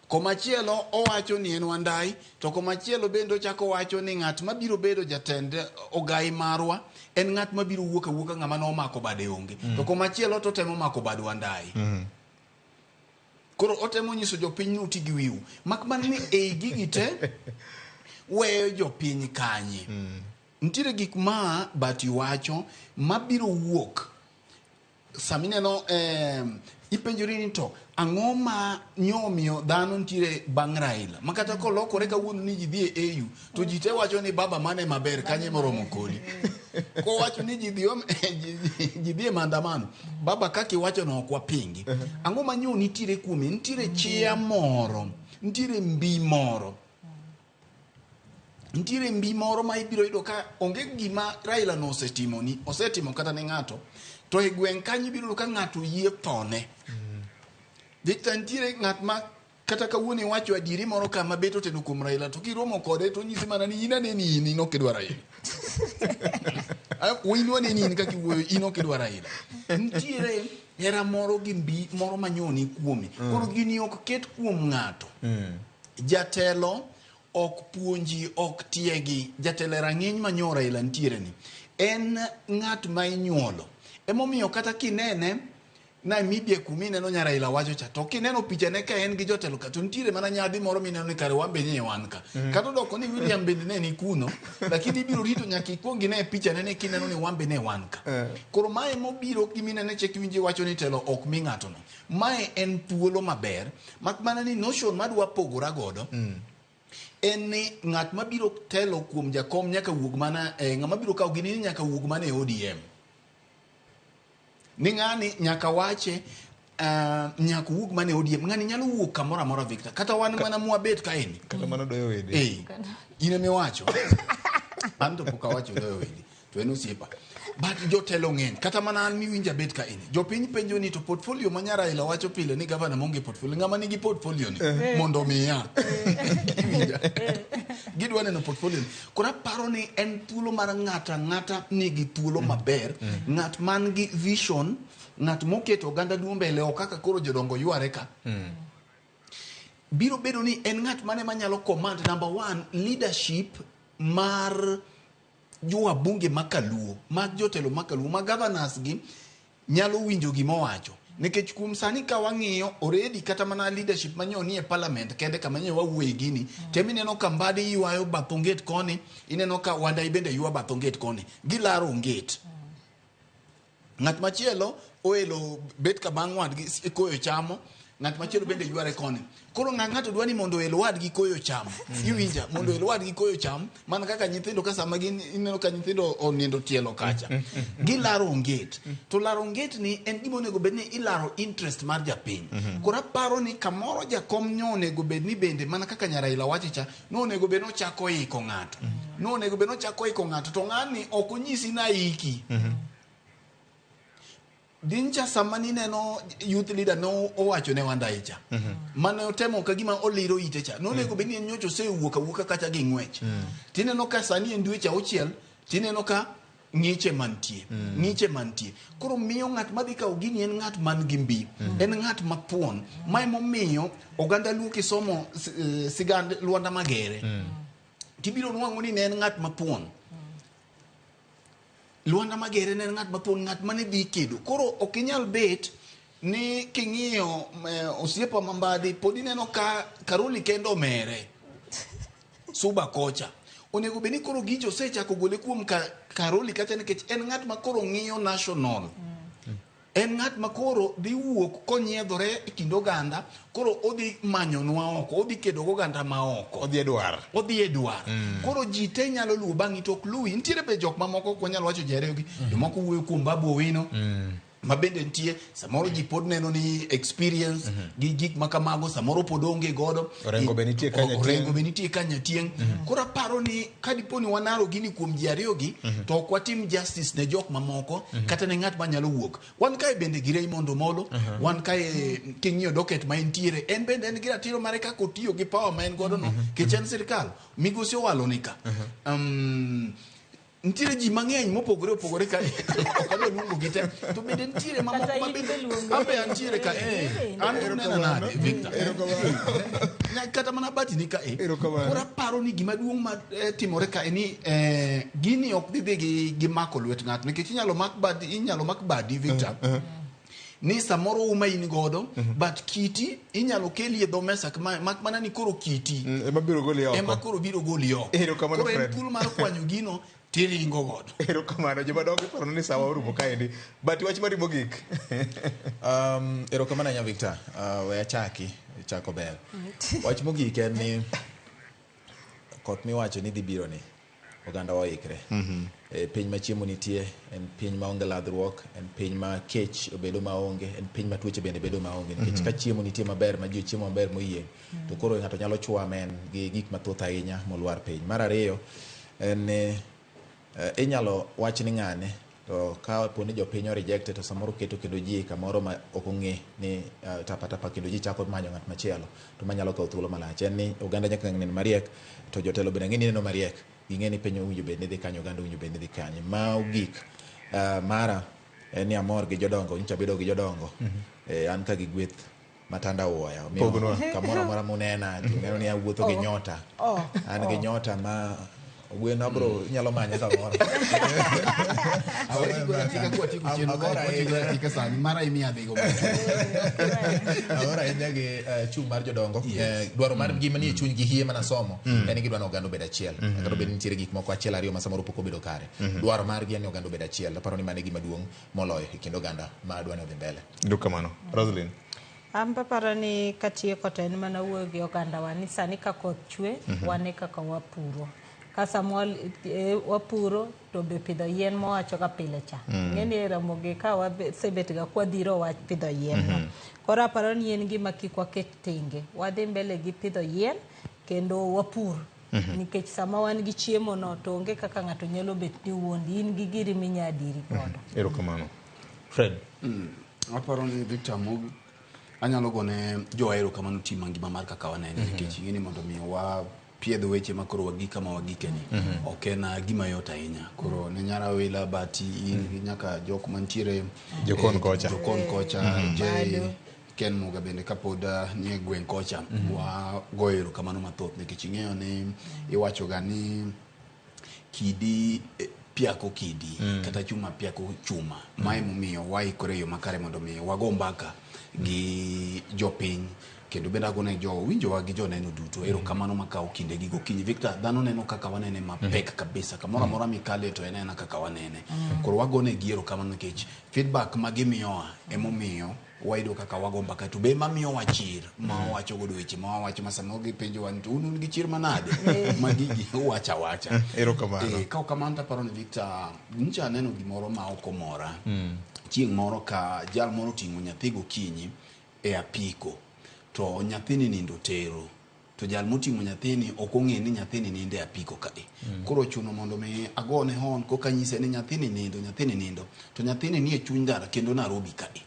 Komachielo owacho ni en Wandai to komachielo bendo chako wacho ni ng'at mabiro bedo jatend ogai marwa en ng'at mabiro wuok awuoka ng'ama no mako bade onge. To komachielo to temo mako bad Wandai. Koro otemo nyiso jopiny nuti gi wiu. Mak man ni gigi te weyo jopiny kanye. Ntiere gik ma Batti wacho mabiro wuok samineno ipenjori ni to ang'o ma nyomio dhano ntiere bang' Raila makata kolokore kawuono ni ji dhi e AU to ji te wacho ni baba mane maber kanye moromo kodi. Ko wacho ni ji dhi e maandamano baba kaki wacho no kwa pingi. Ang'o ma nyo nitiere kuome ntiere chia moro ntiere mbi moro. Ntiere mbi moro ma ibiro yudo ka onge gima Raila no osetimo kata ne ng'ato to e gweng' kanyo ibiro yudo ka ng'ato yie thone. Victor ntiere ng'at ma kata kawuono wacho adieri moro kama beto teno kuom Raila to kiromo kode to nyisi mana ni ina ne ni in okidwa Raila. Winwa ne ni in kaka iwuoyo in okidwa Raila. Ntiere hera moro gi mbi moro manyoni kuome. Koro gini ok ket kuom ng'ato. Jatelo ok puonji ok tiegi jatelo rang'iny manyo Raila ntiere ni en ng'at ma inyuolo. Emomiyo kata kinene na media kumineno nya Raila wacho cha to kineno pichane ka en gi jotelo ka to ntiere mana nyadhi moro mineno ni kare wambe nye wan ka. Kata doko ni William bende ne ni kuno lakini ibiro rito nyaka ikwongi ne pichane ne kineno ni wambe ne wan ka. Koro mae mobiro kiminene cheki winje wacho ni telo ok mi ng'ato no. Mae en thuolo maber mak mana ni notion madwa pogora godo. En ni ng'at mabiro telo kuom jakom nyaka wuog mana ng'ama biro kawo gini nyaka wuog mana e ODM. Ni ng'ani nyaka wache nyaka wuog mane odiem ng'ani nyalo wuok kamoro amora Victor kata wan mana mwabet kaeni kata mana doyo wede ine miwacho an to pok awacho doyo wede to en osiepa but jotelo ng'eny kata mana an miwinja bet kaeni jopiny penjo ni to portfolio ma Raila wacho pile ni gavana monge portfolio ng'ama nigi portfolio ni mondo miya gidwa neno portfolio ni kora paro ni en thuolo mar ng'ata nigi thuolo maber ng'at man gi vision ng'at moketo oganda duo mbele o kaka koro jodongo yware ka biro bedo ni en ng'at mane manyalo command number 1 leadership mar jowabunge makaluo mag jotelo makaluo mag governors gi nyalo winjo gimowacho nikech kuom sani ka wang'iyo already kata mana leadership manyoni e parliament kende kama nyewa wuoye gini temineno ka Mbadi ywayo bathonget koni ineno ka Wandai bende ywa bathonget koni gilaro onget ng'at machielo oelo bet ka bang' wadgi koyo chamo ng'at machielo bende yware koni koro ng'ato dwani mondo el wadgi koyo cham iwinja mondo el wadgi koyo cham man kaka nyithindo ka sama gin ineno ka nyithindo onindo tielo kacha gilaro onget to laro onget ni en gima onego bedni ilaro interest mar japiny koro aparo ni kamoro jakom nyonego bedni bende mana kaka Raila wachicha nonego bedno chako iko ng'ato nonego bedno chako iko ng'ato to ng'ani ok onyisi na iki dincha samani neno youth leader no owacho ne Wandaicha mane otemo ka gima oliro itecha nonego bedni nyocho sewuoka kacha gi ng'wech tineno ka sani en dweche 6 tineno ka ng'iche mantie koro miyo ng'at madhi ka ogini en ng'at man gi mbi en ng'at mathuon mai momiyo oganda luo kisomo sigand Luanda Magere tibiro nwang'o ni en ng'at mathuon Luanda Magere ne ng'at mathuon ng'at mane dhi kedo koro ok inyal bet ni king'iyo osiepa Mbadi pod ineno ka Karoli kendo mere suba kocha onego bedni koro gicho osechako gole kuom Karoli kacha nikech en ng'at ma koro ng'iyo national en ng'at ma koro dhi wuok konyiedhore e kind oganda koro odhi manyonwa oko odhi kedo oganda ma oko odhi e dwar koro ji te nyalo luwo bang'i to ok luwi nitiere be jok mamoko ko nyalo wacho jareogi jomoko wuoyo kuom Babu Owino ma bende nitie samoro ji pod neno ni experience gi gik makamago samoro pod onge godo Orengo be nitie kanya tieng koro aparo ni kadipo ni wanaro gini kuom ji ariyogi to ok watim justice ne jok mamoko kata ne ng'at manyalo wuok wan kae bende gi Raymond Omolo wan kae king'iyo docket ma entiere en bende en gi ratiro mare kaka otiyo gi power ma en godo no kech en sirkal migosi owalo ni ka ntiere ji mang'eny mopogore ka okadwa luongo gi te to bende ntiere mamoko ma bende ambe antiere ka an nena nade Victor kata mana Batti ni ka koro aparo ni gima duong' ma timore ka ni gini ok dhi gi mako lwet ng'ato nikech inyalo mak Batti Victor ni samoro uma in godo but kiti inyalo keli e dho mesa mak mana ni koro kiti ema koro biro goli oko koro en thuolo mar kwanyo gino tiringo godo erokamano jomadongo iparo ni sawa orumo kaendi but wach mari mogik erokamano anya Victor we chako ber wach mogik en ni koth miwacho ni dhi biro ni oganda waikre piny ma chiemo nitie en piny ma onge ladhruok en piny ma kech obedo maonge en piny ma tuoche bende bedo maonge nikech ka chiemo nitie maber ma ji chiemo maber moyieng to koro ng'ato nyalo chwamen gi gik mathoth ahinya molwar piny mar ariyo en inyalo wach ni ng'ane to ka poni jopiny reject to samoro keto kendo ji kamoro ma ok ong'e ni tapa kendo ji chako manyo ng'at machielo to manyalo kawo thuolo malach en ni oganda nyaka ng'en mariek to jotelo bende ng'e ni neno mariek ging'e ni piny owinjo bende dhi kanyo oganda owinjo bende dhi kanye ma ogik mara en ni amor gi jodongo nyicha bedo gi jodongo an ka gi gweth matanda uoya kamoro amora munena ng'eno ni awuotho gi nyota an gi nyota ma Ogweno bro nyalo manya kamoro ahora enya gi chung mar jodongo dwaro mar gima nie chuny gi hie mana somo en gi dwano oganda obed achiel kata bed nitiere gik moko achiel ariyo ma samoro pok obedo kare dwaro mar gi en oganda obed achiel aparo ni mane gima duong' moloyo e kind oganda ma dwano odhi mbele dukamano Roselyne paro ni katieko to en mana wuoyo gi oganda wa ni sani ka koth chwe wane kaka wapuro kasamol wapuro to be pidho yien mowacho ka pile cha ng'eni Ramogi ka wasebet ga kwadhiro wach pidho yien no koro aparo ni yien gima kik waket tenge wadhi mbele gi pidho yien kendo wapur nikech sama wan gi chiemo no to onge kaka ng'ato nyalo bet ni wuondi in gi giri minyadiri godo. Erokamano. Fred. Aparo ni Victor Mogi anyalo gone joero kamano tima ngima mar kaka wanene nikech ng'eni mondo mi wa piedho weche makoro wagi kama wagikeni ok en gima yot ahinya koro ne nyara wila Batti nyaka jok mantiere jokon kocha Ken Muga bende kapod nie gweng kocha wa goero kamano mathoth nikech ing'eyo ni iwacho ga ni kidi piako kidi kata chuma piako chuma mae momiyo waikore yo makare mondo mi wago mbaka gi jopiny kendo benda gone jo winjowa gi jo neno duto erokamano makao kinde gi gokinyi Victor dhano neno kaka wanene mapek kabisa kamoro amora mikale to enena kaka wanene koro wagone gi erokamano nikech feedback magimiyowa emomiyo waido kaka wago mbaka to be mamiyo wachir ma wacho godo weche ma wacho masamo gi penjo wan to unu gi chir manade magigi wacha erokamano ka kamanta paro ni Victor ncha neno gimoro ma okomora chieng moro ka jal moro tingo nyathi gokinyi e apiko to nyathini nindo tero to jal moting'o nyathini ok ong'e ni nyathini ninde apiko kae koro chuno mondo mi agone hon koka nyise ni nyathini nindo to nyathini ni e chuny ndara kendo Nairobi kae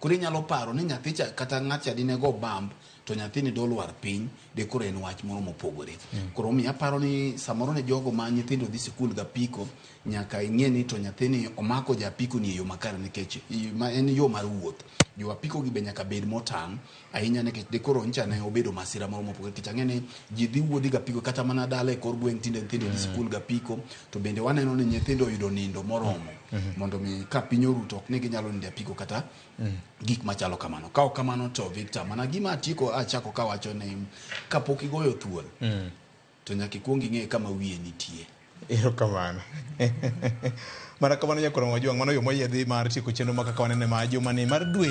koro inyalo paro ni nyathi kata ng'at dine go bamb to nyathini dolwar piny de koro en wach moro mopogore koro mi aparo ni samoro ne jogo ma nyithindo dhi sikul ga piko nyaka ing'e ni to nyathini omako ja apiko ni e yo makare nikech en yo mar wuoth jo apiko gi be nyaka bed motang' ahinya nikech de koro ncha ne obedo masira moro mopogore nikech ang'e ni ji dhi wuodhi ga piko kata mana dala e kor gweng' tinde nyithindo dhi sikul ga piko to bende waneno ni nyithindo oyudo nindo moromo mondo mi ka piny oruto ok ni ginyalo nindo apiko kata gik machalo kamano ka ok kamano to Victor mana gima atiko achako ka wacho ni kapok igoyo thuol to nyaka ikuong ing'e kama wiye nitie erokamano mana kamano nyakoro wajuang' mano yo moyiedhi mar tieko chenro ma kaka wanene ma Juma ni mar dwe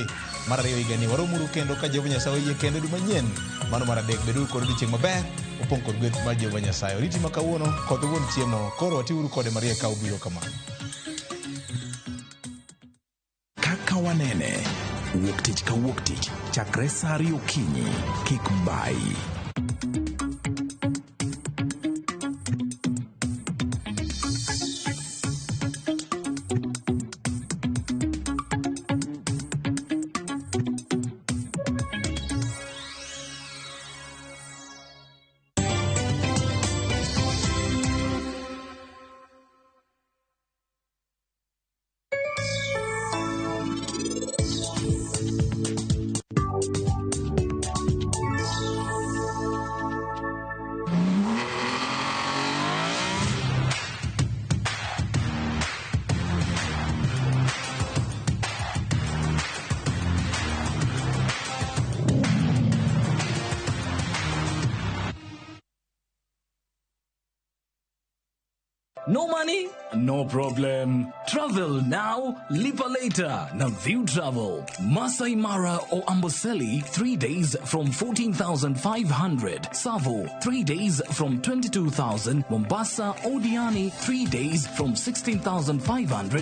mar 2 higani waromuru kendo ka Jehova Nyasaye oyie kendo dwe manyien mano mar adek beduru kod odiochieng' maber opong' kod gweth mar Jehova Nyasaye oriti ma kawuono koth wuon chiemo koro watiuru kode mariek ka ubiro kamano kaka wanene wuok tich ka wuok tich chakre sa 2 okinyi kik bai. No money? No problem. Travel now, lipa later. Na View Travel. Masai Mara or Amboseli, 3 days from 14,500. Savo, 3 days from 22,000. Mombasa or Diani, 3 days from 16,500.